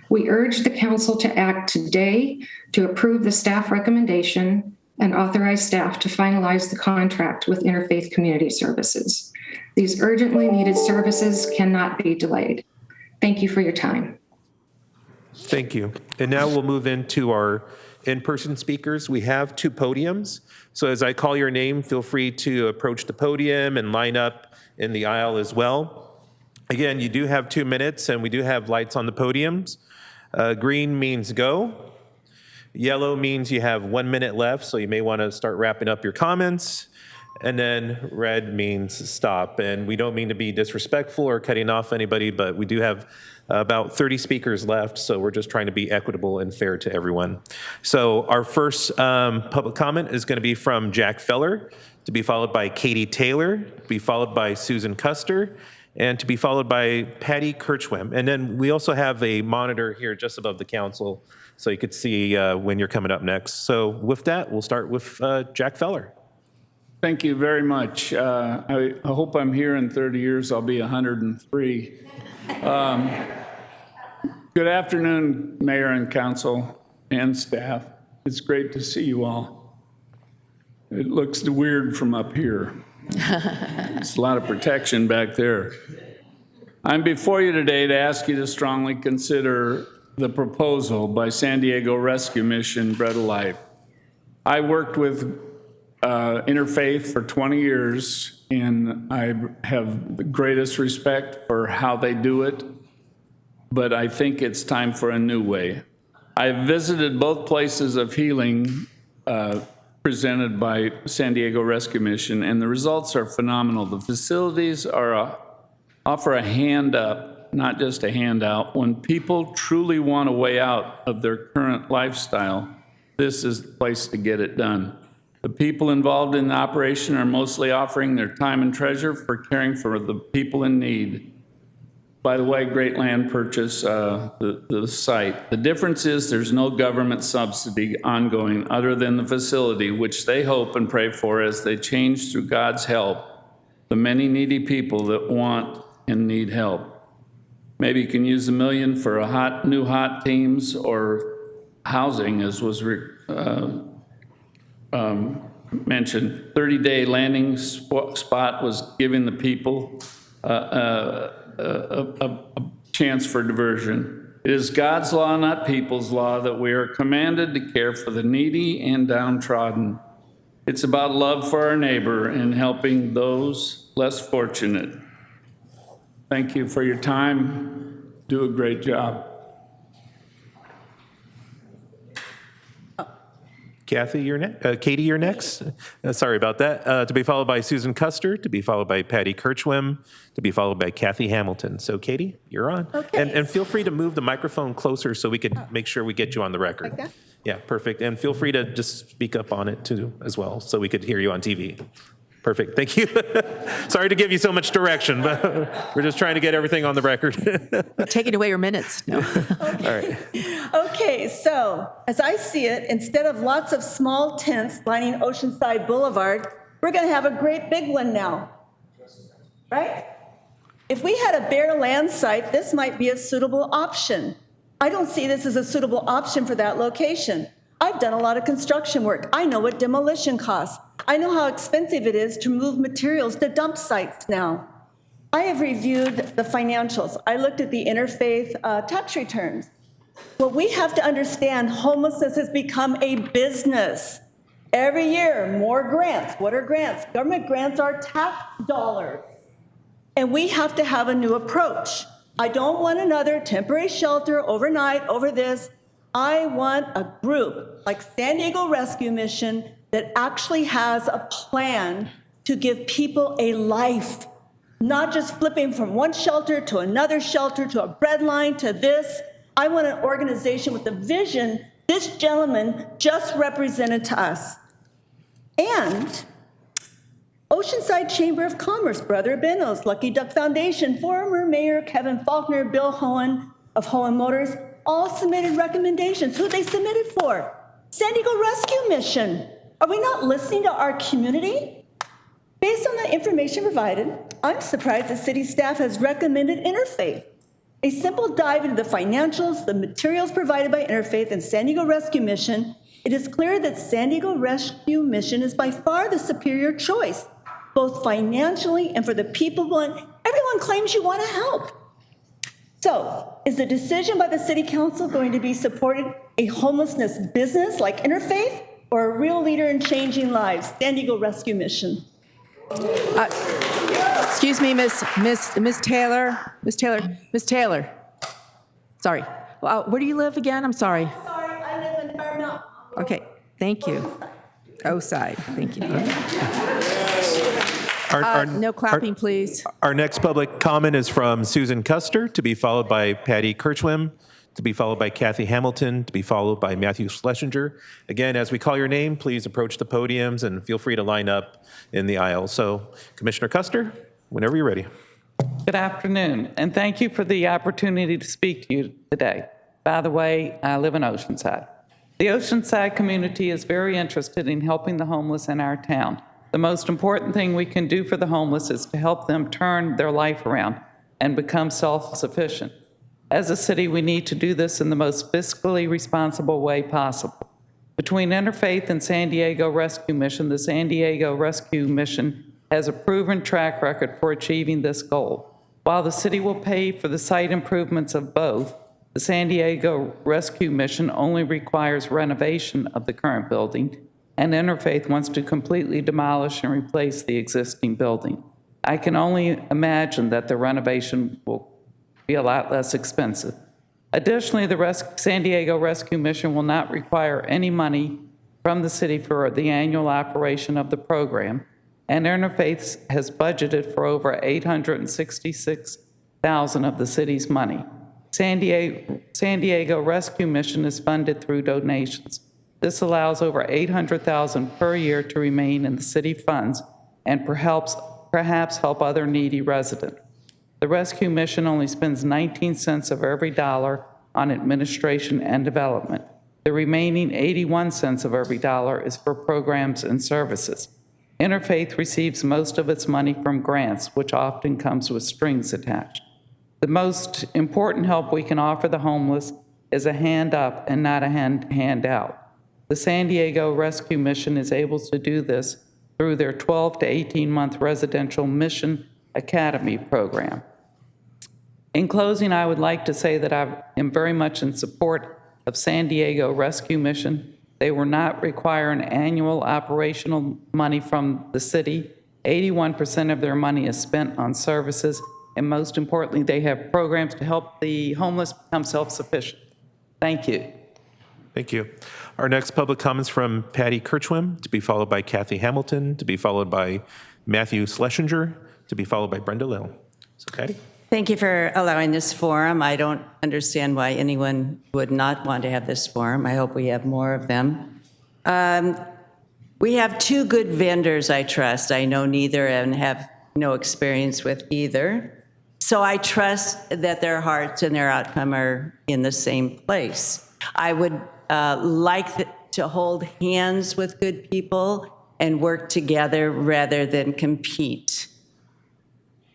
S1: We urge the Council to act today to approve the staff recommendation and authorize staff to finalize the contract with Interfaith Community Services. These urgently needed services cannot be delayed. Thank you for your time.
S6: Thank you. And now we'll move into our in-person speakers. We have two podiums. So as I call your name, feel free to approach the podium and line up in the aisle as well. Again, you do have 2 minutes, and we do have lights on the podiums. Green means go. Yellow means you have 1 minute left, so you may want to start wrapping up your comments. And then red means stop. And we don't mean to be disrespectful or cutting off anybody, but we do have about 30 speakers left, so we're just trying to be equitable and fair to everyone. So our first public comment is going to be from Jack Feller, to be followed by Katie Taylor, to be followed by Susan Custer, and to be followed by Patty Kirchwem. And then we also have a monitor here just above the council, so you could see when you're coming up next. So with that, we'll start with Jack Feller.
S3: Thank you very much. I hope I'm here in 30 years. I'll be 103. Good afternoon, Mayor and Council and staff. It's great to see you all. It looks weird from up here. It's a lot of protection back there. I'm before you today to ask you to strongly consider the proposal by San Diego Rescue Mission, Bread of Life. I worked with Interfaith for 20 years, and I have the greatest respect for how they do it, but I think it's time for a new way. I visited both places of healing presented by San Diego Rescue Mission, and the results are phenomenal. The facilities offer a hand up, not just a handout. When people truly want a way out of their current lifestyle, this is the place to get it done. The people involved in the operation are mostly offering their time and treasure for caring for the people in need. By the way, great land purchase, the site. The difference is there's no government subsidy ongoing other than the facility, which they hope and pray for as they change through God's help the many needy people that want and need help. Maybe you can use $1 million for new hot teams or housing, as was mentioned. 30-day landing spot was giving the people a chance for diversion. It is God's law, not people's law, that we are commanded to care for the needy and downtrodden. It's about love for our neighbor and helping those less fortunate. Thank you for your time. Do a great job.
S6: Kathy, Katie, you're next. Sorry about that. To be followed by Susan Custer, to be followed by Patty Kirchwim, to be followed by Kathy Hamilton. So Katie, you're on.
S2: Okay.
S6: And feel free to move the microphone closer so we can make sure we get you on the record.
S2: Okay.
S6: Yeah, perfect. And feel free to just speak up on it too as well so we could hear you on TV. Perfect. Thank you. Sorry to give you so much direction, but we're just trying to get everything on the record.
S5: Taking away your minutes. No.
S6: All right.
S2: Okay, so as I see it, instead of lots of small tents lining Oceanside Boulevard, we're going to have a great big one now, right? If we had a bare land site, this might be a suitable option. I don't see this as a suitable option for that location. I've done a lot of construction work. I know what demolition costs. I know how expensive it is to move materials to dump sites now. I have reviewed the financials. I looked at the interfaith tax returns. Well, we have to understand homelessness has become a business. Every year, more grants. What are grants? Government grants are tax dollars. And we have to have a new approach. I don't want another temporary shelter overnight over this. I want a group like San Diego Rescue Mission that actually has a plan to give people a life, not just flipping from one shelter to another shelter to a bread line to this. I want an organization with the vision this gentleman just represented to us. And Oceanside Chamber of Commerce, Brother Benno's, Lucky Duck Foundation, former Mayor Kevin Faulkner, Bill Hohen of Hohen Motors, all submitted recommendations. Who they submitted for? San Diego Rescue Mission. Are we not listening to our community? Based on the information provided, I'm surprised the city staff has recommended Interfaith. A simple dive into the financials, the materials provided by Interfaith and San Diego Rescue Mission, it is clear that San Diego Rescue Mission is by far the superior choice, both financially and for the people. Everyone claims you want to help. So, is the decision by the City Council going to be supporting a homelessness business like Interfaith or a real leader in changing lives, San Diego Rescue Mission?
S5: Excuse me, Miss Taylor. Miss Taylor. Sorry. Where do you live again? I'm sorry.
S2: Sorry, I live in Paramount.
S5: Okay, thank you. Oceanside, thank you. No clapping, please.
S6: Our next public comment is from Susan Custer, to be followed by Patty Kirchwim, to be followed by Kathy Hamilton, to be followed by Matthew Schlesinger. Again, as we call your name, please approach the podiums and feel free to line up in the aisle. So, Commissioner Custer, whenever you're ready.
S4: Good afternoon, and thank you for the opportunity to speak to you today. By the way, I live in Oceanside. The Oceanside community is very interested in helping the homeless in our town. The most important thing we can do for the homeless is to help them turn their life around and become self-sufficient. As a city, we need to do this in the most fiscally responsible way possible. Between Interfaith and San Diego Rescue Mission, the San Diego Rescue Mission has a proven track record for achieving this goal. While the city will pay for the site improvements of both, the San Diego Rescue Mission only requires renovation of the current building, and Interfaith wants to completely demolish and replace the existing building. I can only imagine that the renovation will be a lot less expensive. Additionally, the San Diego Rescue Mission will not require any money from the city for the annual operation of the program, and Interfaith has budgeted for over $866,000 of the city's money. San Diego Rescue Mission is funded through donations. This allows over $800,000 per year to remain in the city funds and perhaps help other needy residents. The rescue mission only spends 19 cents of every dollar on administration and development. The remaining 81 cents of every dollar is for programs and services. Interfaith receives most of its money from grants, which often comes with strings attached. The most important help we can offer the homeless is a hand up and not a hand out. The San Diego Rescue Mission is able to do this through their 12 to 18-month residential mission academy program. In closing, I would like to say that I am very much in support of San Diego Rescue Mission. They will not require an annual operational money from the city. 81% of their money is spent on services, and most importantly, they have programs to help the homeless become self-sufficient. Thank you.
S6: Thank you. Our next public comments from Patty Kirchwim, to be followed by Kathy Hamilton, to be followed by Matthew Schlesinger, to be followed by Brenda Lill. So Patty.
S7: Thank you for allowing this forum. I don't understand why anyone would not want to have this forum. I hope we have more of them. We have two good vendors, I trust. I know neither and have no experience with either. So I trust that their hearts and their outcome are in the same place. I would like to hold hands with good people and work together rather than compete.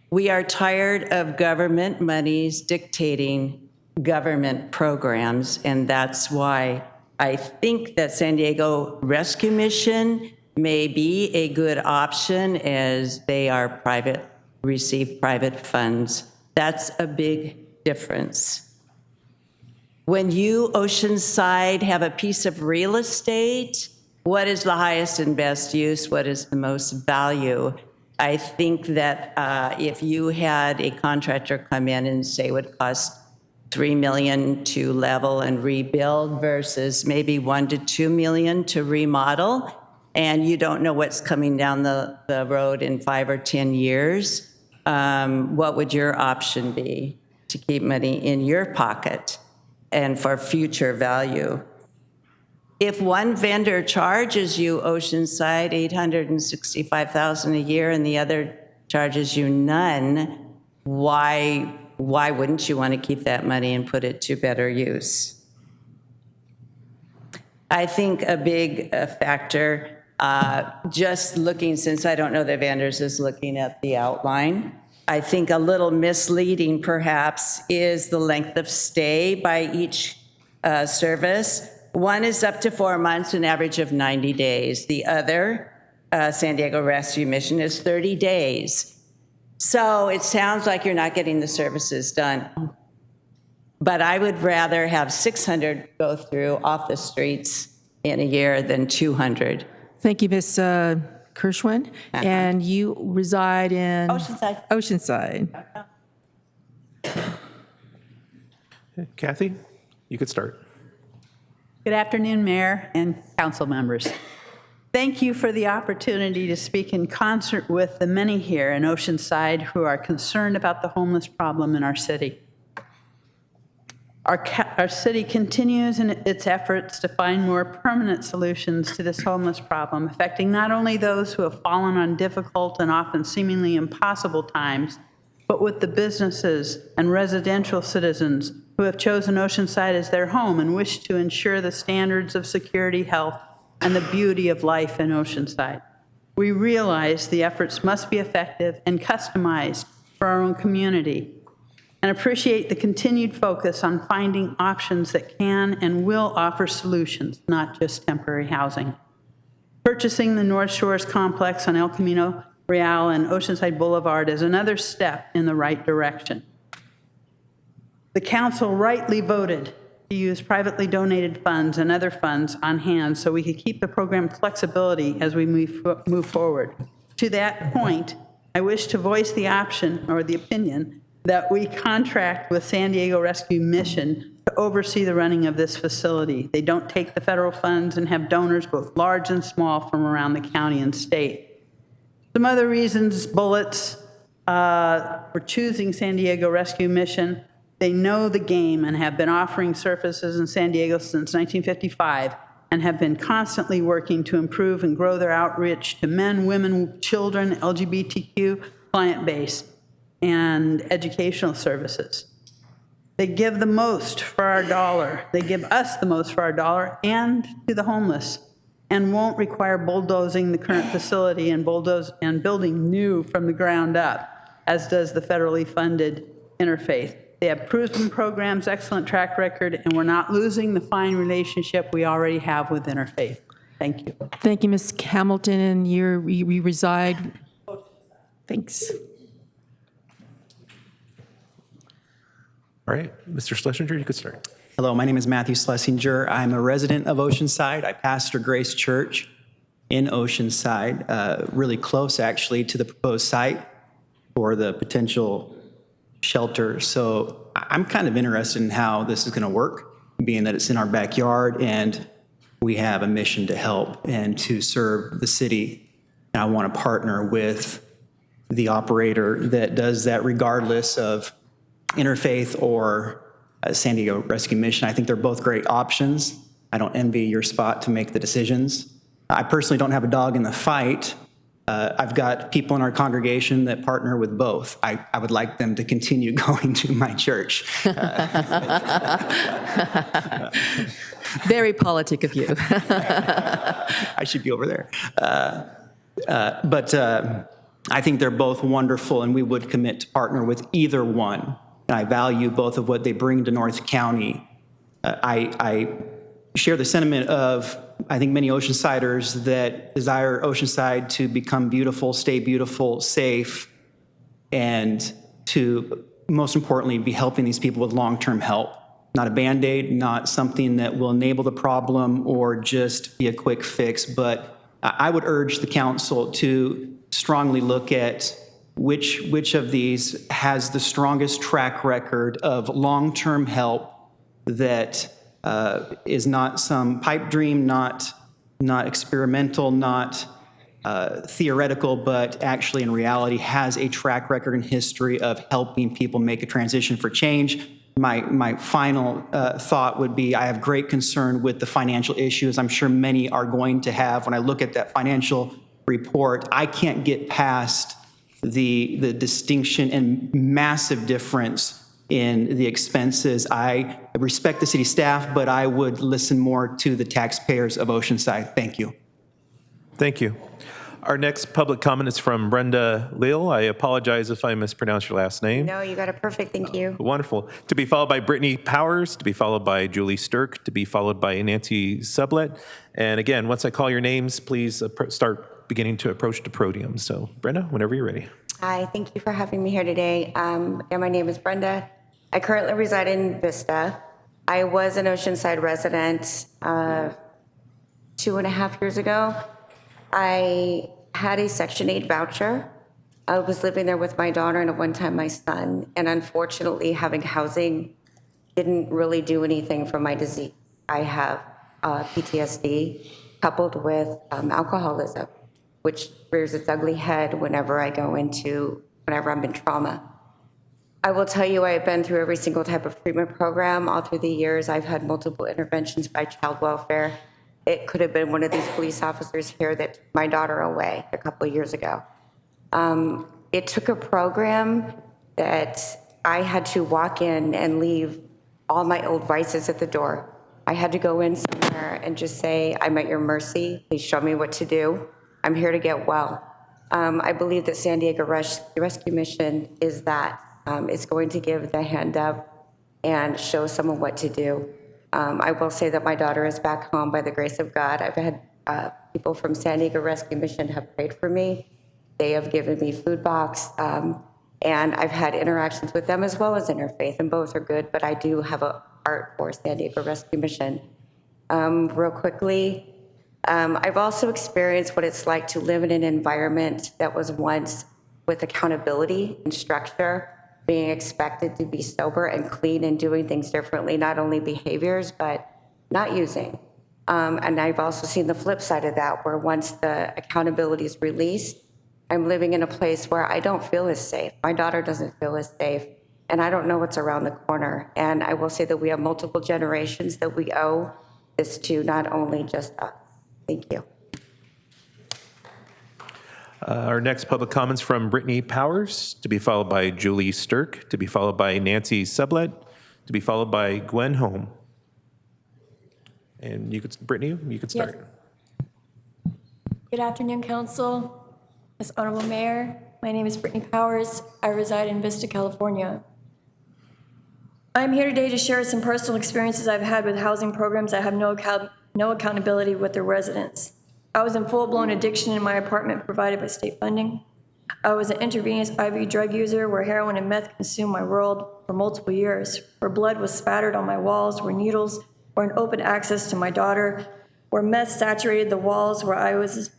S7: We are tired of government monies dictating government programs, and that's why I think that San Diego Rescue Mission may be a good option as they are receive private funds. That's a big difference. When you, Oceanside, have a piece of real estate, what is the highest and best use? What is the most value? I think that if you had a contractor come in and say it would cost $3 million to level and rebuild versus maybe $1 to $2 million to remodel, and you don't know what's coming down the road in 5 or 10 years, what would your option be to keep money in your pocket and for future value? If one vendor charges you, Oceanside, $865,000 a year and the other charges you none, why wouldn't you want to keep that money and put it to better use? I think a big factor, just looking, since I don't know the vendors, is looking at the outline. I think a little misleading perhaps is the length of stay by each service. One is up to 4 months, an average of 90 days. The other, San Diego Rescue Mission, is 30 days. So it sounds like you're not getting the services done. But I would rather have 600 go through off the streets in a year than 200.
S9: Thank you, Ms. Kirschwin. And you reside in?
S7: Oceanside.
S9: Oceanside.
S6: Kathy, you could start.
S23: Good afternoon, Mayor and council members. Thank you for the opportunity to speak in concert with the many here in Oceanside who are concerned about the homeless problem in our city. Our city continues in its efforts to find more permanent solutions to this homeless problem, affecting not only those who have fallen on difficult and often seemingly impossible times, but with the businesses and residential citizens who have chosen Oceanside as their home and wish to ensure the standards of security, health, and the beauty of life in Oceanside. We realize the efforts must be effective and customized for our own community, and appreciate the continued focus on finding options that can and will offer solutions, not just temporary housing. Purchasing the North Shores complex on El Camino Real and Oceanside Boulevard is another step in the right direction. The council rightly voted to use privately donated funds and other funds on hand so we could keep the program flexibility as we move forward. To that point, I wish to voice the option or the opinion that we contract with San Diego Rescue Mission to oversee the running of this facility. They don't take the federal funds and have donors, both large and small, from around the county and state. Some other reasons, bullets, for choosing San Diego Rescue Mission: they know the game and have been offering services in San Diego since 1955 and have been constantly working to improve and grow their outreach to men, women, children, LGBTQ client base, and educational services. They give the most for our dollar. They give us the most for our dollar and to the homeless, and won't require bulldozing the current facility and building new from the ground up, as does the federally funded Interfaith. They have proven programs, excellent track record, and we're not losing the fine relationship we already have with Interfaith. Thank you.
S9: Thank you, Ms. Hamilton, and you reside. Thanks.
S6: All right, Mr. Schlesinger, you could start.
S8: Hello, my name is Matthew Schlesinger. I'm a resident of Oceanside. I pastor Grace Church in Oceanside, really close actually to the proposed site for the potential shelter. So I'm kind of interested in how this is going to work, being that it's in our backyard and we have a mission to help and to serve the city. And I want to partner with the operator that does that regardless of Interfaith or San Diego Rescue Mission. I think they're both great options. I don't envy your spot to make the decisions. I personally don't have a dog in the fight. I've got people in our congregation that partner with both. I would like them to continue going to my church.
S9: Very politic of you.
S8: I should be over there. But I think they're both wonderful, and we would commit to partner with either one. And I value both of what they bring to North County. I share the sentiment of, I think, many Oceansiders that desire Oceanside to become beautiful, stay beautiful, safe, and to, most importantly, be helping these people with long-term help. Not a Band-Aid, not something that will enable the problem or just be a quick fix, but I would urge the council to strongly look at which of these has the strongest track record of long-term help that is not some pipe dream, not experimental, not theoretical, but actually in reality has a track record and history of helping people make a transition for change. My final thought would be I have great concern with the financial issues I'm sure many are going to have. When I look at that financial report, I can't get past the distinction and massive difference in the expenses. I respect the city staff, but I would listen more to the taxpayers of Oceanside. Thank you.
S6: Thank you. Our next public comment is from Brenda Lil. I apologize if I mispronounced your last name.
S10: No, you got it perfect. Thank you.
S6: Wonderful. To be followed by Brittany Powers, to be followed by Julie Stirk, to be followed by Nancy Sublett. And again, once I call your names, please start beginning to approach the podium. So Brenda, whenever you're ready.
S10: Hi, thank you for having me here today. And my name is Brenda. I currently reside in Vista. I was an Oceanside resident 2.5 years ago. I had a Section 8 voucher. I was living there with my daughter and at one time my son. And unfortunately, having housing didn't really do anything for my disease. I have PTSD coupled with alcoholism, which rears its ugly head whenever I'm in trauma. I will tell you, I have been through every single type of treatment program. All through the years, I've had multiple interventions by child welfare. It could have been one of these police officers here that took my daughter away a couple of years ago. It took a program that I had to walk in and leave all my old vices at the door. I had to go in somewhere and just say, I'm at your mercy. Please show me what to do. I'm here to get well. I believe that San Diego Rescue Mission is that. It's going to give the hand up and show someone what to do. I will say that my daughter is back home by the grace of God. I've had people from San Diego Rescue Mission have prayed for me. They have given me food box, and I've had interactions with them as well as Interfaith, and both are good, but I do have a heart for San Diego Rescue Mission. Real quickly, I've also experienced what it's like to live in an environment that was once with accountability and structure, being expected to be sober and clean and doing things differently, not only behaviors, but not using. And I've also seen the flip side of that, where once the accountability is released, I'm living in a place where I don't feel as safe. My daughter doesn't feel as safe, and I don't know what's around the corner. And I will say that we have multiple generations that we owe this to, not only just us. Thank you.
S6: Our next public comments from Brittany Powers, to be followed by Julie Stirk, to be followed by Nancy Sublett, to be followed by Gwen Holm. And Brittany, you could start.
S12: Yes. Good afternoon, Council, Ms. Honorable Mayor. My name is Brittany Powers. I reside in Vista, California. I'm here today to share some personal experiences I've had with housing programs that have no accountability with their residents. I was in full-blown addiction in my apartment provided by state funding. I was an intravenous IV drug user where heroin and meth consumed my world for multiple years, where blood was spattered on my walls, where needles were an open access to my daughter, where meth saturated the walls, where I was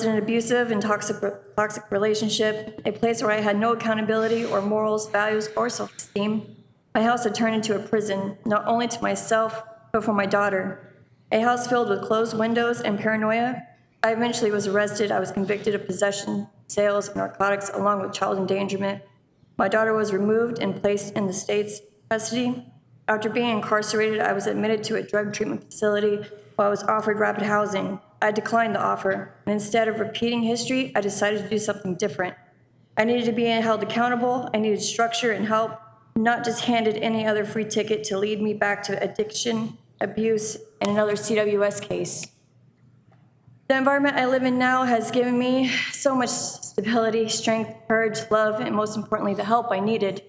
S12: in an abusive and toxic relationship, a place where I had no accountability or morals, values, or self-esteem. My house had turned into a prison, not only to myself, but for my daughter. A house filled with closed windows and paranoia. I eventually was arrested. I was convicted of possession, sales of narcotics, along with child endangerment. My daughter was removed and placed in the state's custody. After being incarcerated, I was admitted to a drug treatment facility while I was offered rapid housing. I declined the offer, and instead of repeating history, I decided to do something different. I needed to be held accountable. I needed structure and help, not just handed any other free ticket to lead me back to addiction, abuse, and another CWS case. The environment I live in now has given me so much stability, strength, courage, love, and most importantly, the help I needed.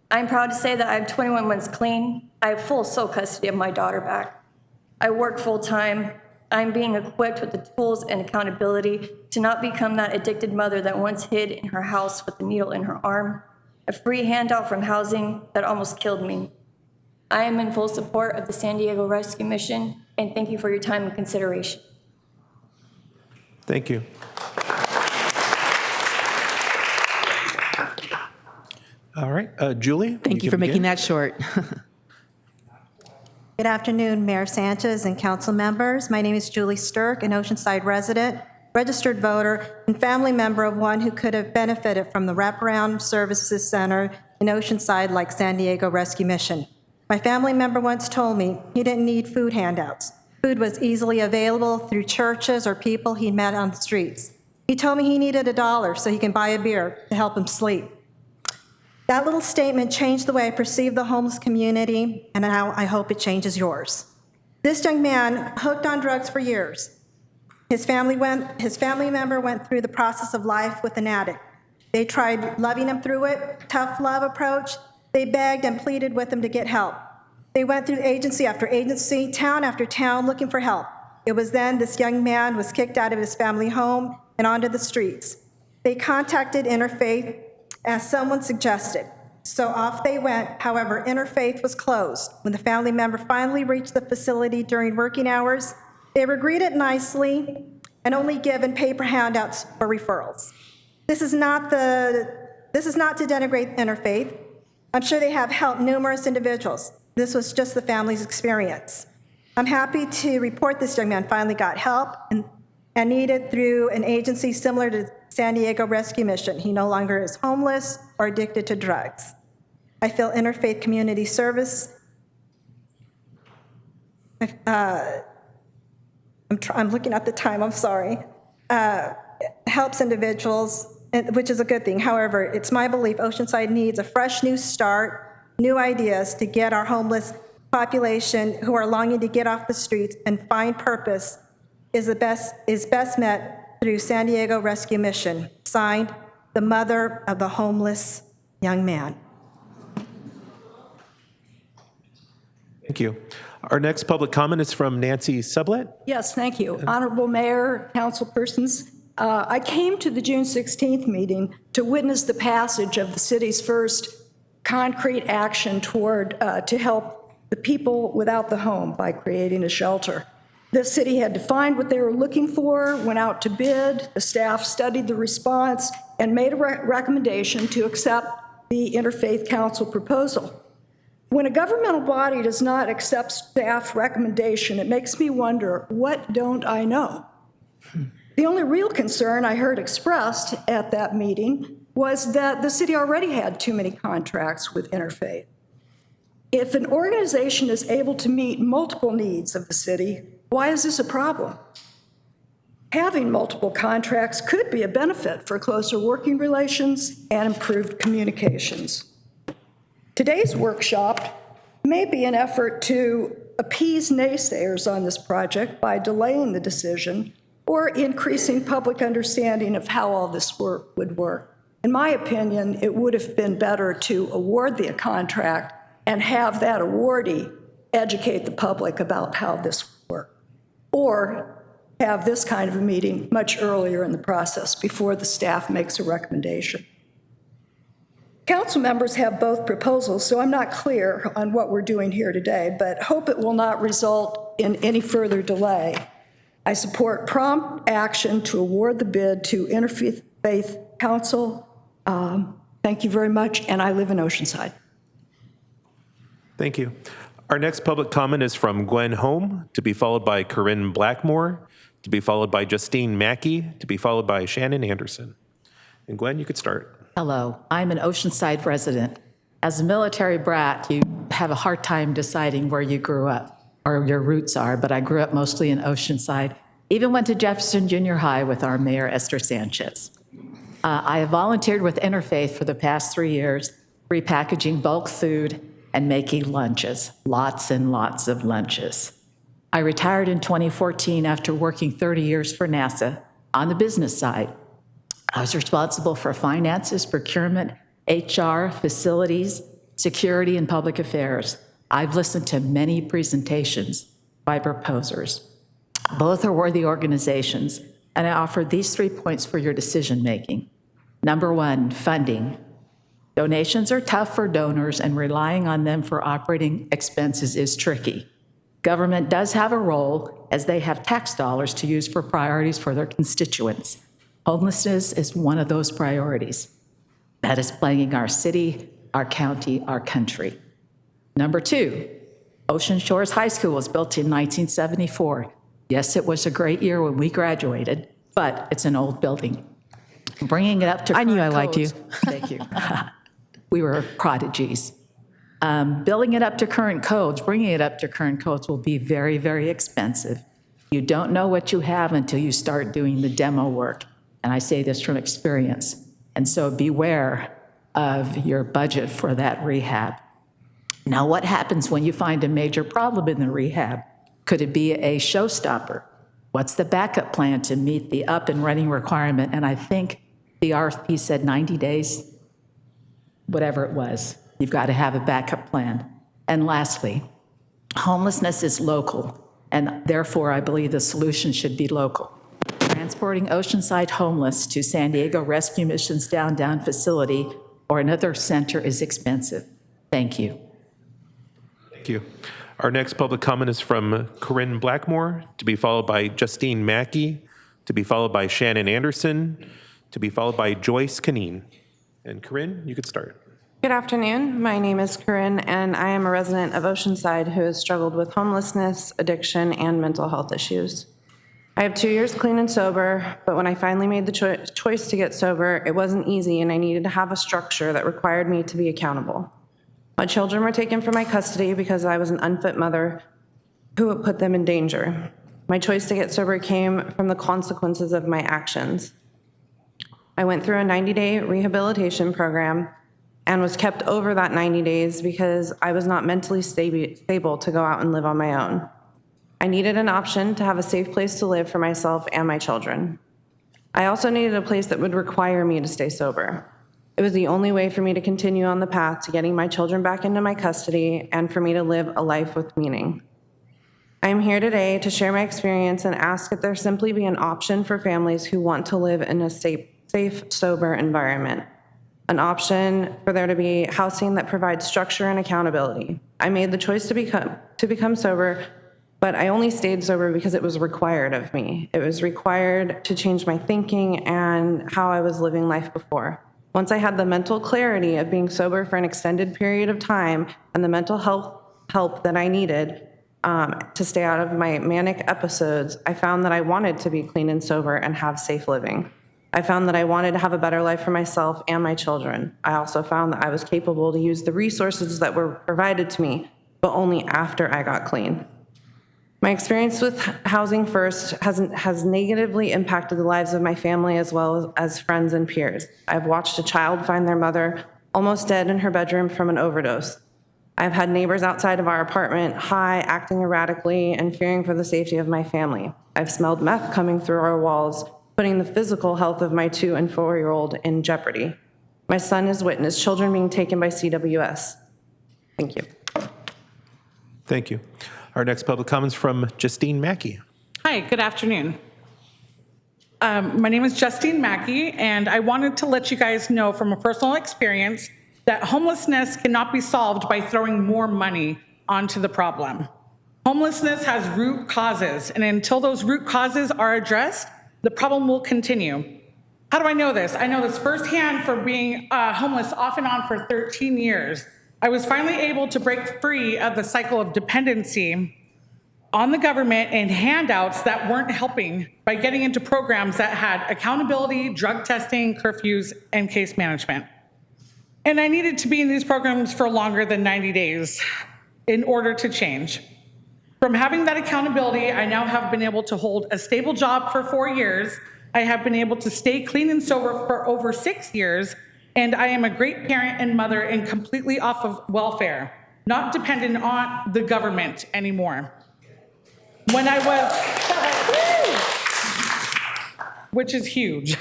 S12: I'm proud to say that I have 21 months clean. I have full sole custody of my daughter back. I work full-time. I'm being equipped with the tools and accountability to not become that addicted mother that once hid in her house with a needle in her arm, a free handout from housing that almost killed me. I am in full support of the San Diego Rescue Mission, and thank you for your time and consideration.
S6: Thank you. All right, Julie.
S9: Thank you for making that short.
S11: Good afternoon, Mayor Sanchez and council members. My name is Julie Sturck, an Oceanside resident, registered voter, and family member of one who could have benefited from the wraparound services center in Oceanside like San Diego Rescue Mission. My family member once told me he didn't need food handouts. Food was easily available through churches or people he met on the streets. He told me he needed $1 so he can buy a beer to help him sleep. That little statement changed the way I perceive the homeless community, and now I hope it changes yours. This young man, hooked on drugs for years. His family member went through the process of life with an addict. They tried loving him through it, tough love approach. They begged and pleaded with him to get help. They went through agency after agency, town after town, looking for help. It was then this young man was kicked out of his family home and onto the streets. They contacted Interfaith, as someone suggested. So off they went. However, Interfaith was closed. When the family member finally reached the facility during working hours, they were greeted nicely and only given paper handouts or referrals. This is not to denigrate Interfaith. I'm sure they have helped numerous individuals. This was just the family's experience. I'm happy to report this young man finally got help and needed through an agency similar to San Diego Rescue Mission. He no longer is homeless or addicted to drugs. I feel Interfaith Community Service, I'm looking at the time, I'm sorry, helps individuals, which is a good thing. However, it's my belief Oceanside needs a fresh new start, new ideas to get our homeless population who are longing to get off the streets and find purpose is best met through San Diego Rescue Mission. Signed, the mother of the homeless young man.
S6: Thank you. Our next public comment is from Nancy Sublett.
S13: Yes, thank you. Honorable Mayor, council persons, I came to the June 16th meeting to witness the passage of the city's first concrete action toward to help the people without the home by creating a shelter. The city had defined what they were looking for, went out to bid, the staff studied the response, and made a recommendation to accept the Interfaith Council proposal. When a governmental body does not accept staff recommendation, it makes me wonder, what don't I know? The only real concern I heard expressed at that meeting was that the city already had too many contracts with Interfaith. If an organization is able to meet multiple needs of the city, why is this a problem? Having multiple contracts could be a benefit for closer working relations and improved communications. Today's workshop may be an effort to appease naysayers on this project by delaying the decision or increasing public understanding of how all this work would work. in my opinion, it would have been better to award the contract and have that awardee educate the public about how this works, or have this kind of a meeting much earlier in the process before the staff makes a recommendation. Council members have both proposals, so I'm not clear on what we're doing here today, but hope it will not result in any further delay. I support prompt action to award the bid to Interfaith Council. Thank you very much, and I live in Oceanside.
S6: Thank you. Our next public comment is from Gwen Holm, to be followed by Corinne Blackmore, to be followed by Justine Mackey, to be followed by Shannon Anderson. And Gwen, you could start.
S14: Hello, I'm an Oceanside resident. As a military brat, you have a hard time deciding where you grew up or your roots are, but I grew up mostly in Oceanside. Even went to Jefferson Junior High with our Mayor, Esther Sanchez. I have volunteered with Interfaith for the past 3 years, repackaging bulk food and making lunches, lots and lots of lunches. I retired in 2014 after working 30 years for NASA on the business side. I was responsible for finances, procurement, HR, facilities, security, and public affairs. I've listened to many presentations by proposers. Both are worthy organizations, and I offer these 3 points for your decision-making. Number 1, funding. Donations are tough for donors, and relying on them for operating expenses is tricky. Government does have a role, as they have tax dollars to use for priorities for their constituents. Homelessness is one of those priorities that is plaguing our city, our county, our country. Number 2, Ocean Shores High School was built in 1974. Yes, it was a great year when we graduated, but it's an old building. Bringing it up to current
S9: I knew I liked you.
S14: Thank you. We were prodigies. Building it up to current codes, bringing it up to current codes will be very, very expensive. You don't know what you have until you start doing the demo work. And I say this from experience. And so beware of your budget for that rehab. Now, what happens when you find a major problem in the rehab? Could it be a showstopper? What's the backup plan to meet the up and running requirement? And I think the RFP said 90 days, whatever it was. You've got to have a backup plan. And lastly, homelessness is local, and therefore I believe the solution should be local. Transporting Oceanside homeless to San Diego Rescue Mission's downtown facility or another center is expensive. Thank you.
S6: Thank you. Our next public comment is from Corinne Blackmore, to be followed by Justine Mackey, to be followed by Shannon Anderson, to be followed by Joyce Canine. And Corinne, you could start.
S15: Good afternoon. My name is Corinne, and I am a resident of Oceanside who has struggled with homelessness, addiction, and mental health issues. I have 2 years clean and sober, but when I finally made the choice to get sober, it wasn't easy, and I needed to have a structure that required me to be accountable. My children were taken from my custody because I was an unfit mother who would put them in danger. My choice to get sober came from the consequences of my actions. I went through a 90-day rehabilitation program and was kept over that 90 days because I was not mentally stable to go out and live on my own. I needed an option to have a safe place to live for myself and my children. I also needed a place that would require me to stay sober. It was the only way for me to continue on the path to getting my children back into my custody and for me to live a life with meaning. I am here today to share my experience and ask that there simply be an option for families who want to live in a safe, sober environment. An option for there to be housing that provides structure and accountability. I made the choice to become sober, but I only stayed sober because it was required of me. It was required to change my thinking and how I was living life before. Once I had the mental clarity of being sober for an extended period of time and the mental health help that I needed to stay out of my manic episodes, I found that I wanted to be clean and sober and have safe living. I found that I wanted to have a better life for myself and my children. I also found that I was capable to use the resources that were provided to me, but only after I got clean. My experience with Housing First has negatively impacted the lives of my family as well as friends and peers. I've watched a child find their mother almost dead in her bedroom from an overdose. I've had neighbors outside of our apartment high, acting erratically, and fearing for the safety of my family. I've smelled meth coming through our walls, putting the physical health of my 2- and 4-year-old in jeopardy. My son has witnessed children being taken by CWS. Thank you.
S6: Thank you. Our next public comments from Justine Mackey.
S16: Hi, good afternoon. My name is Justine Mackey, and I wanted to let you guys know from a personal experience that homelessness cannot be solved by throwing more money onto the problem. Homelessness has root causes, and until those root causes are addressed, the problem will continue. How do I know this? I know this firsthand for being homeless off and on for 13 years. I was finally able to break free of the cycle of dependency on the government and handouts that weren't helping by getting into programs that had accountability, drug testing, curfews, and case management. And I needed to be in these programs for longer than 90 days in order to change. From having that accountability, I now have been able to hold a stable job for 4 years. I have been able to stay clean and sober for over 6 years, and I am a great parent and mother and completely off of welfare, not dependent on the government anymore. When I was, which is huge.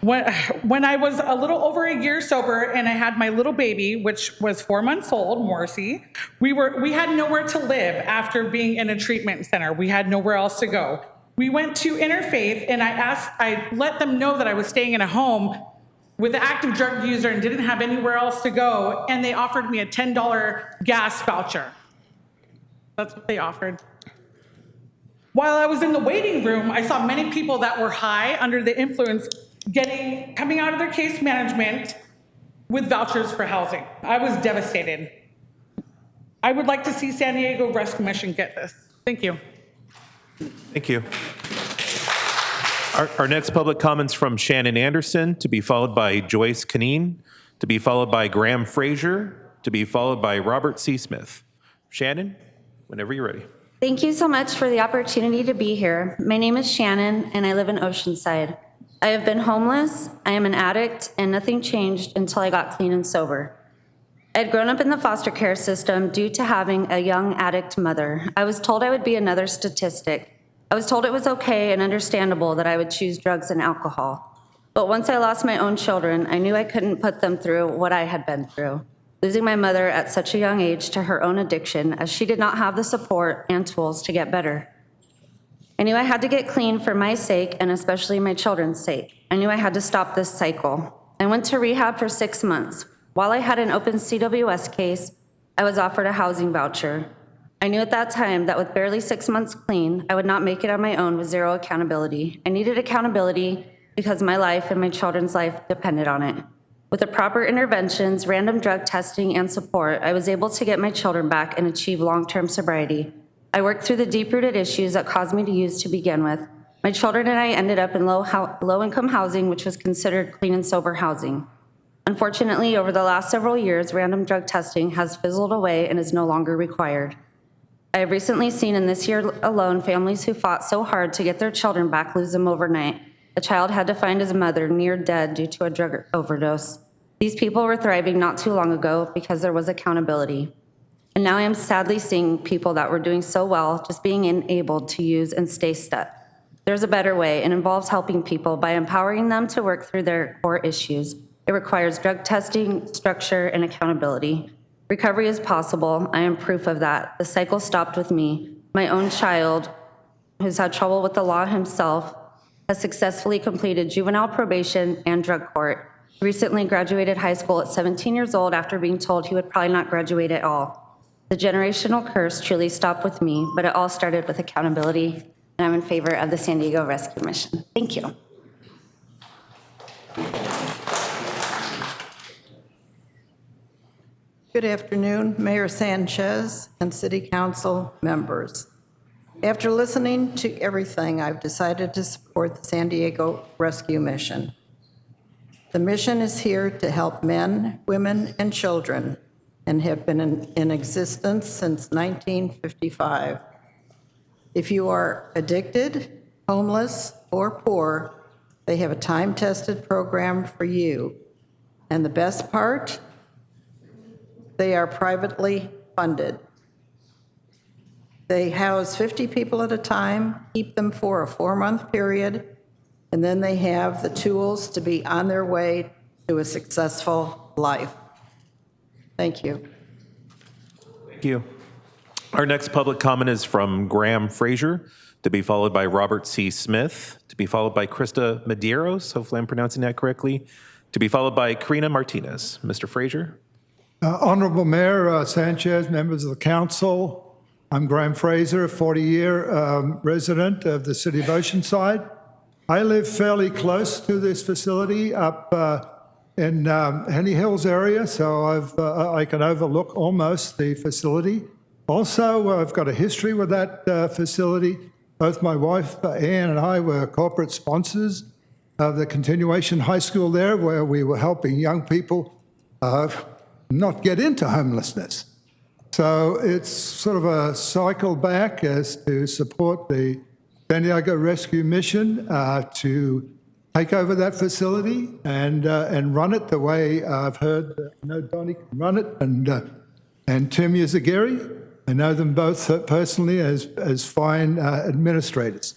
S16: When I was a little over a year sober and I had my little baby, which was 4 months old, Morrissey, we had nowhere to live after being in a treatment center. We had nowhere else to go. We went to Interfaith and I let them know that I was staying in a home with an active drug user and didn't have anywhere else to go, and they offered me a $10 gas voucher. That's what they offered. While I was in the waiting room, I saw many people that were high under the influence coming out of their case management with vouchers for housing. I was devastated. I would like to see San Diego Rescue Mission get this. Thank you.
S6: Thank you. Our next public comments from Shannon Anderson, to be followed by Joyce Canine, to be followed by Graham Frazier, to be followed by Robert C. Smith. Shannon, whenever you're ready.
S17: Thank you so much for the opportunity to be here. My name is Shannon, and I live in Oceanside. I have been homeless, I am an addict, and nothing changed until I got clean and sober. I had grown up in the foster care system due to having a young addict mother. I was told I would be another statistic. I was told it was okay and understandable that I would choose drugs and alcohol. But once I lost my own children, I knew I couldn't put them through what I had been through. Losing my mother at such a young age to her own addiction, as she did not have the support and tools to get better. I knew I had to get clean for my sake and especially my children's sake. I knew I had to stop this cycle. I went to rehab for 6 months. While I had an open CWS case, I was offered a housing voucher. I knew at that time that with barely 6 months clean, I would not make it on my own with zero accountability. I needed accountability because my life and my children's life depended on it. With the proper interventions, random drug testing, and support, I was able to get my children back and achieve long-term sobriety. I worked through the deep-rooted issues that caused me to use to begin with. My children and I ended up in low-income housing, which was considered clean and sober housing. Unfortunately, over the last several years, random drug testing has fizzled away and is no longer required. I have recently seen in this year alone families who fought so hard to get their children back lose them overnight. A child had to find his mother near dead due to a drug overdose. These people were thriving not too long ago because there was accountability. And now I am sadly seeing people that were doing so well just being enabled to use and stay stuck. There's a better way, and involves helping people by empowering them to work through their core issues. It requires drug testing, structure, and accountability. Recovery is possible. I am proof of that. The cycle stopped with me. My own child, who's had trouble with the law himself, has successfully completed juvenile probation and drug court. He recently graduated high school at 17 years old after being told he would probably not graduate at all. The generational curse truly stopped with me, but it all started with accountability, and I'm in favor of the San Diego Rescue Mission. Thank you.
S18: Good afternoon, Mayor Sanchez and City Council members. After listening to everything, I've decided to support the San Diego Rescue Mission. The mission is here to help men, women, and children, and have been in existence since 1955. If you are addicted, homeless, or poor, they have a time-tested program for you. And the best part, they are privately funded. They house 50 people at a time, keep them for a 4-month period, and then they have the tools to be on their way to a successful life. Thank you.
S6: Thank you. Our next public comment is from Graham Fraser, to be followed by Robert C. Smith, to be followed by Krista Medeiros, hopefully I'm pronouncing that correctly, to be followed by Karina Martinez. Mr. Fraser.
S19: Honorable Mayor Sanchez, members of the council, I'm Graham Fraser, a 40-year resident of the city of Oceanside. I live fairly close to this facility up in Henny Hills area, so I can overlook almost the facility. Also, I've got a history with that facility. Both my wife, Ann, and I were corporate sponsors of the continuation high school there, where we were helping young people not get into homelessness. So it's sort of a cycle back as to support the San Diego Rescue Mission to take over that facility and run it the way I've heard. I know Donnie can run it, and Tim Yazagiri. I know them both personally as fine administrators.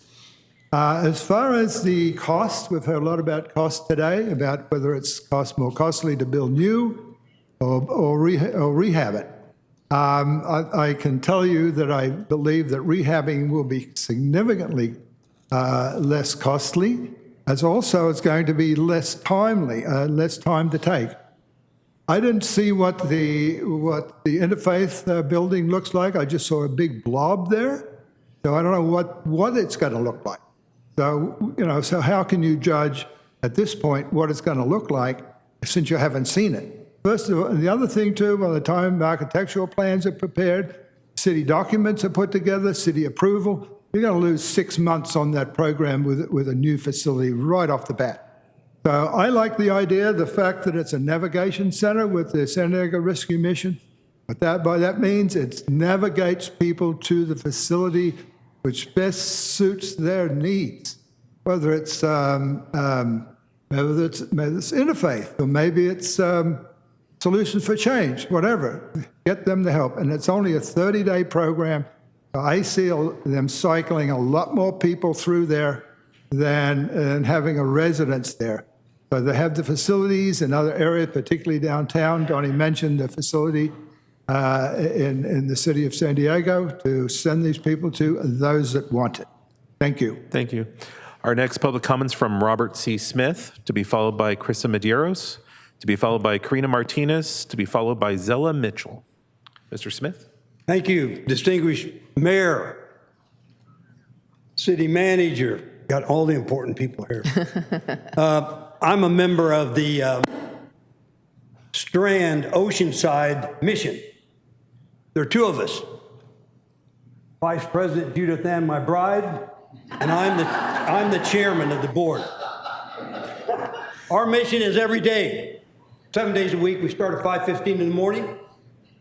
S19: As far as the cost, we've heard a lot about cost today, about whether it's more costly to build new or rehab it. I can tell you that I believe that rehabbing will be significantly less costly, as also it's going to be less timely, less time to take. I didn't see what the interfaith building looks like. I just saw a big blob there, so I don't know what it's going to look like. So so how can you judge at this point what it's going to look like since you haven't seen it? First of all, and the other thing too, by the time architectural plans are prepared, city documents are put together, city approval, you're going to lose 6 months on that program with a new facility right off the bat. So I like the idea, the fact that it's a navigation center with the San Diego Rescue Mission. But by that means it navigates people to the facility which best suits their needs, whether it's interfaith or maybe it's Solutions for Change, whatever. Get them the help. And it's only a 30-day program. I see them cycling a lot more people through there than having a residence there. So they have the facilities in other areas, particularly downtown. Donnie mentioned the facility in the city of San Diego to send these people to, those that want it. Thank you.
S6: Thank you. Our next public comments from Robert C. Smith, to be followed by Krista Medeiros, to be followed by Karina Martinez, to be followed by Zella Mitchell. Mr. Smith.
S20: Thank you, distinguished mayor, city manager, got all the important people here. I'm a member of the Strand Oceanside Mission. There are two of us, Vice President Judith Ann, my bride, and I'm the chairman of the board. Our mission is every day, 7 days a week. We start at 5:15 in the morning.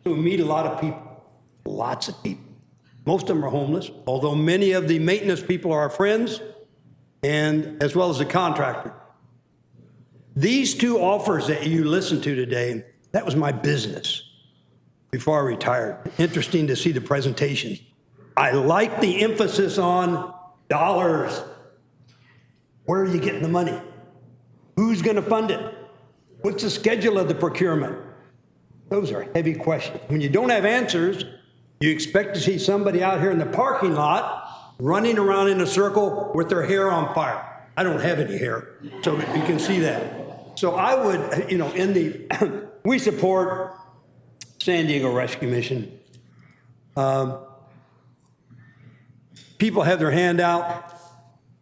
S20: So we meet a lot of people, lots of people. Most of them are homeless, although many of the maintenance people are our friends, and as well as the contractor. These two offers that you listened to today, that was my business before I retired. Interesting to see the presentations. I like the emphasis on dollars. Where are you getting the money? Who's going to fund it? What's the schedule of the procurement? Those are heavy questions. When you don't have answers, you expect to see somebody out here in the parking lot running around in a circle with their hair on fire. I don't have any hair, so you can see that. So I would, we support San Diego Rescue Mission. People have their hand out.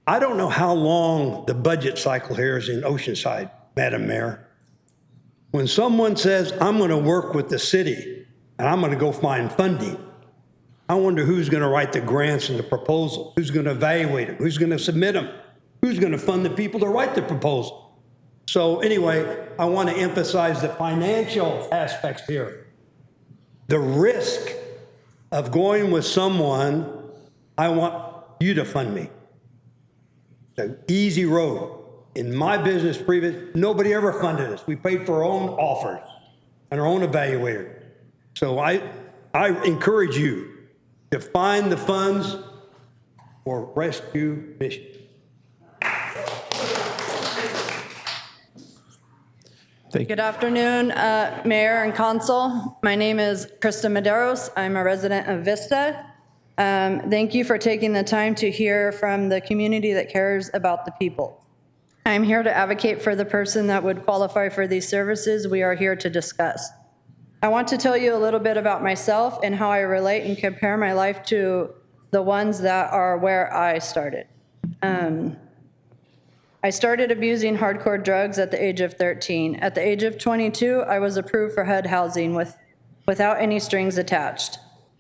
S20: I don't know how long the budget cycle here is in Oceanside, Madam Mayor. When someone says, I'm going to work with the city and I'm going to go find funding, I wonder who's going to write the grants and the proposals, who's going to evaluate them, who's going to submit them, who's going to fund the people to write the proposal. So anyway, I want to emphasize the financial aspects here. The risk of going with someone, I want you to fund me. The easy road. In my business previous, nobody ever funded us. We paid for our own offers and our own evaluator. So I encourage you to find the funds for rescue mission.
S15: Good afternoon, Mayor and Council. My name is Krista Medeiros. I'm a resident of Vista. Thank you for taking the time to hear from the community that cares about the people. I'm here to advocate for the person that would qualify for these services we are here to discuss. I want to tell you a little bit about myself and how I relate and compare my life to the ones that are where I started. I started abusing hardcore drugs at the age of 13. At the age of 22, I was approved for HUD housing without any strings attached.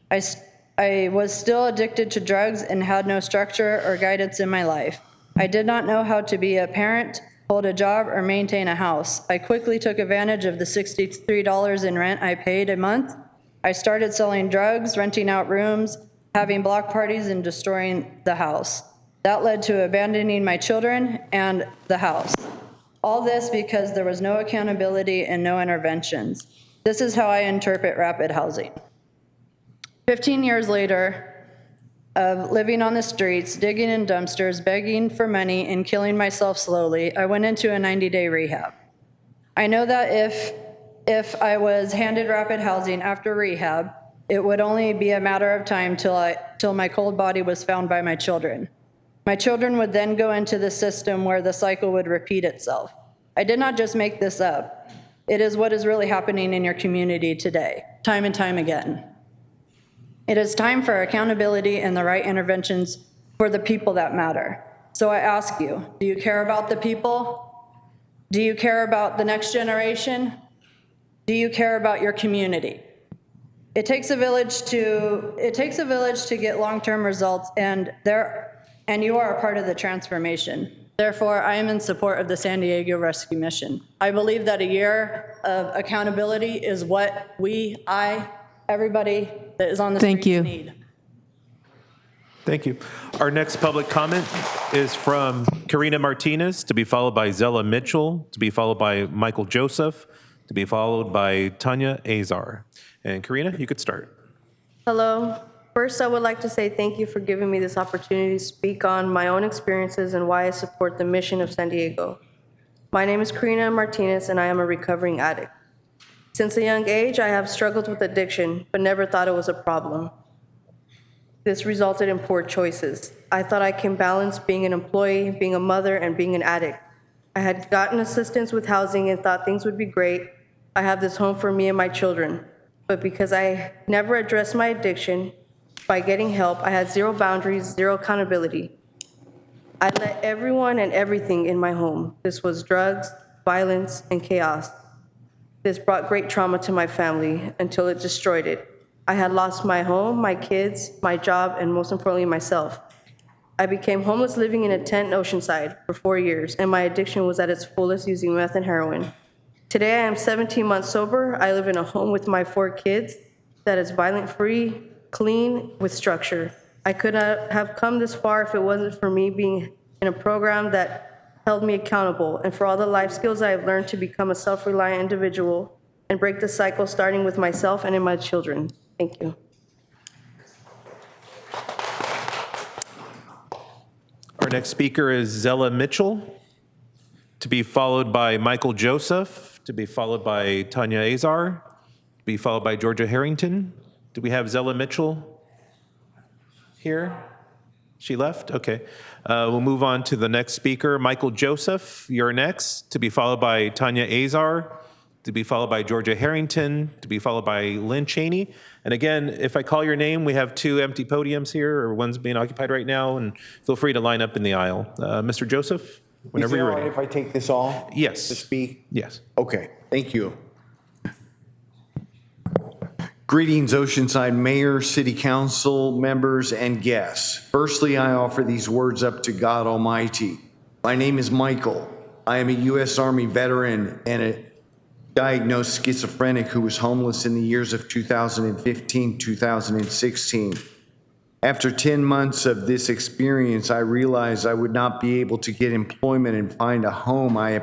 S15: I was still addicted to drugs and had no structure or guidance in my life. I did not know how to be a parent, hold a job, or maintain a house. I quickly took advantage of the $63 in rent I paid a month. I started selling drugs, renting out rooms, having block parties, and destroying the house. That led to abandoning my children and the house. All this because there was no accountability and no interventions. This is how I interpret rapid housing. 15 years later of living on the streets, digging in dumpsters, begging for money, and killing myself slowly, I went into a 90-day rehab. I know that if I was handed rapid housing after rehab, it would only be a matter of time till my cold body was found by my children. My children would then go into the system where the cycle would repeat itself. I did not just make this up. It is what is really happening in your community today, time and time again. It is time for accountability and the right interventions for the people that matter. So I ask you, do you care about the people? Do you care about the next generation? Do you care about your community? It takes a village to get long-term results, and you are a part of the transformation. Therefore, I am in support of the San Diego Rescue Mission. I believe that a year of accountability is what everybody that is on the streets need.
S6: Thank you. Our next public comment is from Karina Martinez, to be followed by Zella Mitchell, to be followed by Michael Joseph, to be followed by Tanya Azar. And Karina, you could start.
S1: Hello. First, I would like to say thank you for giving me this opportunity to speak on my own experiences and why I support the mission of San Diego. My name is Karina Martinez, and I am a recovering addict. Since a young age, I have struggled with addiction, but never thought it was a problem. This resulted in poor choices. I thought I can balance being an employee, being a mother, and being an addict. I had gotten assistance with housing and thought things would be great. I have this home for me and my children. But because I never addressed my addiction by getting help, I had zero boundaries, zero accountability. I let everyone and everything in my home. This was drugs, violence, and chaos. This brought great trauma to my family until it destroyed it. I had lost my home, my kids, my job, and most importantly, myself. I became homeless living in a tent in Oceanside for 4 years, and my addiction was at its fullest using meth and heroin. Today, I am 17 months sober. I live in a home with my 4 kids that is violent-free, clean, with structure. I could not have come this far if it wasn't for me being in a program that held me accountable, and for all the life skills I have learned to become a self-reliant individual and break the cycle starting with myself and in my children. Thank you.
S6: Our next speaker is Zella Mitchell, to be followed by Michael Joseph, to be followed by Tanya Azar, to be followed by Georgia Harrington. Do we have Zella Mitchell here? She left? Okay. We'll move on to the next speaker. Michael Joseph, you're next, to be followed by Tanya Azar, to be followed by Georgia Harrington, to be followed by Lynn Cheney. And again, if I call your name, we have 2 empty podiums here, or one's being occupied right now, and feel free to line up in the aisle. Mr. Joseph, whenever you're ready.
S21: If I take this off?
S6: Yes.
S21: To speak?
S6: Yes.
S21: Okay, thank you. Greetings, Oceanside Mayor, City Council members, and guests. Firstly, I offer these words up to God Almighty. My name is Michael. I am a U.S. Army veteran and a diagnosed schizophrenic who was homeless in the years of 2015, 2016. After 10 months of this experience, I realized I would not be able to get employment and find a home. I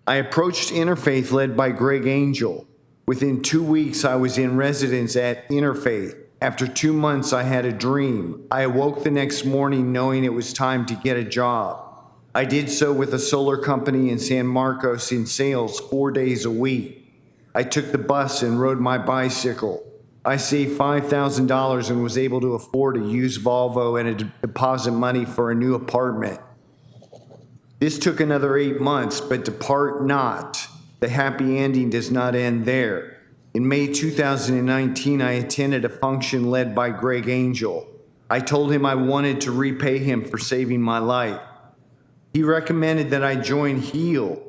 S21: approached Interfaith led by Greg Angel. Within 2 weeks, I was in residence at Interfaith. After 2 months, I had a dream. I awoke the next morning knowing it was time to get a job. I did so with a solar company in San Marcos in sales 4 days a week. I took the bus and rode my bicycle. I saved $5,000 and was able to afford a used Volvo and a deposit money for a new apartment. This took another 8 months, but depart not. The happy ending does not end there. In May 2019, I attended a function led by Greg Angel. I told him I wanted to repay him for saving my life. He recommended that I join HEAL.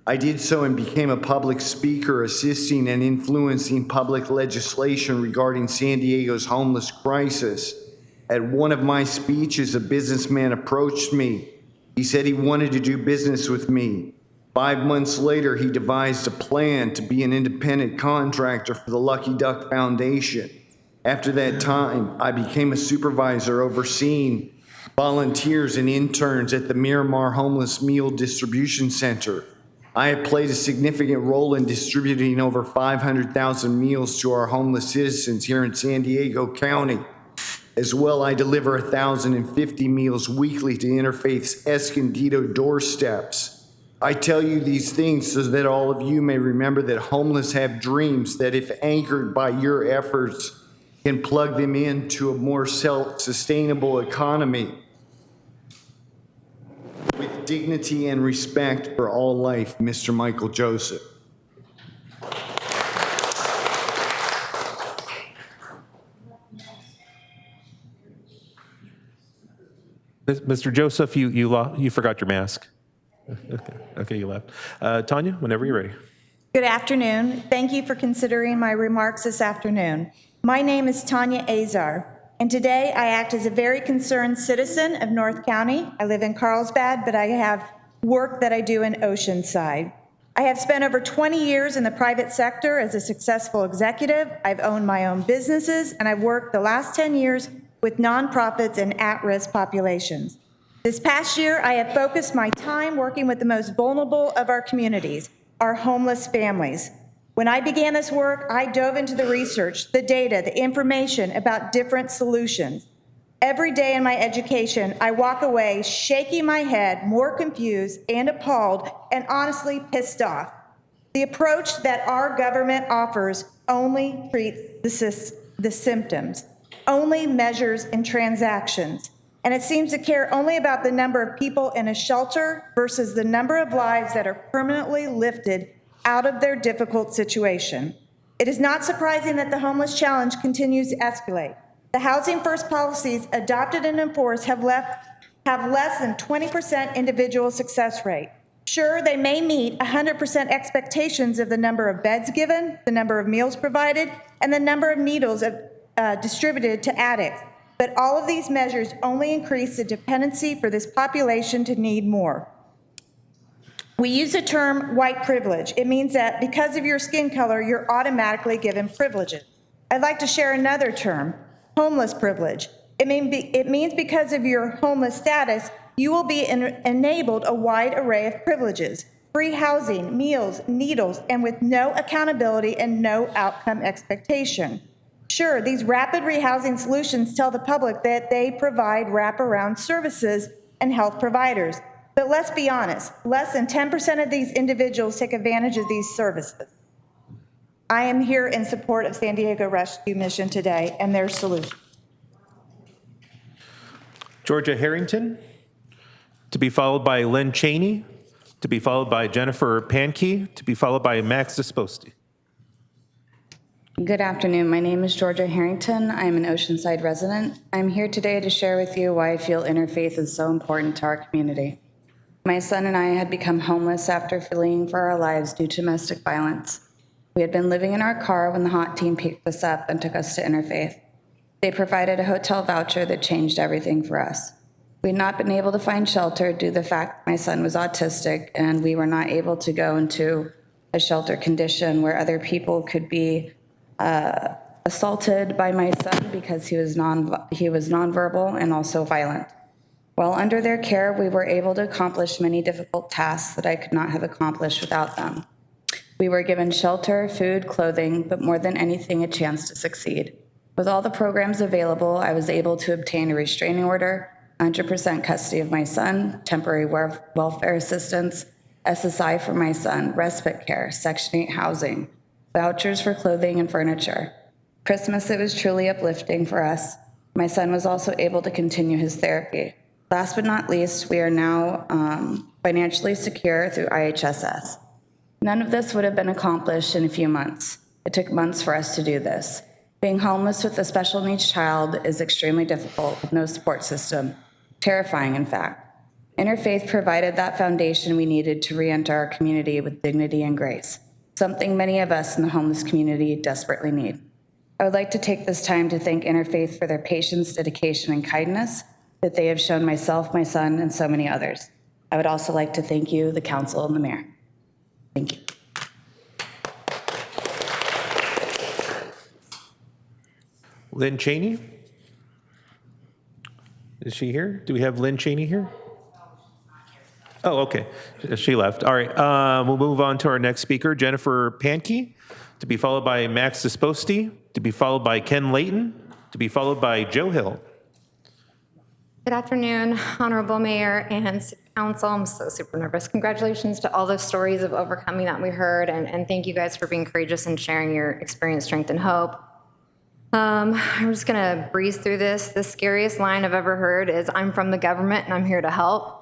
S21: I did so and became a public speaker, assisting and influencing public legislation regarding San Diego's homeless crisis. At one of my speeches, a businessman approached me. He said he wanted to do business with me. 5 months later, he devised a plan to be an independent contractor for the Lucky Duck Foundation. After that time, I became a supervisor overseeing volunteers and interns at the Miramar Homeless Meal Distribution Center. I have played a significant role in distributing over 500,000 meals to our homeless citizens here in San Diego County. As well, I deliver 1,050 meals weekly to Interfaith's Escondido doorsteps. I tell you these things so that all of you may remember that homeless have dreams that, if anchored by your efforts, can plug them into a more self-sustainable economy with dignity and respect for all life. Mr. Michael Joseph.
S6: Mr. Joseph, you forgot your mask. Okay, you left. Tanya, whenever you're ready.
S2: Good afternoon. Thank you for considering my remarks this afternoon. My name is Tanya Azar, and today I act as a very concerned citizen of North County. I live in Carlsbad, but I have work that I do in Oceanside. I have spent over 20 years in the private sector as a successful executive. I've owned my own businesses, and I've worked the last 10 years with nonprofits and at-risk populations. This past year, I have focused my time working with the most vulnerable of our communities, our homeless families. When I began this work, I dove into the research, the data, the information about different solutions. Every day in my education, I walk away shaking my head, more confused and appalled, and honestly pissed off. The approach that our government offers only treats the symptoms, only measures and transactions. And it seems to care only about the number of people in a shelter versus the number of lives that are permanently lifted out of their difficult situation. It is not surprising that the homeless challenge continues to escalate. The Housing First policies adopted and enforced have less than 20% individual success rate. Sure, they may meet 100% expectations of the number of beds given, the number of meals provided, and the number of needles distributed to addicts. But all of these measures only increase the dependency for this population to need more. We use the term white privilege. It means that because of your skin color, you're automatically given privileges. I'd like to share another term, homeless privilege. It means because of your homeless status, you will be enabled a wide array of privileges, free housing, meals, needles, and with no accountability and no outcome expectation. Sure, these rapid rehousing solutions tell the public that they provide wraparound services and health providers. But let's be honest, less than 10% of these individuals take advantage of these services. I am here in support of San Diego Rescue Mission today and their solution.
S6: Georgia Harrington, to be followed by Len Cheney, to be followed by Jennifer Pankey, to be followed by Max Disposti.
S3: Good afternoon. My name is Georgia Harrington. I'm an Oceanside resident. I'm here today to share with you why I feel interfaith is so important to our community. My son and I had become homeless after fleeing for our lives due to domestic violence. We had been living in our car when the HOT team picked us up and took us to Interfaith. They provided a hotel voucher that changed everything for us. We had not been able to find shelter due to the fact that my son was autistic, and we were not able to go into a shelter condition where other people could be assaulted by my son because he was nonverbal and also violent. While under their care, we were able to accomplish many difficult tasks that I could not have accomplished without them. We were given shelter, food, clothing, but more than anything, a chance to succeed. With all the programs available, I was able to obtain a restraining order, 100% custody of my son, temporary welfare assistance, SSI for my son, respite care, Section 8 housing, vouchers for clothing and furniture. Christmas, it was truly uplifting for us. My son was also able to continue his therapy. Last but not least, we are now financially secure through IHSS. None of this would have been accomplished in a few months. It took months for us to do this. Being homeless with a special needs child is extremely difficult with no support system, terrifying in fact. Interfaith provided that foundation we needed to re-enter our community with dignity and grace, something many of us in the homeless community desperately need. I would like to take this time to thank Interfaith for their patience, dedication, and kindness that they have shown myself, my son, and so many others. I would also like to thank you, the council, and the mayor. Thank you.
S6: Lynn Cheney? Is she here? Do we have Lynn Cheney here? Oh, okay. She left. All right. We'll move on to our next speaker, Jennifer Pankey, to be followed by Max Disposti, to be followed by Ken Layton, to be followed by Joe Hill.
S4: Good afternoon, Honorable Mayor and City Council. I'm so super nervous. Congratulations to all those stories of overcoming that we heard, and thank you guys for being courageous and sharing your experience, strength, and hope. I'm just gonna breeze through this. The scariest line I've ever heard is, "I'm from the government and I'm here to help."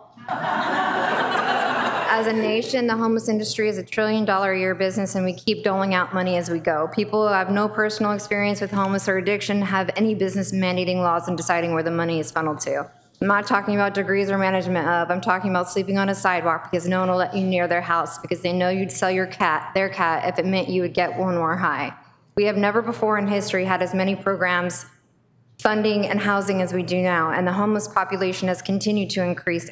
S4: As a nation, the homeless industry is $1 trillion a year business, and we keep doling out money as we go. People who have no personal experience with homeless or addiction have any business mandating laws and deciding where the money is funneled to. I'm not talking about degrees or management of. I'm talking about sleeping on a sidewalk because no one will let you near their house because they know you'd sell their cat, if it meant you would get one more high. We have never before in history had as many programs, funding, and housing as we do now, and the homeless population has continued to increase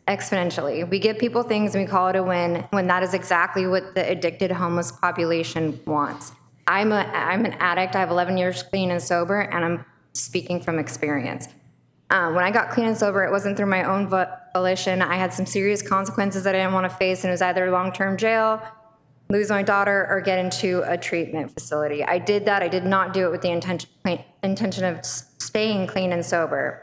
S4: exponentially. We give people things and we call it a win, when that is exactly what the addicted homeless population wants. I'm an addict. I have 11 years clean and sober, and I'm speaking from experience. When I got clean and sober, it wasn't through my own volition. I had some serious consequences that I didn't want to face, and it was either long-term jail, lose my daughter, or get into a treatment facility. I did that. I did not do it with the intention of staying clean and sober.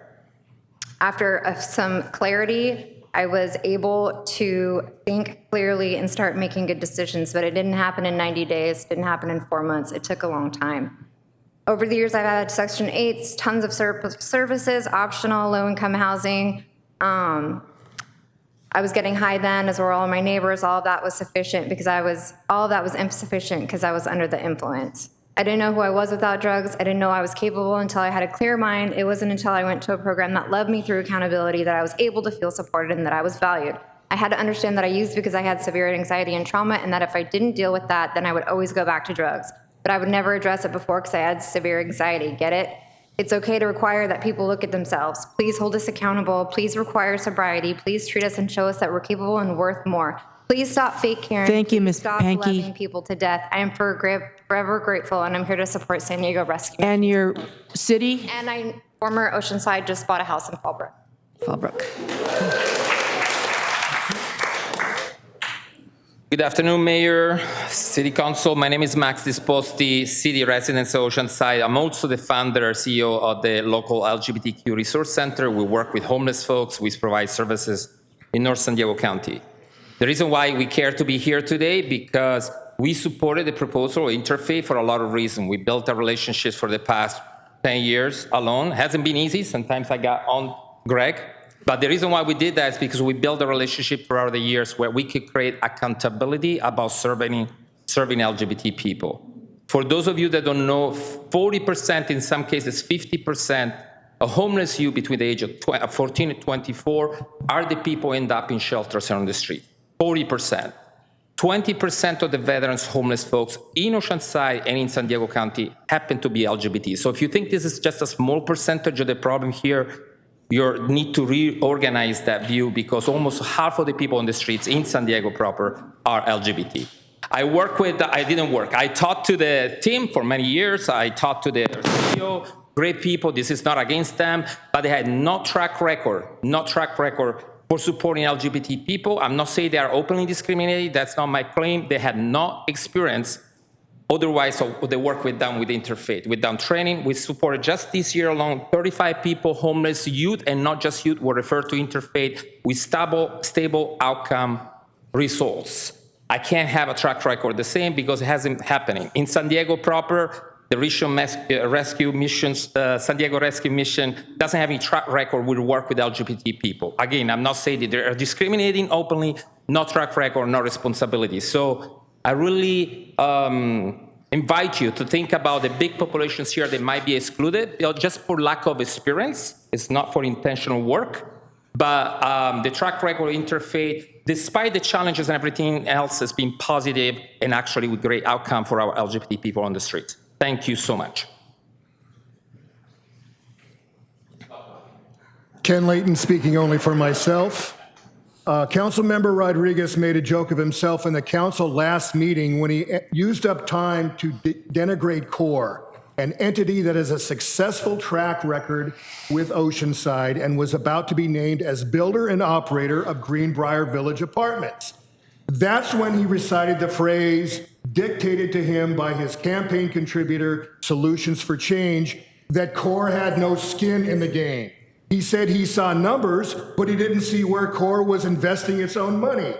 S4: After some clarity, I was able to think clearly and start making good decisions, but it didn't happen in 90 days, didn't happen in 4 months. It took a long time. Over the years, I've had Section 8s, tons of services, optional, low-income housing. I was getting high then, as were all of my neighbors. All of that was sufficient because I was under the influence. I didn't know who I was without drugs. I didn't know I was capable until I had a clear mind. It wasn't until I went to a program that led me through accountability that I was able to feel supported and that I was valued. I had to understand that I used because I had severe anxiety and trauma, and that if I didn't deal with that, then I would always go back to drugs. But I would never address it before because I had severe anxiety. Get it? It's okay to require that people look at themselves. Please hold us accountable. Please require sobriety. Please treat us and show us that we're capable and worth more. Please stop fake caring.
S9: Thank you, Ms.
S4: Stop
S9: Pankey.
S4: loving people to death. I am forever grateful, and I'm here to support San Diego Rescue.
S9: And your city?
S4: And I, former Oceanside, just bought a house in Fallbrook.
S9: Fallbrook.
S5: Good afternoon, Mayor, City Council. My name is Max Disposti, City Residents of Oceanside. I'm also the founder and CEO of the local LGBTQ Resource Center. We work with homeless folks. We provide services in North San Diego County. The reason why we care to be here today, because we supported the proposal of Interfaith for a lot of reasons. We built a relationship for the past 10 years alone. It hasn't been easy. Sometimes I got on Greg. But the reason why we did that is because we built a relationship throughout the years where we could create accountability about serving LGBT people. For those of you that don't know, 40%, in some cases 50%, of homeless youth between the age of 14 and 24 are the people who end up in shelters and on the street. 40%. 20% of the veterans homeless folks in Oceanside and in San Diego County happen to be LGBT. So if you think this is just a small percentage of the problem here, you need to reorganize that view, because almost half of the people on the streets in San Diego proper are LGBT. I talked to the team for many years. I talked to the CEO, great people. This is not against them, but they had no track record for supporting LGBT people. I'm not saying they are openly discriminated. That's not my claim. They had no experience Otherwise, the work we've done with Interfaith, we've done training, we supported just this year alone 35 people, homeless youth, and not just youth, were referred to Interfaith with stable outcome results. I can't have a track record the same because it hasn't happening. In San Diego proper, the Rescue Missions, San Diego Rescue Mission doesn't have any track record with work with LGBT people. Again, I'm not saying that they're discriminating openly, no track record, no responsibility. So I really invite you to think about the big populations here that might be excluded just for lack of experience. It's not for intentional work. But the track record of Interfaith, despite the challenges and everything else, has been positive and actually with great outcome for our LGBT people on the street. Thank you so much.
S7: Ken Layton speaking only for myself. Councilmember Rodriguez made a joke of himself in the council last meeting when he used up time to denigrate CORE, an entity that has a successful track record with Oceanside and was about to be named as builder and operator of Greenbrier Village Apartments. That's when he recited the phrase dictated to him by his campaign contributor, Solutions for Change, that CORE had no skin in the game. He said he saw numbers, but he didn't see where CORE was investing its own money.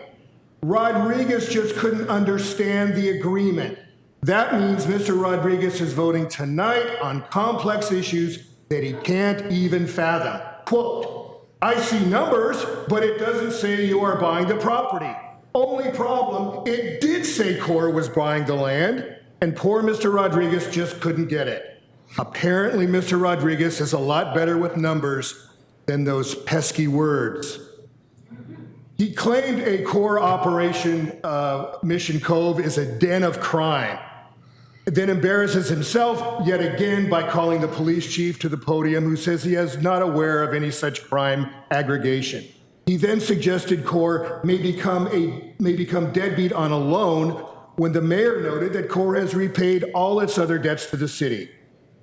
S7: Rodriguez just couldn't understand the agreement. That means Mr. Rodriguez is voting tonight on complex issues that he can't even fathom. Quote, I see numbers, but it doesn't say you are buying the property. Only problem, it did say CORE was buying the land, and poor Mr. Rodriguez just couldn't get it. Apparently, Mr. Rodriguez is a lot better with numbers than those pesky words. He claimed a CORE operation, Mission Cove, is a den of crime, then embarrasses himself yet again by calling the police chief to the podium, who says he is not aware of any such crime aggregation. He then suggested CORE may become deadbeat on a loan when the mayor noted that CORE has repaid all its other debts to the city.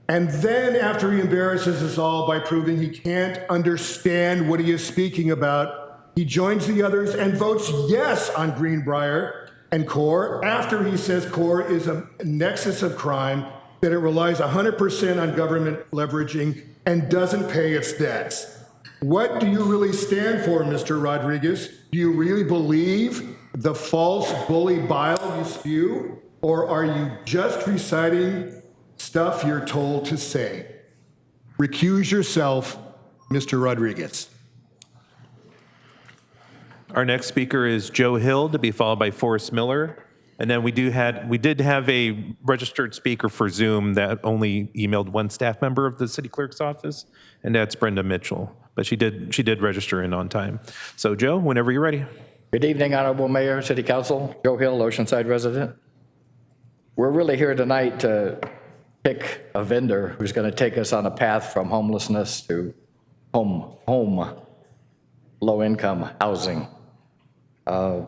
S7: And then after he embarrasses us all by proving he can't understand what he is speaking about, he joins the others and votes yes on Greenbrier and CORE after he says CORE is a nexus of crime, that it relies 100% on government leveraging and doesn't pay its debts. What do you really stand for, Mr. Rodriguez? Do you really believe the false bully bile you spew? Or are you just reciting stuff you're told to say? Recuse yourself, Mr. Rodriguez.
S6: Our next speaker is Joe Hill, to be followed by Forrest Miller. And then we did have a registered speaker for Zoom that only emailed one staff member of the city clerk's office, and that's Brenda Mitchell. But she did register in on time. So Joe, whenever you're ready.
S22: Good evening, Honorable Mayor, City Council. Joe Hill, Oceanside resident. We're really here tonight to pick a vendor who's going to take us on a path from homelessness to home low-income housing. I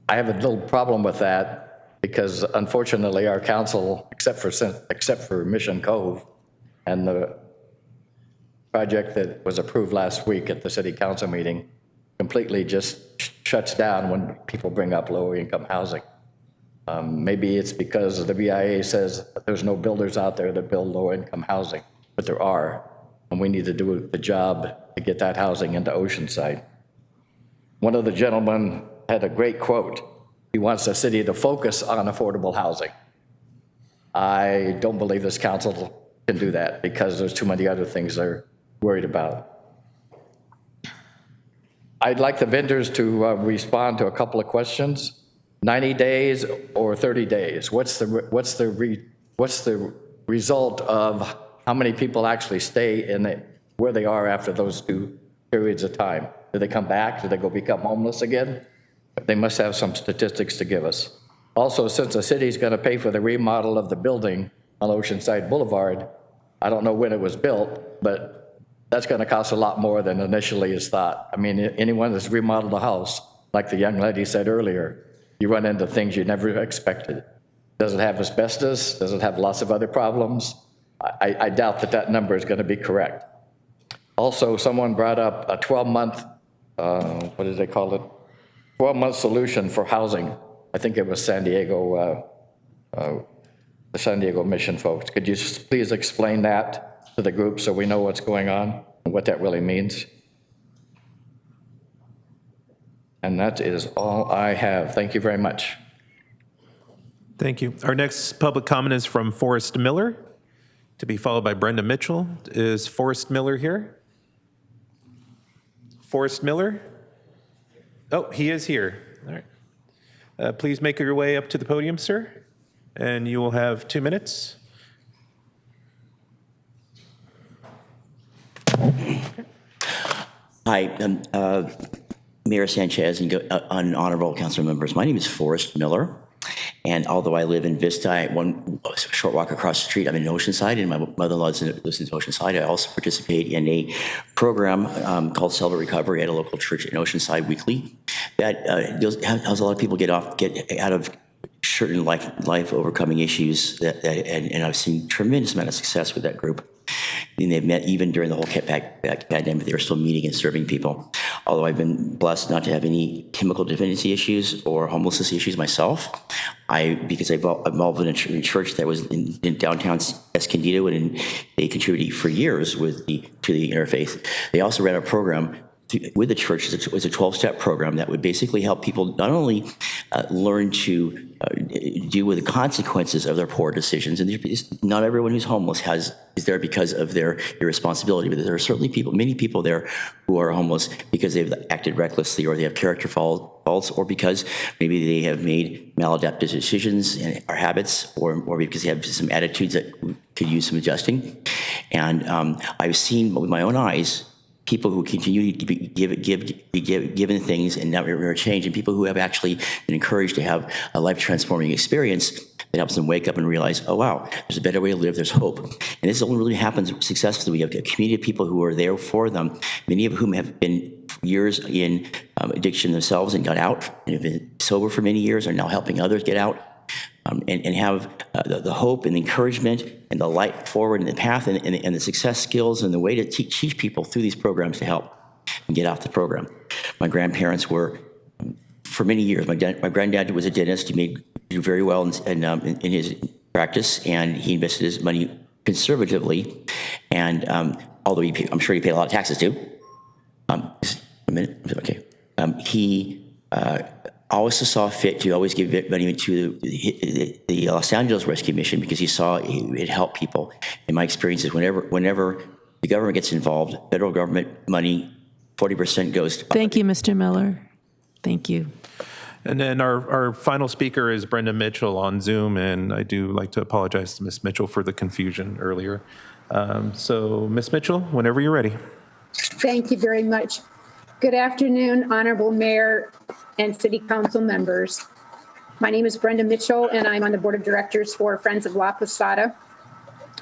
S22: have a little problem with that because unfortunately our council, except for Mission Cove and the project that was approved last week at the city council meeting, completely just shuts down when people bring up low-income housing. Maybe it's because the BIA says there's no builders out there that build low-income housing, but there are, and we need to do the job to get that housing into Oceanside. One of the gentlemen had a great quote. He wants the city to focus on affordable housing. I don't believe this council can do that because there's too many other things they're worried about. I'd like the vendors to respond to a couple of questions. 90 days or 30 days? What's the result of how many people actually stay in where they are after those 2 periods of time? Do they come back? Do they go become homeless again? They must have some statistics to give us. Also, since the city's going to pay for the remodel of the building on Oceanside Boulevard, I don't know when it was built, but that's going to cost a lot more than initially is thought. I mean, anyone that's remodeled a house, like the young lady said earlier, you run into things you never expected. Does it have asbestos? Does it have lots of other problems? I doubt that number is going to be correct. Also, someone brought up a 12-month, what did they call it? 12-month solution for housing. I think it was San Diego the San Diego Mission folks. Could you just please explain that to the group so we know what's going on and what that really means? And that is all I have. Thank you very much.
S6: Thank you. Our next public comment is from Forrest Miller, to be followed by Brenda Mitchell. Is Forrest Miller here? Forrest Miller? Oh, he is here. All right. Please make your way up to the podium, sir, and you will have 2 minutes.
S8: Hi, Mayor Sanchez and honorable council members. My name is Forrest Miller, and although I live in Vista, a short walk across the street, I'm in Oceanside, and my mother-in-law lives in Oceanside. I also participate in a program called Celebrate Recovery at a local church in Oceanside weekly that helps a lot of people get out of certain life overcoming issues and I've seen tremendous amount of success with that group. And they've met even during the whole pandemic. They were still meeting and serving people. Although I've been blessed not to have any chemical dependency issues or homelessness issues myself, because I'm involved in a church that was in downtown Escondido, and they contributed for years to the interfaith. They also ran a program with the church. It was a 12-step program that would basically help people not only learn to deal with the consequences of their poor decisions, and not everyone who's homeless is there because of their irresponsibility, but there are certainly many people there who are homeless because they've acted recklessly, or they have character faults, or because maybe they have made maladaptive decisions or habits, or because they have some attitudes that could use some adjusting. And I've seen with my own eyes people who continue to be given things and never change, and people who have actually been encouraged to have a life-transforming experience that helps them wake up and realize, oh, wow, there's a better way to live, there's hope. And this only really happens successfully. We have a community of people who are there for them, many of whom have been years in addiction themselves and got out, and have been sober for many years, are now helping others get out. And have the hope and the encouragement and the light forward and the path and the success skills and the way to teach people through these programs to help and get off the program. My grandparents were, for many years, my granddad was a dentist. He do very well in his practice, and he invested his money conservatively. And although I'm sure he paid a lot of taxes too. Just a minute, okay. He always saw fit to always give money to the Los Angeles Rescue Mission because he saw it helped people. In my experiences, whenever the government gets involved, federal government money, 40% goes to...
S9: Thank you, Mr. Miller. Thank you.
S6: And then our final speaker is Brenda Mitchell on Zoom, and I do like to apologize to Ms. Mitchell for the confusion earlier. So, Ms. Mitchell, whenever you're ready.
S10: Thank you very much. Good afternoon, Honorable Mayor and City Council members. My name is Brenda Mitchell, and I'm on the Board of Directors for Friends of La Posada,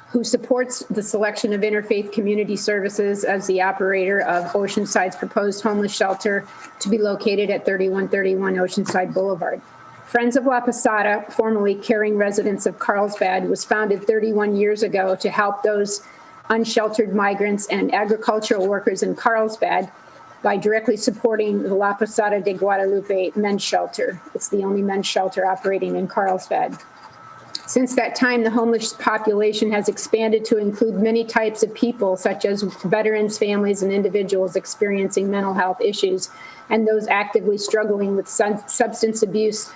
S10: who supports the selection of Interfaith Community Services as the operator of Oceanside's proposed homeless shelter to be located at 3131 Oceanside Boulevard. Friends of La Posada, formerly Caring Residents of Carlsbad, was founded 31 years ago to help those unsheltered migrants and agricultural workers in Carlsbad by directly supporting the La Posada de Guadalupe men's shelter. It's the only men's shelter operating in Carlsbad. Since that time, the homeless population has expanded to include many types of people, such as veterans, families, and individuals experiencing mental health issues, and those actively struggling with substance abuse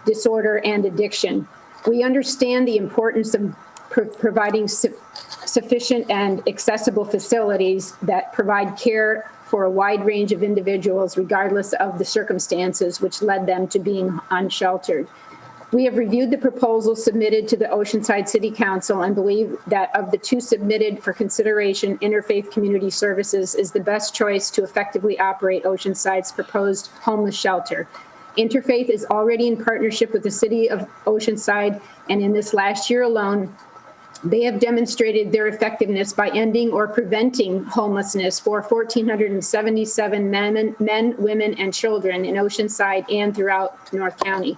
S10: disorder and addiction. We understand the importance of providing sufficient and accessible facilities that provide care for a wide range of individuals, regardless of the circumstances which led them to being unsheltered. We have reviewed the proposals submitted to the Oceanside City Council and believe that of the two submitted for consideration, Interfaith Community Services is the best choice to effectively operate Oceanside's proposed homeless shelter. Interfaith is already in partnership with the City of Oceanside, and in this last year alone, they have demonstrated their effectiveness by ending or preventing homelessness for 1,477 men, women, and children in Oceanside and throughout North County.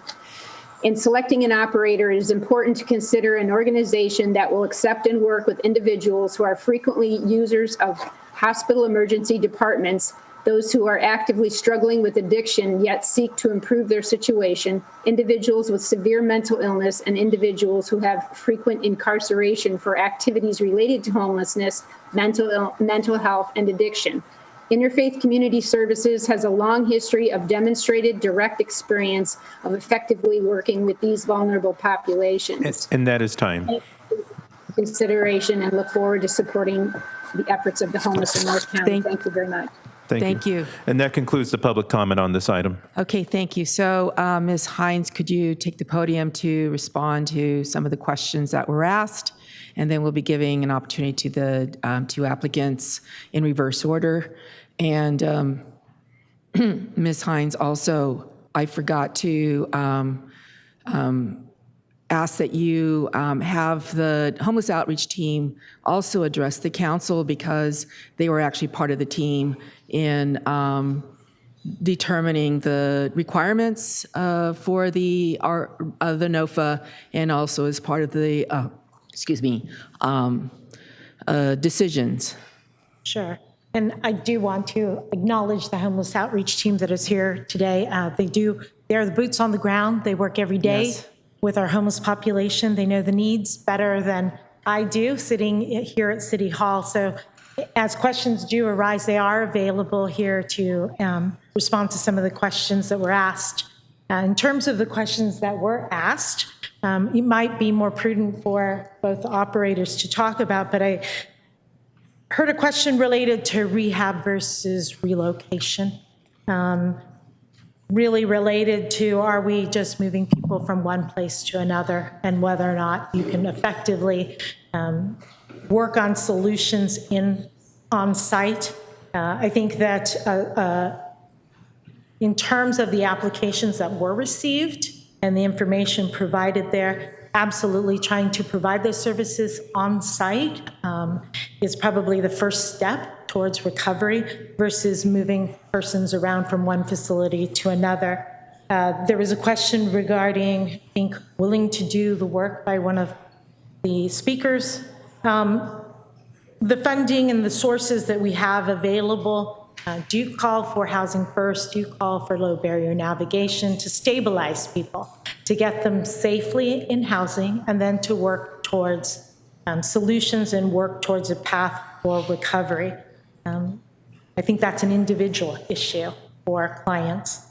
S10: In selecting an operator, it is important to consider an organization that will accept and work with individuals who are frequently users of hospital emergency departments those who are actively struggling with addiction yet seek to improve their situation, individuals with severe mental illness, and individuals who have frequent incarceration for activities related to homelessness, mental health, and addiction. Interfaith Community Services has a long history of demonstrated direct experience of effectively working with these vulnerable populations.
S6: And that is time.
S10: Consideration and look forward to supporting the efforts of the homeless in North County. Thank you very much.
S6: Thank you. And that concludes the public comment on this item.
S9: Okay, thank you. So, Ms. Hines, could you take the podium to respond to some of the questions that were asked? And then we'll be giving an opportunity to the two applicants in reverse order. And Ms. Hines, also, I forgot to ask that you have the homeless outreach team also address the council, because they were actually part of the team in determining the requirements for the NOFA, and also as part of the decisions.
S11: Sure. And I do want to acknowledge the homeless outreach team that is here today. They're the boots on the ground. They work every day with our homeless population. They know the needs better than I do sitting here at City Hall. So as questions do arise, they are available here to respond to some of the questions that were asked. In terms of the questions that were asked, it might be more prudent for both the operators to talk about, but I heard a question related to rehab versus relocation. Really related to, are we just moving people from one place to another, and whether or not you can effectively work on solutions on site. I think that in terms of the applications that were received and the information provided there, absolutely trying to provide those services on site is probably the first step towards recovery versus moving persons around from one facility to another. There was a question regarding, I think, willing to do the work by one of the speakers. The funding and the sources that we have available do call for housing first, do call for low barrier navigation to stabilize people, to get them safely in housing, and then to work towards solutions and work towards a path for recovery. I think that's an individual issue for clients.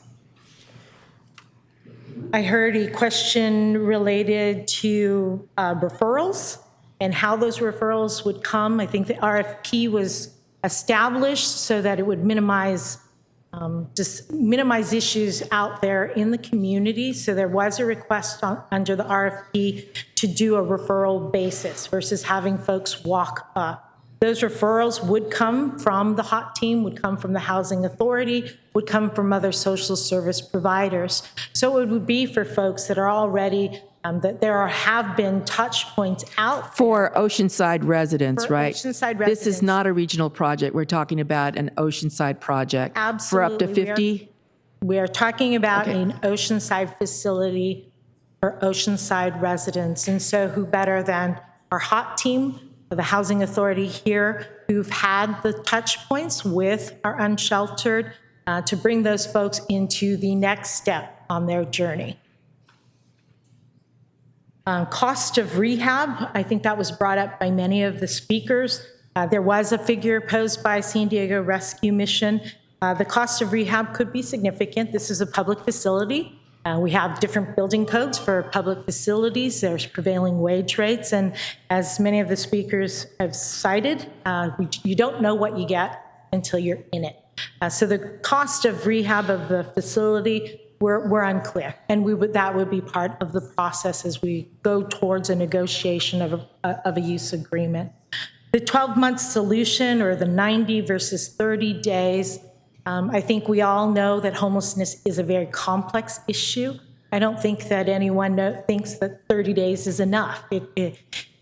S11: I heard a question related to referrals and how those referrals would come. I think the RFP was established so that it would minimize issues out there in the community. So there was a request under the RFP to do a referral basis versus having folks walk up. Those referrals would come from the HOT team, would come from the Housing Authority, would come from other social service providers. So it would be for folks that are already, that there have been touch points out.
S9: For Oceanside residents,
S11: For
S9: right?
S11: Oceanside
S9: This is
S11: residents.
S9: not a regional project. We're talking about an Oceanside project. For up to
S11: Absolutely.
S9: 50?
S11: We are talking about an Oceanside facility for Oceanside residents. And so who better than our HOT team, the Housing Authority here, who've had the touch points with our unsheltered to bring those folks into the next step on their journey. Cost of rehab, I think that was brought up by many of the speakers. There was a figure posed by San Diego Rescue Mission. The cost of rehab could be significant. This is a public facility. We have different building codes for public facilities. There's prevailing wage rates. And as many of the speakers have cited, you don't know what you get until you're in it. So the cost of rehab of the facility, we're unclear. And that would be part of the process as we go towards a negotiation of a use agreement. The 12-month solution, or the 90 versus 30 days, I think we all know that homelessness is a very complex issue. I don't think that anyone thinks that 30 days is enough.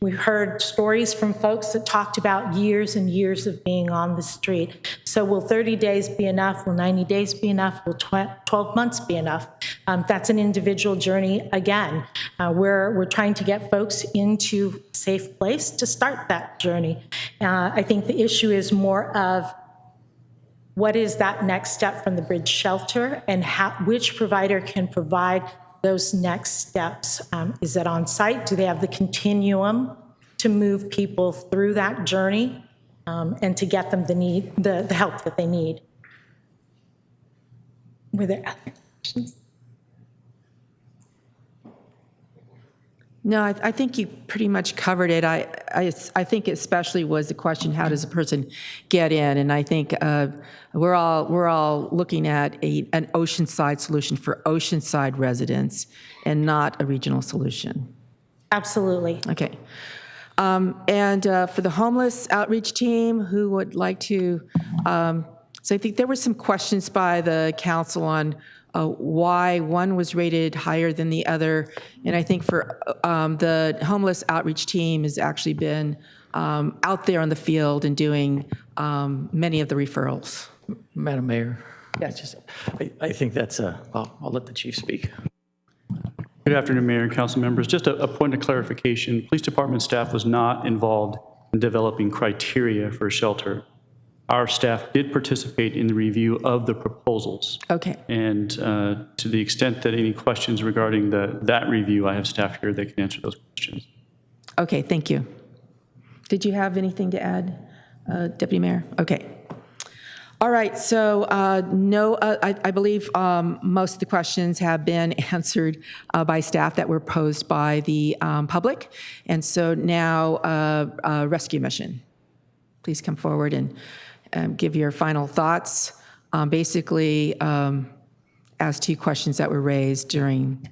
S11: We've heard stories from folks that talked about years and years of being on the street. So will 30 days be enough? Will 90 days be enough? Will 12 months be enough? That's an individual journey again. We're trying to get folks into a safe place to start that journey. I think the issue is more of what is that next step from the bridge shelter, and which provider can provide those next steps? Is it on site? Do they have the continuum to move people through that journey and to get them the help that they need? Were there other questions?
S9: No, I think you pretty much covered it. I think especially was the question, how does a person get in? And I think we're all looking at an Oceanside solution for Oceanside residents and not a regional solution.
S11: Absolutely.
S9: Okay. And for the homeless outreach team, who would like to, so I think there were some questions by the council on why one was rated higher than the other. And I think for the homeless outreach team has actually been out there on the field and doing many of the referrals.
S12: Madam Mayor?
S9: Yes.
S12: I think that's well, I'll let the chief speak.
S13: Good afternoon, Mayor and council members. Just a point of clarification. Police department staff was not involved in developing criteria for a shelter. Our staff did participate in the review of the proposals.
S9: Okay.
S13: And to the extent that any questions regarding that review, I have staff here that can answer those questions.
S9: Okay, thank you. Did you have anything to add, Deputy Mayor? Okay. All right, so no, I believe most of the questions have been answered by staff that were posed by the public. And so now, rescue mission. Please come forward and give your final thoughts. Basically, as to questions that were raised during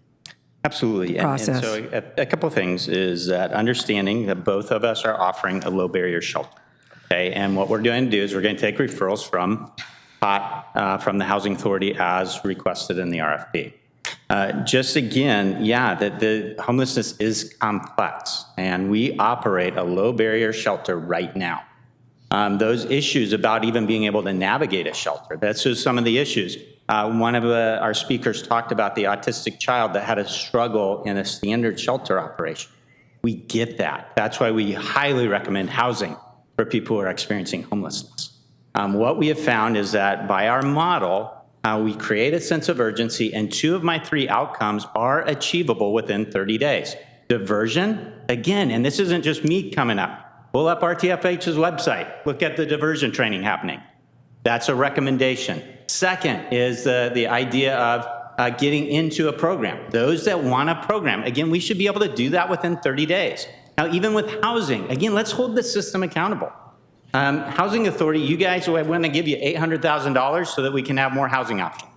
S23: Absolutely.
S9: the process.
S23: And so a couple of things is that understanding that both of us are offering a low barrier shelter. Okay, and what we're going to do is we're going to take referrals from from the Housing Authority as requested in the RFP. Just again, yeah, the homelessness is complex, and we operate a low barrier shelter right now. Those issues about even being able to navigate a shelter, that's just some of the issues. One of our speakers talked about the autistic child that had a struggle in a standard shelter operation. We get that. That's why we highly recommend housing for people who are experiencing homelessness. What we have found is that by our model, we create a sense of urgency, and 2 of my 3 outcomes are achievable within 30 days. Diversion, again, and this isn't just me coming up. Pull up RTFH's website. Look at the diversion training happening. That's a recommendation. Second is the idea of getting into a program. Those that want a program, again, we should be able to do that within 30 days. Now, even with housing, again, let's hold the system accountable. Housing Authority, you guys, I want to give you $800,000 so that we can have more housing options.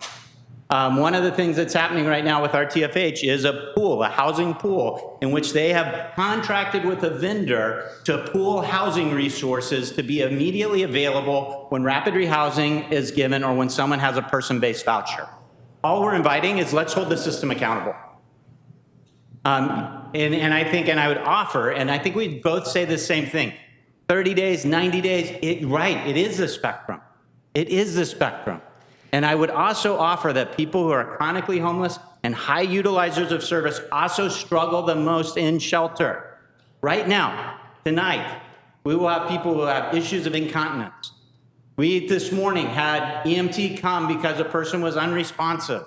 S23: One of the things that's happening right now with RTFH is a pool, a housing pool, in which they have contracted with a vendor to pool housing resources to be immediately available when rapid rehousing is given or when someone has a person-based voucher. All we're inviting is let's hold the system accountable. And I think, and I would offer, and I think we both say the same thing, 30 days, 90 days, right, it is the spectrum. It is the spectrum. And I would also offer that people who are chronically homeless and high utilizers of service also struggle the most in shelter. Right now, tonight, we will have people who have issues of incontinence. We this morning had EMT come because a person was unresponsive.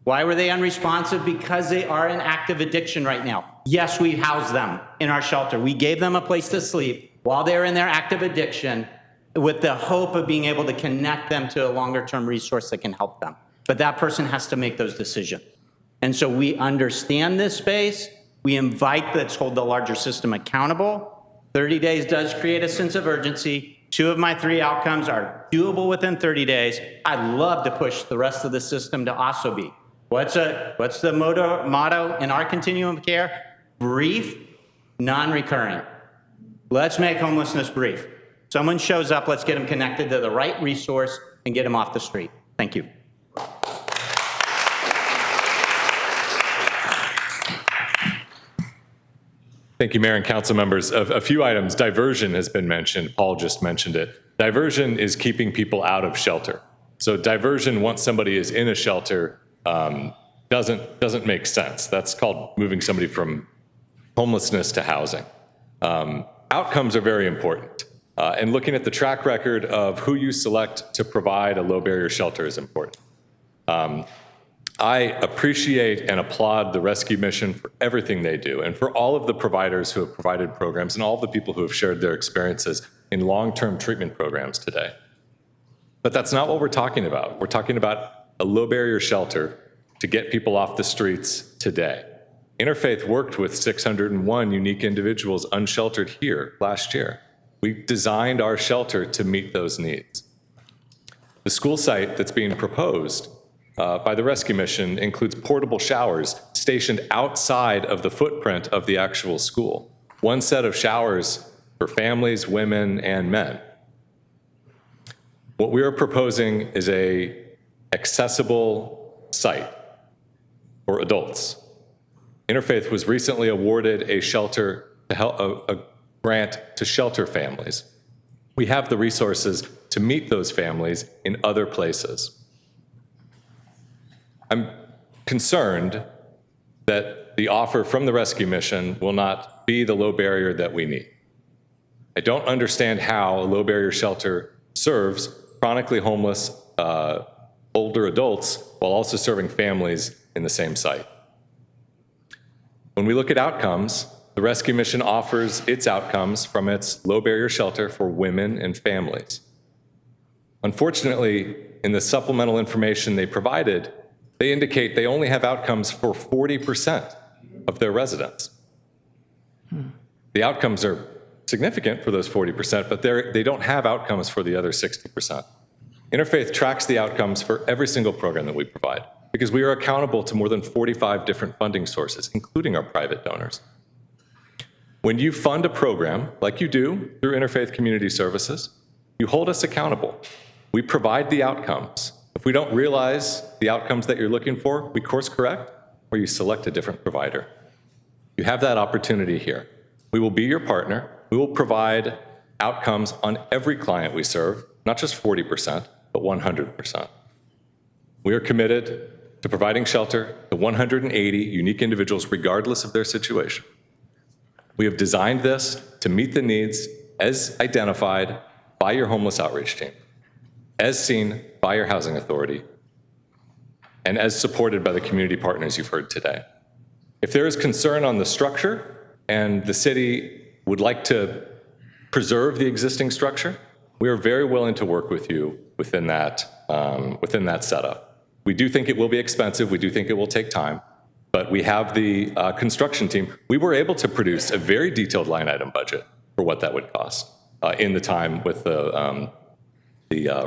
S23: Why were they unresponsive? Because they are in active addiction right now. Yes, we house them in our shelter. We gave them a place to sleep while they're in their active addiction with the hope of being able to connect them to a longer-term resource that can help them. But that person has to make those decisions. And so we understand this space. We invite let's hold the larger system accountable. 30 days does create a sense of urgency. 2 of my 3 outcomes are doable within 30 days. I'd love to push the rest of the system to also be. What's the motto in our continuum of care? Brief, non-recurring. Let's make homelessness brief. Someone shows up, let's get them connected to the right resource and get them off the street. Thank you.
S24: Thank you, Mayor and council members. A few items. Diversion has been mentioned. Paul just mentioned it. Diversion is keeping people out of shelter. So diversion, once somebody is in a shelter, doesn't make sense. That's called moving somebody from homelessness to housing. Outcomes are very important. And looking at the track record of who you select to provide a low barrier shelter is important. I appreciate and applaud the rescue mission for everything they do and for all of the providers who have provided programs and all the people who have shared their experiences in long-term treatment programs today. But that's not what we're talking about. We're talking about a low barrier shelter to get people off the streets today. Interfaith worked with 601 unique individuals unsheltered here last year. We designed our shelter to meet those needs. The school site that's being proposed by the rescue mission includes portable showers stationed outside of the footprint of the actual school. One set of showers for families, women, and men. What we are proposing is an accessible site for adults. Interfaith was recently awarded a shelter to help, a grant to shelter families. We have the resources to meet those families in other places. I'm concerned that the offer from the rescue mission will not be the low barrier that we need. I don't understand how a low barrier shelter serves chronically homeless older adults while also serving families in the same site. When we look at outcomes, the rescue mission offers its outcomes from its low barrier shelter for women and families. Unfortunately, in the supplemental information they provided, they indicate they only have outcomes for 40% of their residents. The outcomes are significant for those 40%, but they don't have outcomes for the other 60%. Interfaith tracks the outcomes for every single program that we provide because we are accountable to more than 45 different funding sources, including our private donors. When you fund a program, like you do through Interfaith Community Services, you hold us accountable. We provide the outcomes. If we don't realize the outcomes that you're looking for, we course correct or you select a different provider. You have that opportunity here. We will be your partner. We will provide outcomes on every client we serve, not just 40%, but 100%. We are committed to providing shelter to 180 unique individuals regardless of their situation. We have designed this to meet the needs as identified by your homeless outreach team, as seen by your housing authority, and as supported by the community partners you've heard today. If there is concern on the structure and the city would like to preserve the existing structure, we are very willing to work with you within that setup. We do think it will be expensive. We do think it will take time, but we have the construction team. We were able to produce a very detailed line item budget for what that would cost in the time with the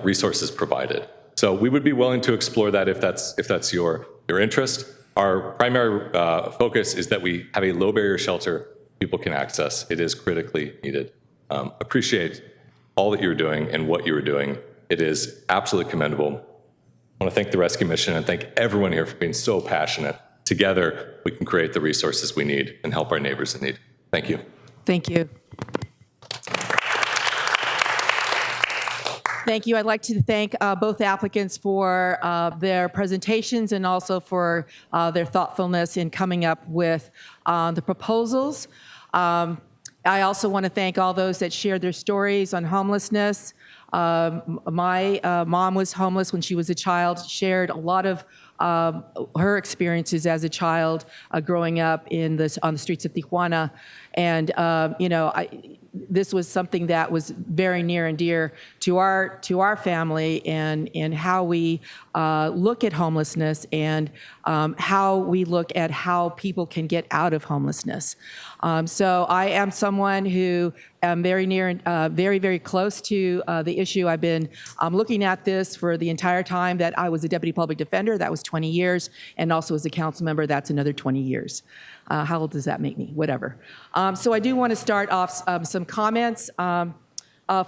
S24: resources provided. So we would be willing to explore that if that's your interest. Our primary focus is that we have a low barrier shelter people can access. It is critically needed. Appreciate all that you're doing and what you're doing. It is absolutely commendable. I want to thank the rescue mission and thank everyone here for being so passionate. Together, we can create the resources we need and help our neighbors in need. Thank you.
S9: Thank you. Thank you. I'd like to thank both applicants for their presentations and also for their thoughtfulness in coming up with the proposals. I also want to thank all those that shared their stories on homelessness. My mom was homeless when she was a child, shared a lot of her experiences as a child growing up on the streets of Tijuana. And, this was something that was very near and dear to our family and how we look at homelessness and how we look at how people can get out of homelessness. So I am someone who am very near and very, very close to the issue. I've been looking at this for the entire time that I was a deputy public defender. That was 20 years. And also as a council member, that's another 20 years. How old does that make me? Whatever. So I do want to start off some comments.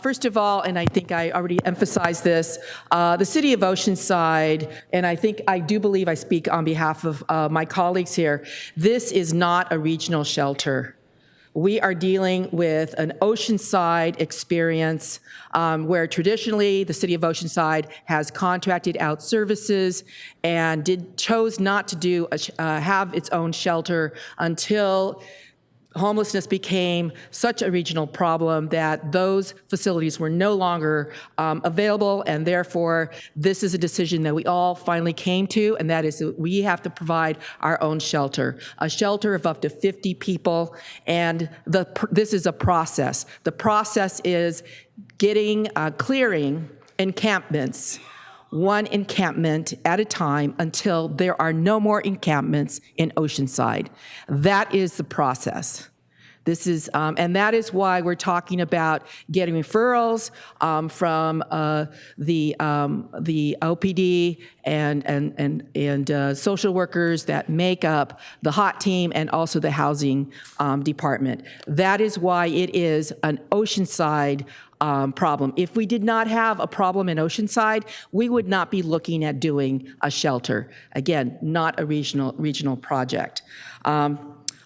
S9: First of all, and I think I already emphasized this, the city of Oceanside, and I do believe I speak on behalf of my colleagues here, this is not a regional shelter. We are dealing with an Oceanside experience where traditionally the city of Oceanside has contracted out services and chose not to have its own shelter until homelessness became such a regional problem that those facilities were no longer available, and therefore this is a decision that we all finally came to, and that is that we have to provide our own shelter, a shelter of up to 50 people, and this is a process. The process is clearing encampments, one encampment at a time until there are no more encampments in Oceanside. That is the process. This is, and that is why we're talking about getting referrals from the OPD and social workers that make up the HOT team and also the housing department. That is why it is an Oceanside problem. If we did not have a problem in Oceanside, we would not be looking at doing a shelter. Again, not a regional project.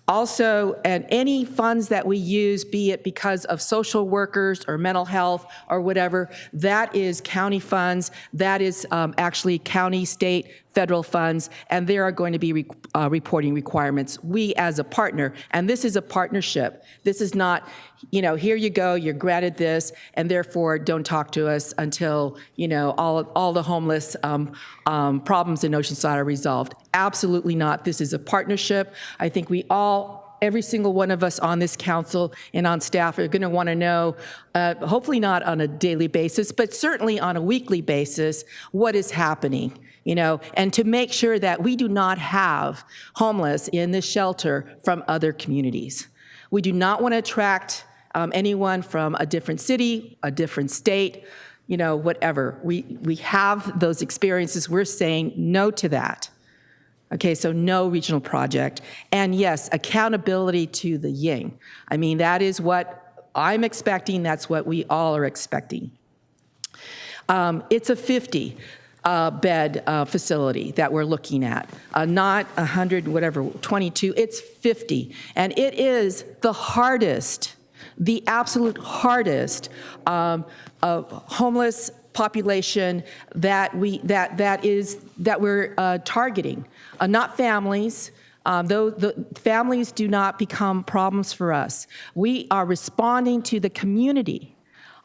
S9: Also, and any funds that we use, be it because of social workers or mental health or whatever, that is county funds, that is actually county, state, federal funds, and there are going to be reporting requirements. We as a partner, and this is a partnership. This is not, here you go, you're granted this, and therefore don't talk to us until, all the homeless problems in Oceanside are resolved. Absolutely not. This is a partnership. I think every single one of us on this council and on staff are going to want to know, hopefully not on a daily basis, but certainly on a weekly basis, what is happening, and to make sure that we do not have homeless in this shelter from other communities. We do not want to attract anyone from a different city, a different state, whatever. We have those experiences. We're saying no to that. Okay, so no regional project. And yes, accountability to the yin. I mean, that is what I'm expecting. That's what we all are expecting. It's a 50 bed facility that we're looking at, not 100, whatever, 22, it's 50. And it is the hardest, the absolute hardest homeless population that we're targeting. Not families. Though the families do not become problems for us. We are responding to the community,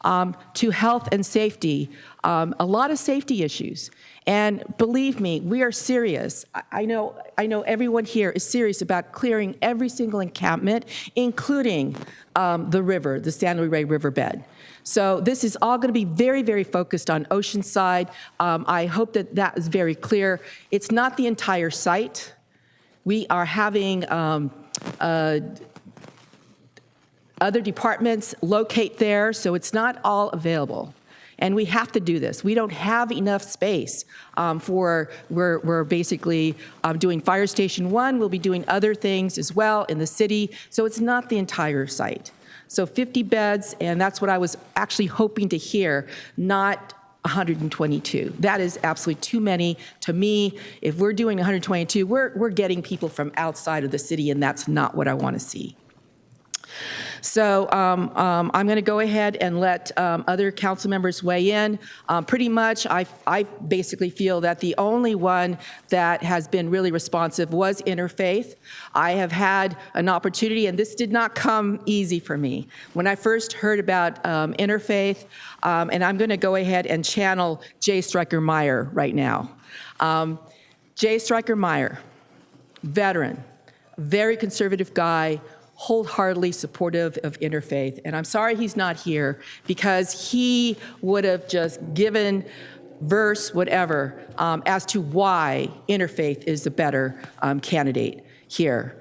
S9: to health and safety, a lot of safety issues. And believe me, we are serious. I know everyone here is serious about clearing every single encampment, including the river, the San Luis Rey riverbed. So this is all going to be very, very focused on Oceanside. I hope that is very clear. It's not the entire site. We are having other departments locate there, so it's not all available. And we have to do this. We don't have enough space we're basically doing Fire Station 1. We'll be doing other things as well in the city. So it's not the entire site. So 50 beds, and that's what I was actually hoping to hear, not 122. That is absolutely too many to me. If we're doing 122, we're getting people from outside of the city, and that's not what I want to see. So I'm going to go ahead and let other council members weigh in. Pretty much, I basically feel that the only one that has been really responsive was Interfaith. I have had an opportunity, and this did not come easy for me. When I first heard about Interfaith, and I'm going to go ahead and channel Jay Stryker-Meyer right now. Jay Stryker-Meyer, veteran, very conservative guy, wholeheartedly supportive of Interfaith. And I'm sorry he's not here because he would have just given verse whatever as to why Interfaith is the better candidate here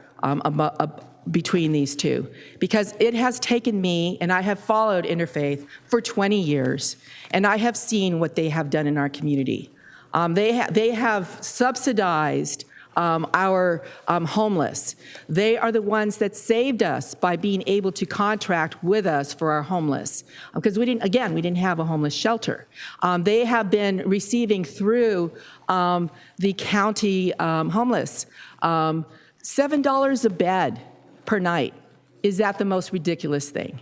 S9: between these two. Because it has taken me, and I have followed Interfaith for 20 years, and I have seen what they have done in our community. They have subsidized our homeless. They are the ones that saved us by being able to contract with us for our homeless. Because we didn't have a homeless shelter. They have been receiving through the county homeless $7 a bed per night. Is that the most ridiculous thing?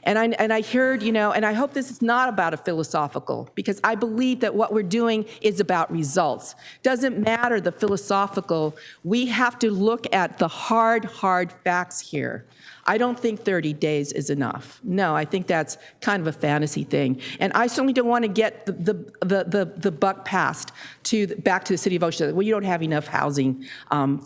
S9: And I heard, and I hope this is not about a philosophical, because I believe that what we're doing is about results. Doesn't matter the philosophical, we have to look at the hard facts here. I don't think 30 days is enough. No, I think that's kind of a fantasy thing. And I certainly don't want to get the buck passed back to the city of Oceanside. Well, you don't have enough housing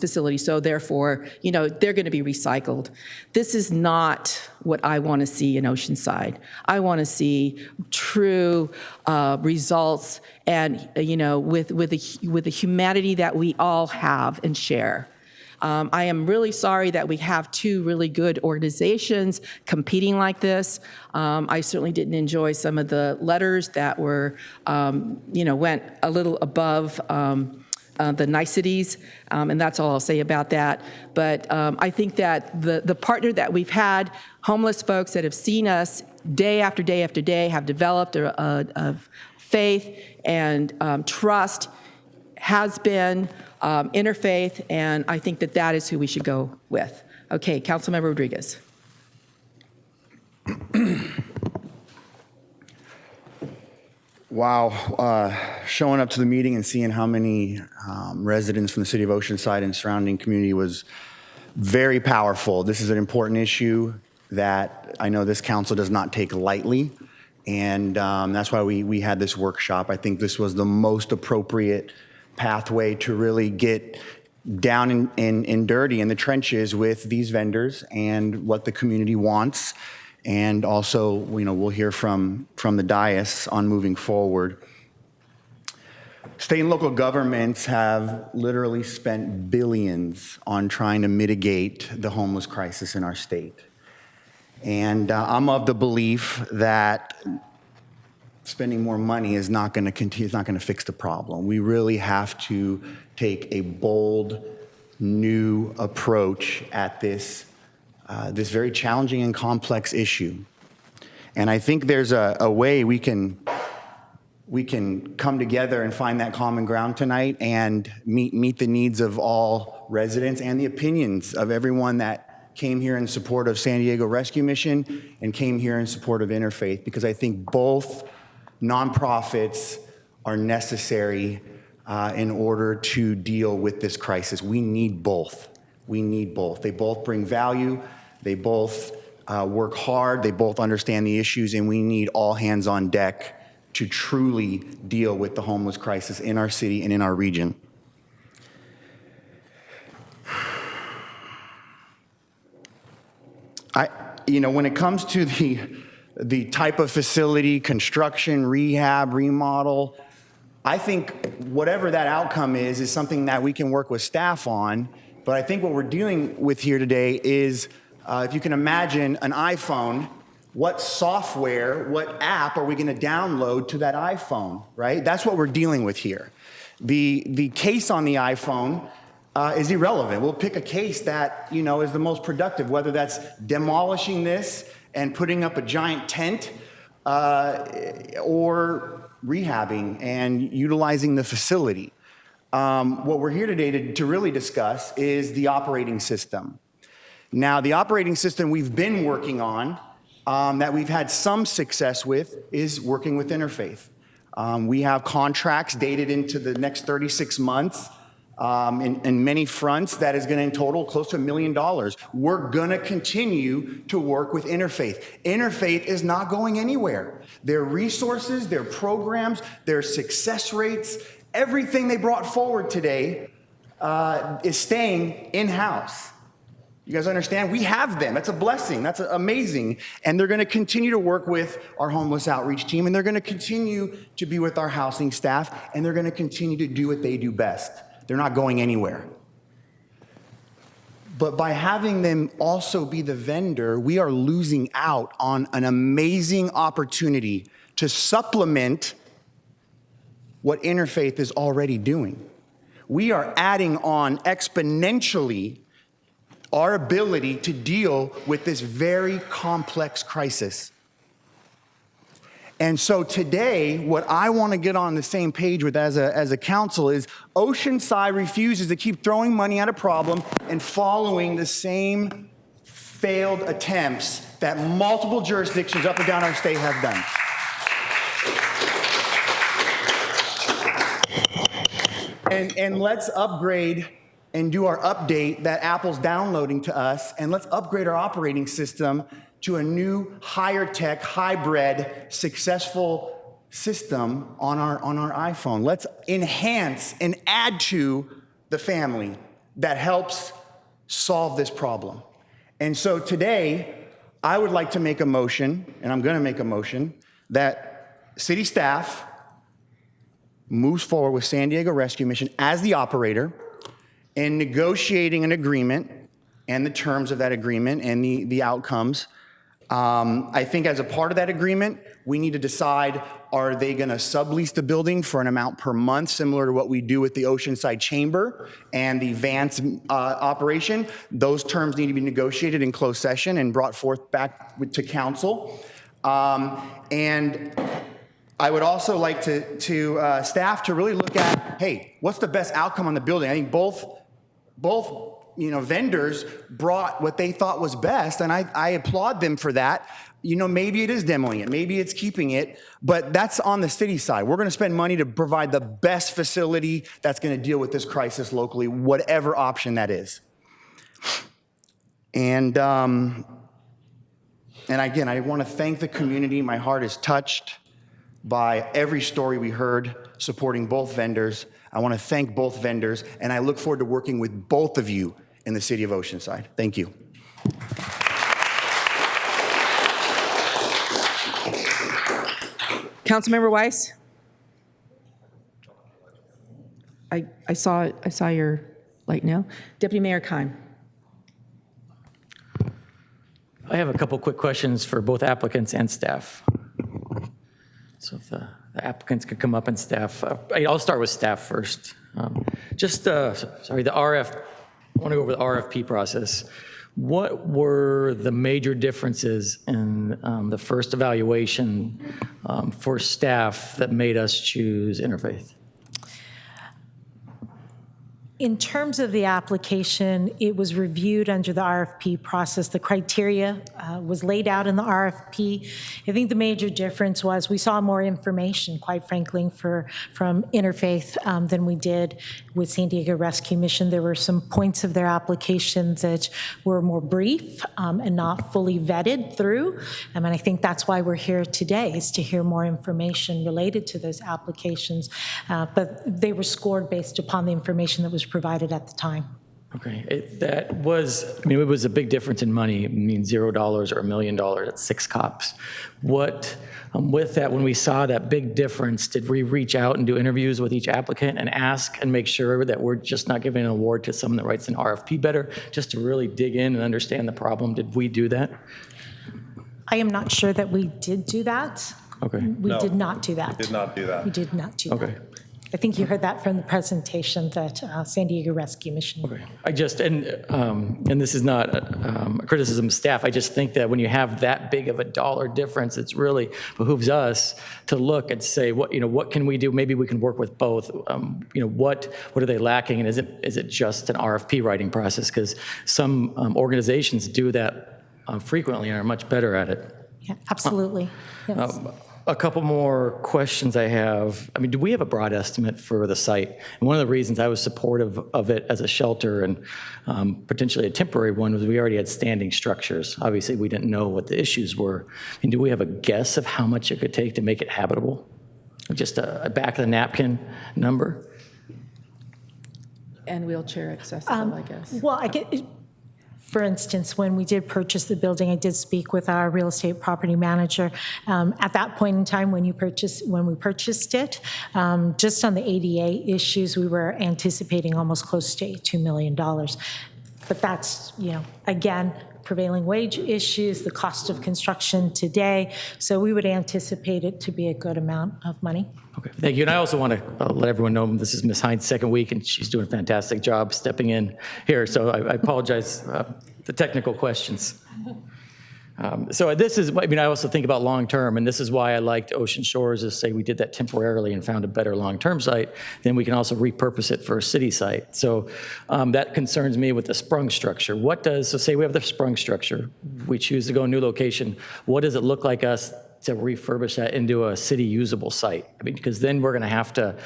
S9: facilities, so therefore, they're going to be recycled. This is not what I want to see in Oceanside. I want to see true results, and with the humanity that we all have and share. I am really sorry that we have two really good organizations competing like this. I certainly didn't enjoy some of the letters that were, went a little above the niceties, and that's all I'll say about that. But I think that the partner that we've had, homeless folks that have seen us day after day after day, have developed a faith and trust, has been interfaith, and I think that is who we should go with. Okay, Councilmember Rodriguez.
S14: Wow, showing up to the meeting and seeing how many residents from the city of Oceanside and surrounding community was very powerful. This is an important issue that I know this council does not take lightly, and that's why we had this workshop. I think this was the most appropriate pathway to really get down in dirty in the trenches with these vendors and what the community wants. And also, we'll hear from the dais on moving forward. State and local governments have literally spent billions on trying to mitigate the homeless crisis in our state. And I'm of the belief that spending more money is not going to continue, it's not going to fix the problem. We really have to take a bold, new approach at this very challenging and complex issue. And I think there's a way we can come together and find that common ground tonight and meet the needs of all residents and the opinions of everyone that came here in support of San Diego Rescue Mission and came here in support of Interfaith, because I think both nonprofits are necessary in order to deal with this crisis. We need both. We need both. They both bring value. They both work hard. They both understand the issues, and we need all hands on deck to truly deal with the homeless crisis in our city and in our region. When it comes to the type of facility, construction, rehab, remodel, I think whatever that outcome is something that we can work with staff on. But I think what we're dealing with here today is, if you can imagine an iPhone, what software, what app are we going to download to that iPhone, right? That's what we're dealing with here. The case on the iPhone is irrelevant. We'll pick a case that, is the most productive, whether that's demolishing this and putting up a giant tent, or rehabbing and utilizing the facility. What we're here today to really discuss is the operating system. Now, the operating system we've been working on, that we've had some success with, is working with Interfaith. We have contracts dated into the next 36 months in many fronts that is going to in total close to $1 million. We're going to continue to work with Interfaith. Interfaith is not going anywhere. Their resources, their programs, their success rates, everything they brought forward today is staying in-house. You guys understand? We have them. That's a blessing. That's amazing. And they're going to continue to work with our homeless outreach team, and they're going to continue to be with our housing staff, and they're going to continue to do what they do best. They're not going anywhere. But by having them also be the vendor, we are losing out on an amazing opportunity to supplement what Interfaith is already doing. We are adding on exponentially our ability to deal with this very complex crisis. And so today, what I want to get on the same page with as a council is Oceanside refuses to keep throwing money at a problem and following the same failed attempts that multiple jurisdictions up and down our state have done. And let's upgrade and do our update that Apple's downloading to us, and let's upgrade our operating system to a new, higher tech, hybrid, successful system on our iPhone. Let's enhance and add to the family that helps solve this problem. And so today, I would like to make a motion, and I'm going to make a motion, that city staff moves forward with San Diego Rescue Mission as the operator in negotiating an agreement and the terms of that agreement and the outcomes. I think as a part of that agreement, we need to decide, are they going to sublease the building for an amount per month, similar to what we do with the Oceanside Chamber and the Vance operation? Those terms need to be negotiated in closed session and brought forth back to council. And I would also like to staff to really look at, hey, what's the best outcome on the building? I think both vendors brought what they thought was best, and I applaud them for that. Maybe it is demoing it, maybe it's keeping it, but that's on the city side. We're going to spend money to provide the best facility that's going to deal with this crisis locally, whatever option that is. And again, I want to thank the community. My heart is touched by every story we heard supporting both vendors. I want to thank both vendors, and I look forward to working with both of you in the city of Oceanside. Thank you.
S9: Councilmember Weiss? I saw your light now. Deputy Mayor Kime.
S12: I have a couple quick questions for both applicants and staff. So if the applicants could come up and staff, I'll start with staff first. I want to go over the RFP process. What were the major differences in the first evaluation for staff that made us choose Interfaith?
S11: In terms of the application, it was reviewed under the RFP process. The criteria was laid out in the RFP. I think the major difference was we saw more information, quite frankly, from Interfaith than we did with San Diego Rescue Mission. There were some points of their application that were more brief and not fully vetted through. And I think that's why we're here today, is to hear more information related to those applications. But they were scored based upon the information that was provided at the time.
S12: Okay, it was a big difference in money. I mean, $0 or $1 million at 6 cops. What, with that, when we saw that big difference, did we reach out and do interviews with each applicant and ask and make sure that we're just not giving an award to someone that writes an RFP better, just to really dig in and understand the problem? Did we do that?
S11: I am not sure that we did do that.
S12: Okay.
S11: We did not do that.
S16: Did not do that.
S11: We did not do that.
S12: Okay.
S11: I think you heard that from the presentation that San Diego Rescue Mission.
S12: Okay. And this is not a criticism of staff. I just think that when you have that big of a dollar difference, it's really behooves us to look and say, what can we do? Maybe we can work with both. What are they lacking? And is it just an RFP writing process? Because some organizations do that frequently and are much better at it.
S11: Yeah, absolutely. Yes.
S12: A couple more questions I have. Do we have a broad estimate for the site? And one of the reasons I was supportive of it as a shelter and potentially a temporary one was we already had standing structures. Obviously, we didn't know what the issues were. Do we have a guess of how much it could take to make it habitable? Just a back of the napkin number?
S9: And wheelchair accessible, I guess.
S11: Well, for instance, when we did purchase the building, I did speak with our real estate property manager. At that point in time, when we purchased it, just on the ADA issues, we were anticipating almost close to $2 million. But that's, again, prevailing wage issues, the cost of construction today. So we would anticipate it to be a good amount of money.
S12: Okay, thank you. And I also want to let everyone know this is Ms. Hines' second week, and she's doing a fantastic job stepping in here. So I apologize the technical questions. So this is, I also think about long-term, and this is why I liked Ocean Shores, is say we did that temporarily and found a better long-term site, then we can also repurpose it for a city site. So that concerns me with the sprung structure. So say we have the sprung structure, we choose to go a new location, what does it look like to refurbish that into a city usable site. I mean, because then we're going to have to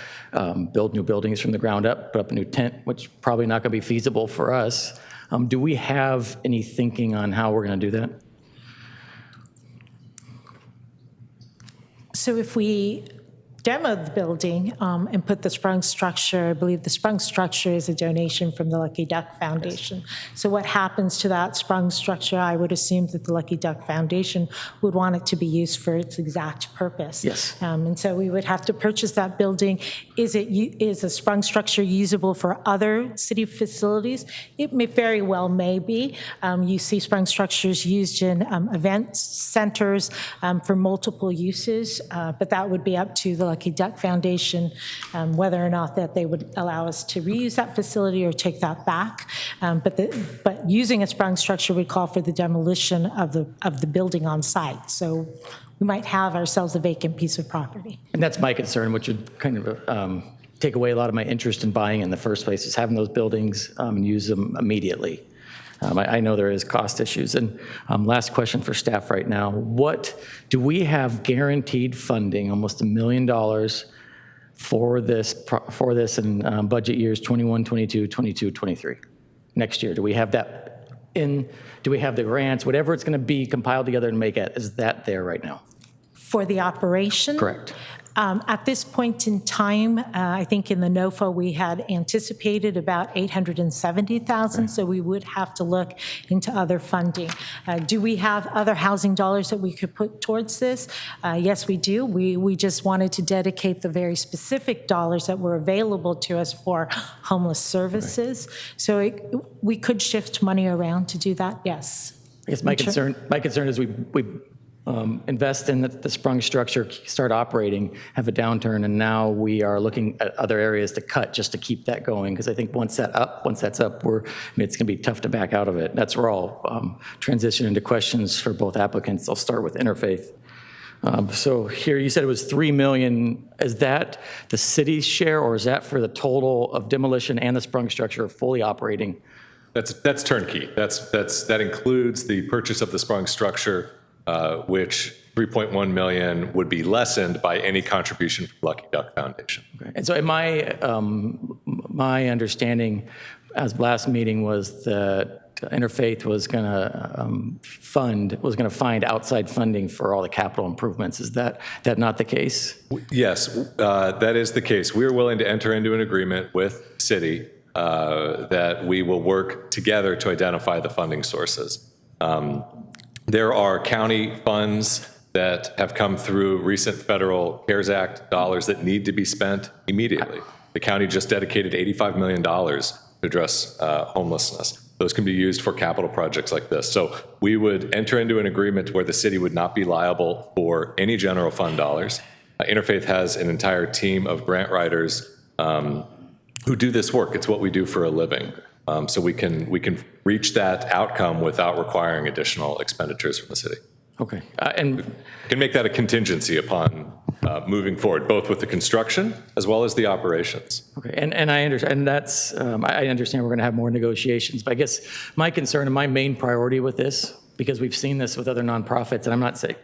S12: build new buildings from the ground up, put up a new tent, which probably not going to be feasible for us. Do we have any thinking on how we're going to do that?
S11: So if we demo the building and put the sprung structure, I believe the sprung structure is a donation from the Lucky Duck Foundation. So what happens to that sprung structure, I would assume that the Lucky Duck Foundation would want it to be used for its exact purpose.
S12: Yes.
S11: And so we would have to purchase that building. Is a sprung structure usable for other city facilities? It may very well may be. You see sprung structures used in event centers for multiple uses, but that would be up to the Lucky Duck Foundation, whether or not that they would allow us to reuse that facility or take that back. But using a sprung structure would call for the demolition of the building on site. So we might have ourselves a vacant piece of property.
S12: And that's my concern, which would kind of take away a lot of my interest in buying in the first place, is having those buildings and use them immediately. I know there is cost issues. And last question for staff right now. What do we have guaranteed funding, almost $1 million for this in budget years 21, 22, 22, 23? Next year, do we have that in? Do we have the grants, whatever it's going to be compiled together and make it? Is that there right now?
S11: For the operation?
S12: Correct.
S11: At this point in time, I think in the NOFA, we had anticipated about $870,000, so we would have to look into other funding. Do we have other housing dollars that we could put towards this? Yes, we do. We just wanted to dedicate the very specific dollars that were available to us for homeless services. So we could shift money around to do that, yes.
S12: I guess my concern is we invest in the sprung structure, start operating, have a downturn, and now we are looking at other areas to cut just to keep that going. Because I think once that's up, it's going to be tough to back out of it. That's where I'll transition into questions for both applicants. I'll start with Interfaith. So here you said it was $3 million. Is that the city's share, or is that for the total of demolition and the sprung structure fully operating?
S24: That's turnkey. That includes the purchase of the sprung structure, which $3.1 million would be lessened by any contribution from Lucky Duck Foundation.
S12: Okay. And so in my understanding as last meeting was that Interfaith was going to find outside funding for all the capital improvements. Is that not the case?
S24: Yes, that is the case. We are willing to enter into an agreement with the city that we will work together to identify the funding sources. There are county funds that have come through recent federal CARES Act dollars that need to be spent immediately. The county just dedicated $85 million to address homelessness. Those can be used for capital projects like this. So we would enter into an agreement where the city would not be liable for any general fund dollars. Interfaith has an entire team of grant writers who do this work. It's what we do for a living. So we can reach that outcome without requiring additional expenditures from the city.
S12: Okay. And
S24: can make that a contingency upon moving forward, both with the construction as well as the operations.
S12: Okay. And I understand. And that's I understand we're going to have more negotiations. But I guess my concern and my main priority with this, because we've seen this with other nonprofits, and I'm not saying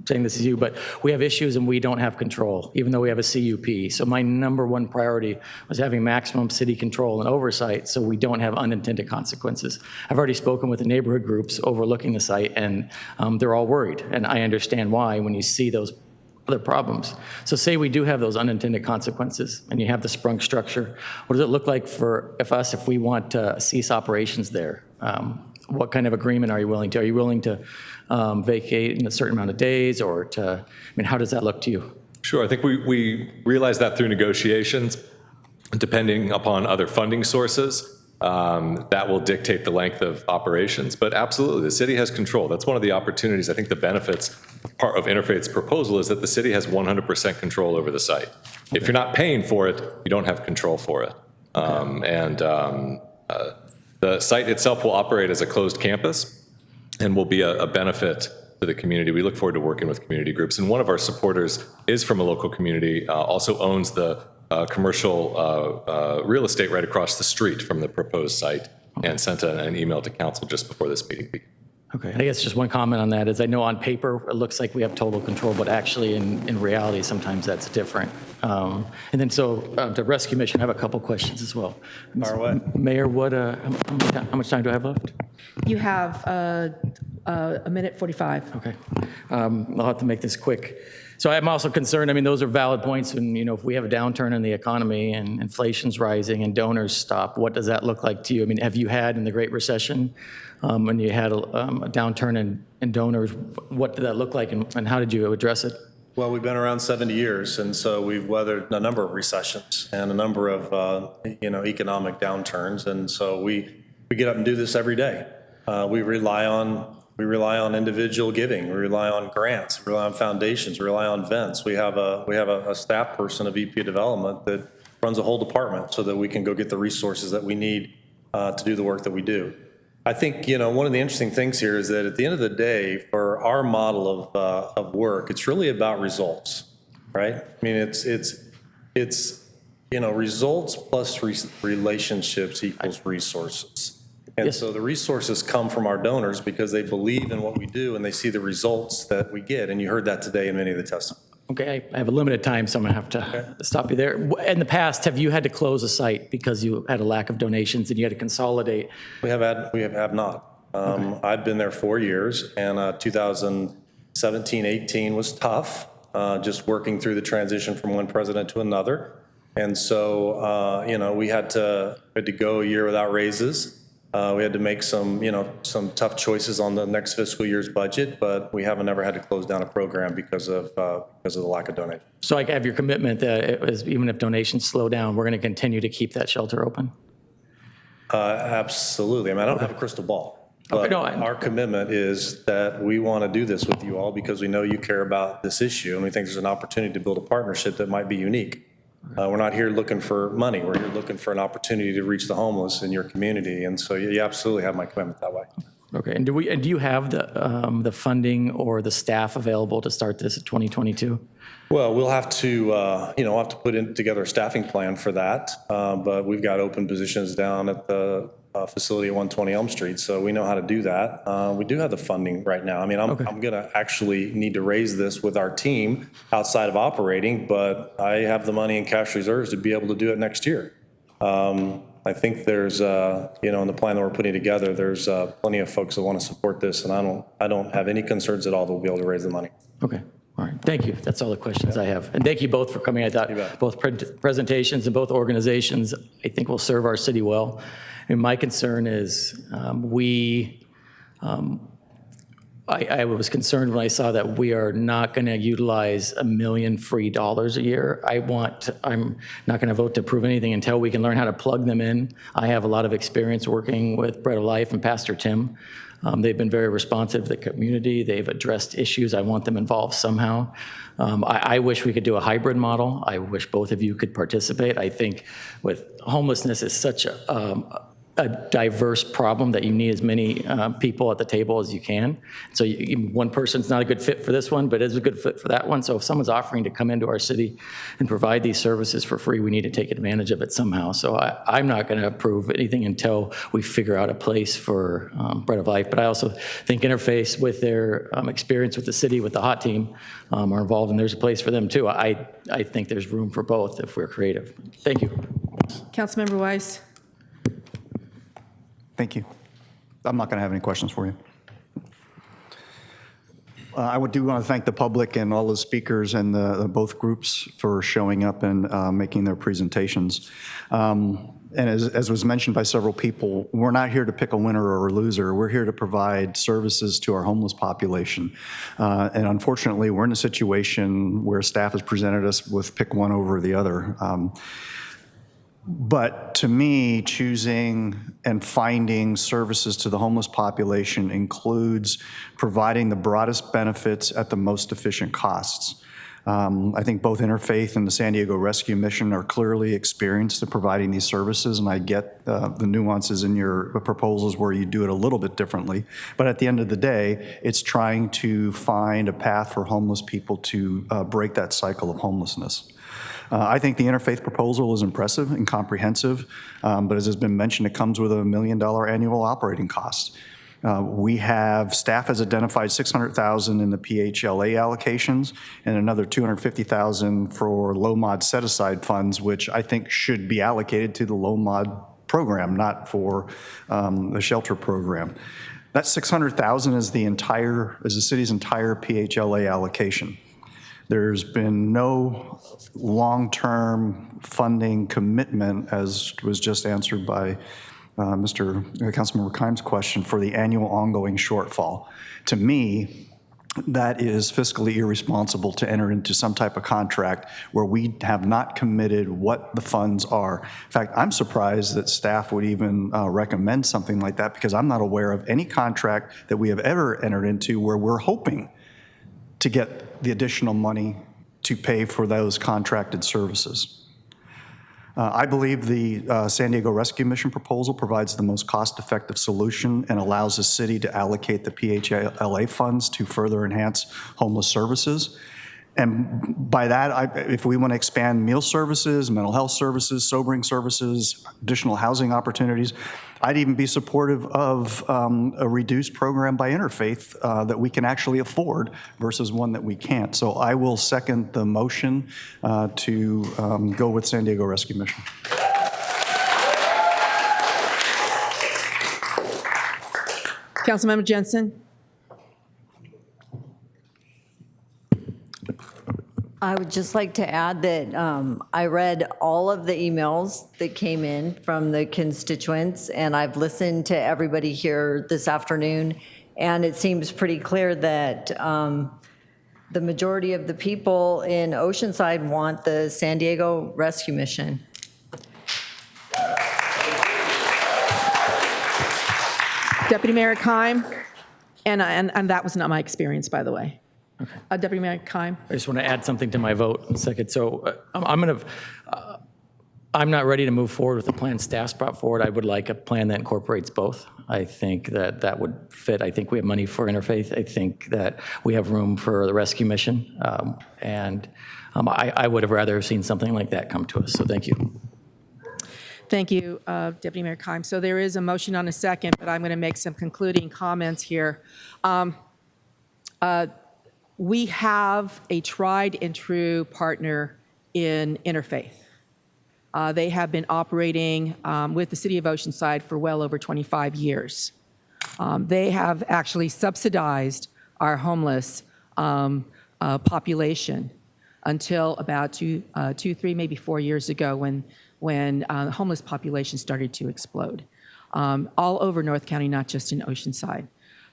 S12: this is you, but we have issues and we don't have control, even though we have a CUP. So my number one priority was having maximum city control and oversight so we don't have unintended consequences. I've already spoken with the neighborhood groups overlooking the site, and they're all worried. And I understand why when you see those other problems. So say we do have those unintended consequences and you have the sprung structure. What does it look like if we want to cease operations there? What kind of agreement are you willing to? Are you willing to vacate in a certain amount of days, or how does that look to you?
S24: Sure, I think we realize that through negotiations, depending upon other funding sources, that will dictate the length of operations. But absolutely, the city has control. That's one of the opportunities. I think the benefits part of Interfaith's proposal is that the city has 100% control over the site. Okay. If you're not paying for it, you don't have control for it. Okay. The site itself will operate as a closed campus and will be a benefit to the community. We look forward to working with community groups. And one of our supporters is from a local community, also owns the commercial real estate right across the street from the proposed site, and sent an email to council just before this meeting began.
S12: Okay, I guess just one comment on that is I know on paper, it looks like we have total control, but actually in reality, sometimes that's different. And then so the rescue mission, I have a couple questions as well.
S16: Fire away.
S12: Mayor, how much time do I have left?
S9: You have a minute 45.
S12: Okay. I'll have to make this quick. So I'm also concerned, I mean, those are valid points, and if we have a downturn in the economy and inflation's rising and donors stop, what does that look like to you? I mean, have you had in the Great Recession, when you had a downturn in donors, what did that look like, and how did you address it?
S16: Well, we've been around 70 years, and so we've weathered a number of recessions and a number of economic downturns, and so we get up and do this every day. We rely on individual giving. We rely on grants. We rely on foundations. We rely on vents. We have a staff person, a VP of development, that runs a whole department so that we can go get the resources that we need to do the work that we do. I think one of the interesting things here is that at the end of the day, for our model of work, it's really about results, right? I mean, it's results plus relationships equals resources. And
S12: Yes.
S16: so the resources come from our donors because they believe in what we do and they see the results that we get. And you heard that today in many of the testimonies.
S12: Okay, I have a limited time, so I'm going to have to stop you there. In the past, have you had to close a site because you had a lack of donations and you had to consolidate?
S16: We have not. I've been there 4 years, and 2017, 18 was tough, just working through the transition from one president to another. And so, we had to go a year without raises. We had to make some tough choices on the next fiscal year's budget, but we haven't ever had to close down a program because of the lack of donation.
S12: So I have your commitment that even if donations slow down, we're going to continue to keep that shelter open?
S16: Absolutely. I mean, I don't have a crystal ball, but our commitment is that we want to do this with you all because we know you care about this issue, and we think there's an opportunity to build a partnership that might be unique. We're not here looking for money. We're here looking for an opportunity to reach the homeless in your community. And so you absolutely have my commitment that way.
S12: Okay. And do you have the funding or the staff available to start this in 2022?
S16: Well, we'll have to, put together a staffing plan for that. But we've got open positions down at the facility at 120 Elm Street, so we know how to do that. We do have the funding right now. I mean, I'm going to actually need to raise this with our team outside of operating, but I have the money in cash reserves to be able to do it next year. I think there's, in the plan that we're putting together, there's plenty of folks that want to support this, and I don't have any concerns at all that we'll be able to raise the money.
S12: Okay. All right. Thank you. That's all the questions I have. And thank you both for coming. I thought both presentations and both organizations, I think, will serve our city well. And my concern is I was concerned when I saw that we are not going to utilize $1 million free dollars a year. I'm not going to vote to approve anything until we can learn how to plug them in. I have a lot of experience working with Bread of Life and Pastor Tim. They've been very responsive to the community. They've addressed issues. I want them involved somehow. I wish we could do a hybrid model. I wish both of you could participate. I think with homelessness is such a diverse problem that you need as many people at the table as you can. So one person's not a good fit for this one, but is a good fit for that one. So if someone's offering to come into our city and provide these services for free, we need to take advantage of it somehow. So I'm not going to approve anything until we figure out a place for Bread of Life. But I also think Interface, with their experience with the city, with the HOT team, are involved, and there's a place for them too. I think there's room for both if we're creative. Thank you.
S9: Councilmember Weiss.
S17: Thank you. I'm not going to have any questions for you. I do want to thank the public and all the speakers and both groups for showing up and making their presentations. And as was mentioned by several people, we're not here to pick a winner or a loser. We're here to provide services to our homeless population. And unfortunately, we're in a situation where staff has presented us with pick one over the other. But to me, choosing and finding services to the homeless population includes providing the broadest benefits at the most efficient costs. I think both Interfaith and the San Diego Rescue Mission are clearly experienced at providing these services, and I get the nuances in your proposals where you do it a little bit differently. But at the end of the day, it's trying to find a path for homeless people to break that cycle of homelessness. I think the Interfaith proposal is impressive and comprehensive, but as has been mentioned, it comes with $1 million annual operating cost. Staff has identified $600,000 in the PHLA allocations and another $250,000 for low mod set-aside funds, which I think should be allocated to the low mod program, not for the shelter program. That $600,000 is the city's entire PHLA allocation. There's been no long-term funding commitment, as was just answered by Councilmember Kimes' question, for the annual ongoing shortfall. To me, that is fiscally irresponsible to enter into some type of contract where we have not committed what the funds are. In fact, I'm surprised that staff would even recommend something like that, because I'm not aware of any contract that we have ever entered into where we're hoping to get the additional money to pay for those contracted services. I believe the San Diego Rescue Mission proposal provides the most cost-effective solution and allows the city to allocate the PHLA funds to further enhance homeless services. And by that, if we want to expand meal services, mental health services, sobering services, additional housing opportunities, I'd even be supportive of a reduced program by Interfaith that we can actually afford versus one that we can't. So I will second the motion to go with San Diego Rescue Mission.
S9: Councilmember Jensen.
S15: I would just like to add that I read all of the emails that came in from the constituents, and I've listened to everybody here this afternoon, and it seems pretty clear that the majority of the people in Oceanside want the San Diego Rescue Mission.
S9: Deputy Mayor Keim, and that was not my experience, by the way. Okay. Deputy Mayor Keim.
S12: I just want to add something to my vote in a second. So I'm not ready to move forward with the plan staff's brought forward. I would like a plan that incorporates both. I think that would fit. I think we have money for Interfaith. I think that we have room for the rescue mission. I would have rather seen something like that come to us. So thank you.
S9: Thank you, Deputy Mayor Keim. So there is a motion on a second, but I'm going to make some concluding comments here. We have a tried and true partner in Interfaith. They have been operating with the City of Oceanside for well over 25 years. They have actually subsidized our homeless population until about 2, 3, maybe 4 years ago when the homeless population started to explode all over North County, not just in Oceanside.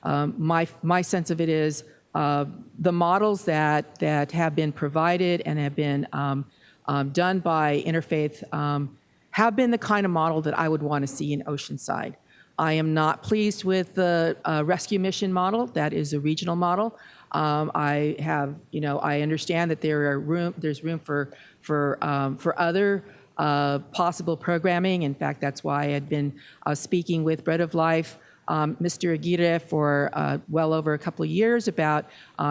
S9: My sense of it is the models that have been provided and have been done by Interfaith have been the kind of model that I would want to see in Oceanside. I am not pleased with the rescue mission model. That is a regional model. I understand that there's room for other possible programming. In fact, that's why I had been speaking with Bread of Life, Mr. Aguirre, for well over a couple of years about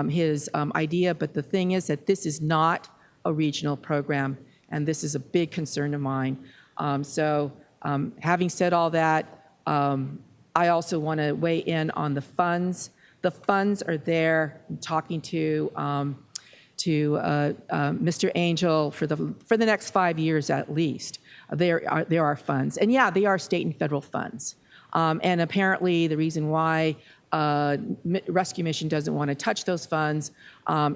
S9: his idea. But the thing is that this is not a regional program, and this is a big concern of mine. Having said all that, I also want to weigh in on the funds. The funds are there. I'm talking to Mr. Angel for the next 5 years at least. There are funds, and yeah, they are state and federal funds. And apparently, the reason why Rescue Mission doesn't want to touch those funds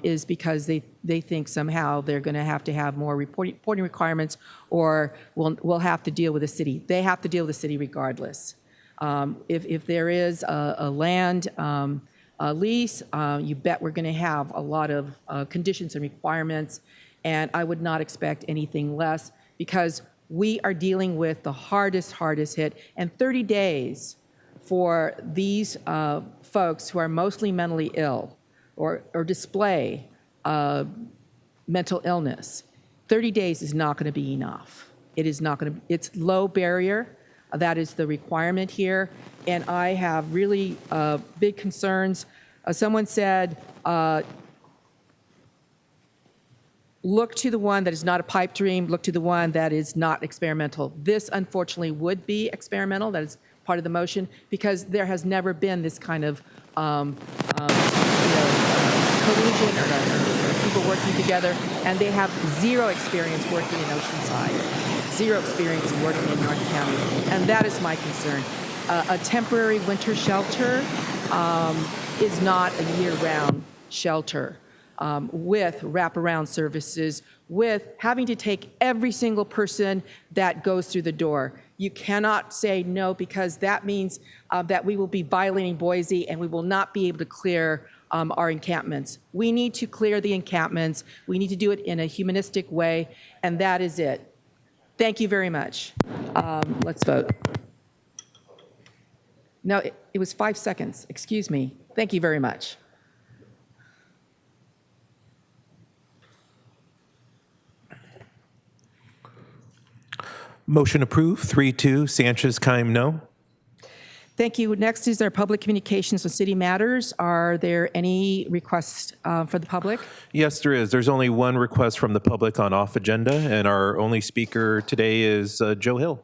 S9: is because they think somehow they're going to have more reporting requirements, or we'll have to deal with the city. They have to deal with the city regardless. If there is a land lease, you bet we're going to have a lot of conditions and requirements, and I would not expect anything less, because we are dealing with the hardest hit, and 30 days for these folks who are mostly mentally ill or display mental illness. 30 days is not going to be enough. It is not going to. It's low barrier. That is the requirement here, and I have really big concerns. Someone said, look to the one that is not a pipe dream, look to the one that is not experimental. This, unfortunately, would be experimental. That is part of the motion, because there has never been this kind of collusion or people working together, and they have zero experience working in Oceanside, zero experience in working in North County, and that is my concern. A temporary winter shelter is not a year-round shelter with wraparound services, with having to take every single person that goes through the door. You cannot say no, because that means that we will be violating Boise and we will not be able to clear our encampments. We need to clear the encampments. We need to do it in a humanistic way, and that is it. Thank you very much. Let's vote. No, it was 5 seconds. Excuse me. Thank you very much.
S6: Motion approved, 3-2. Sanchez-Kime, no.
S9: Thank you. Next is our public communications on city matters. Are there any requests for the public?
S6: Yes, there is. There's only one request from the public on off agenda, and our only speaker today is Joe Hill.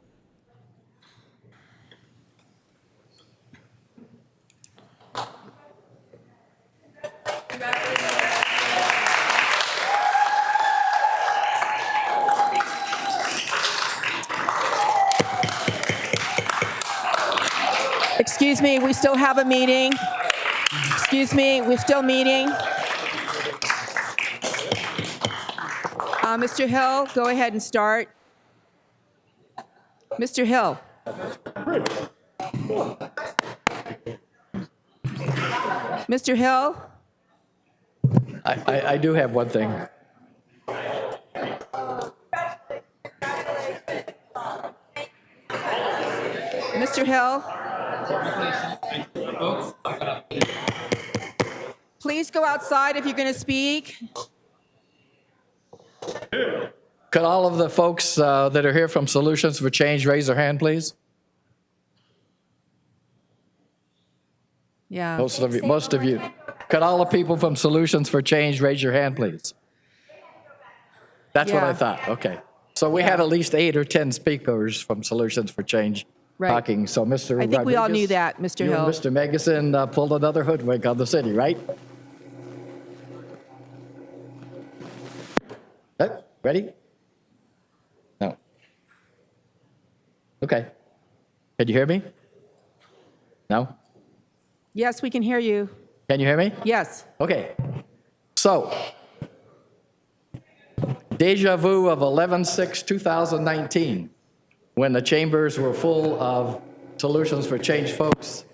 S9: Excuse me, we still have a meeting. Excuse me, we're still meeting. Mr. Hill, go ahead and start. Mr. Hill. Mr. Hill?
S22: I do have one thing.
S9: Mr. Hill? Please go outside if you're going to speak.
S22: Could all of the folks that are here from Solutions for Change raise their hand, please?
S9: Yeah.
S22: Most of you. Could all the people from Solutions for Change raise your hand, please? That's what I thought. Okay. So we had at least 8 or 10 speakers from Solutions for Change talking. So Mr.
S9: I think we all knew
S22: Rodriguez,
S9: that, Mr.
S22: you
S9: Hill.
S22: and Mr. Megason pulled another hoodwink on the city, right? Ready? No. Okay. Can you hear me? No?
S9: Yes, we can hear you.
S22: Can you hear me?
S9: Yes.
S22: Okay. So, deja vu of 11/6/2019, when the chambers were full of Solutions for Change folks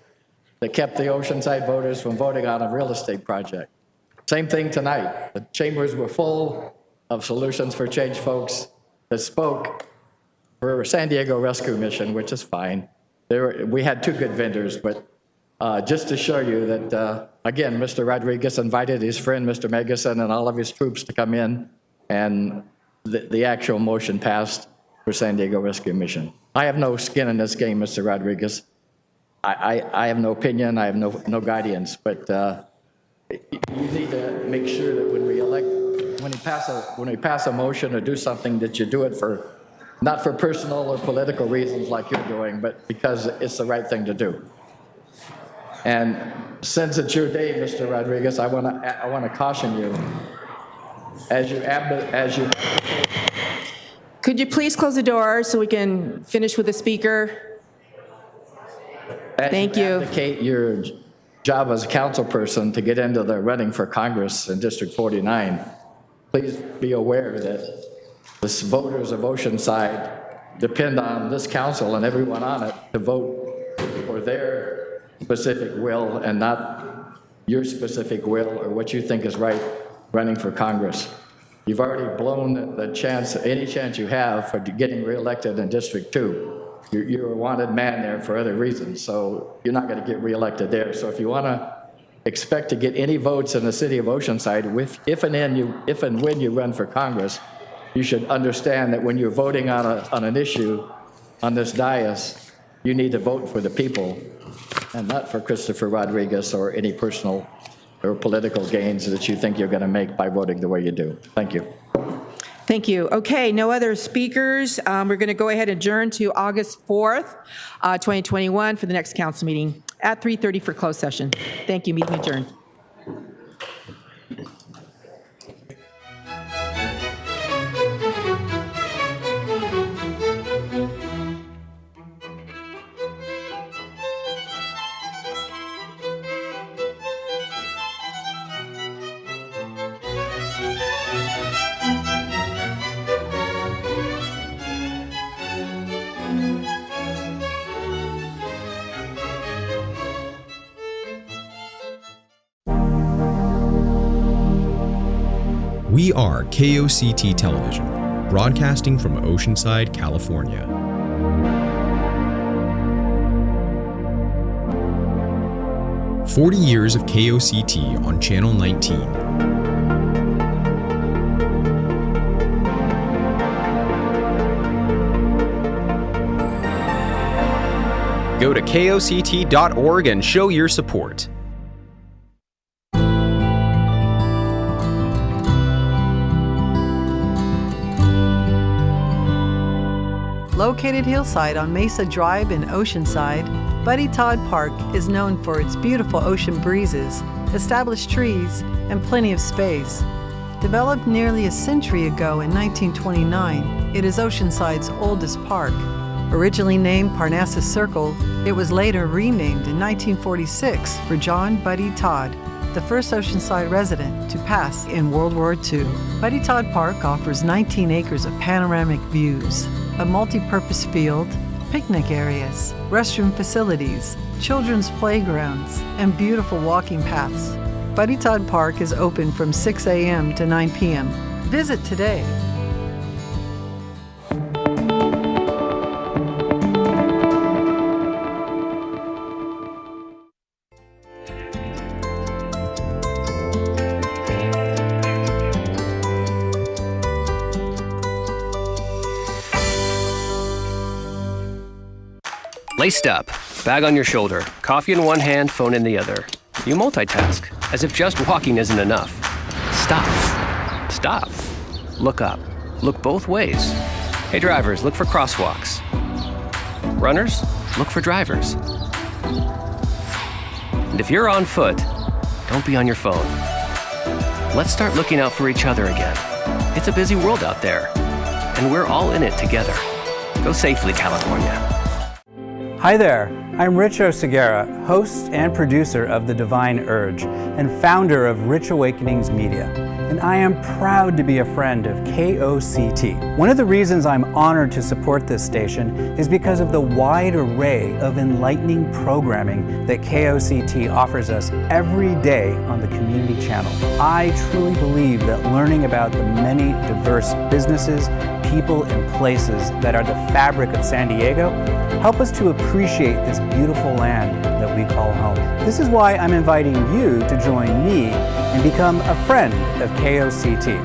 S22: that kept the Oceanside voters from voting on a real estate project. Same thing tonight. The chambers were full of Solutions for Change folks that spoke for San Diego Rescue Mission, which is fine. We had 2 good vendors, but just to show you that, again, Mr. Rodriguez invited his friend, Mr. Megason, and all of his troops to come in, and the actual motion passed for San Diego Rescue Mission. I have no skin in this game, Mr. Rodriguez. I have no opinion, I have no guidance, but you need to make sure that when we pass a motion or do something, that you do it for, not for personal or political reasons like you're doing, but because it's the right thing to do. And since it's your day, Mr. Rodriguez, I want to caution you, as you.
S9: Could you please close the door so we can finish with the speaker? Thank you.
S22: Advocate your job as a council person to get into the running for Congress in District 49. Please be aware that the voters of Oceanside depend on this council and everyone on it to vote for their specific will and not your specific will or what you think is right running for Congress. You've already blown the chance, any chance you have for getting reelected in District 2. You're a wanted man there for other reasons, so you're not going to get reelected there. So if you want to expect to get any votes in the city of Oceanside, if and when you run for Congress, you should understand that when you're voting on an issue on this dais, you need to vote for the people and not for Christopher Rodriguez or any personal or political gains that you think you're going to make by voting the way you do. Thank you.
S9: Thank you. Okay, no other speakers. We're going to go ahead and adjourn to August 4th, 2021 for the next council meeting at 3:30 for closed session. Thank you. Meeting adjourned.
S1: We are KOCT Television, broadcasting from Oceanside, California. "40 years of KOCT on Channel 19. Go to KOCT.org and show your support.
S18: Located hillside on Mesa Drive in Oceanside, Buddy Todd Park is known for its beautiful ocean breezes, established trees, and plenty of space. Developed nearly a century ago in 1929, it is Oceanside's oldest park. Originally named Parnassus Circle, it was later renamed in 1946 for John Buddy Todd, the first Oceanside resident to pass in World War II. Buddy Todd Park offers 19 acres of panoramic views, a multi-purpose field, picnic areas, restroom facilities, children's playgrounds, and beautiful walking paths. Buddy Todd Park is open from 6 a.m. to 9 p.m. Visit today.
S19: Laced up, bag on your shoulder, coffee in one hand, phone in the other. You multitask, as if just walking isn't enough. Stop. Stop. Look up. Look both ways. Hey drivers, look for crosswalks. Runners, look for drivers. And if you're on foot, don't be on your phone. Let's start looking out for each other again. It's a busy world out there, and we're all in it together. Go safely, California.
S20: Hi there, I'm Rich Oseguera, host and producer of The Divine Urge and founder of Rich Awakenings Media, and I am proud to be a friend of KOCT. One of the reasons I'm honored to support this station is because of the wide array of enlightening programming that KOCT offers us every day on the community channel. I truly believe that learning about the many diverse businesses, people, and places that are the fabric of San Diego help us to appreciate this beautiful land that we call home. This is why I'm inviting you to join me and become a friend of KOCT.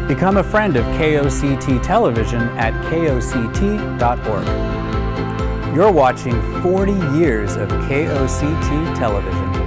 S20: Become a friend of KOCT Television at KOCT.org. You're watching 40 years of KOCT Television.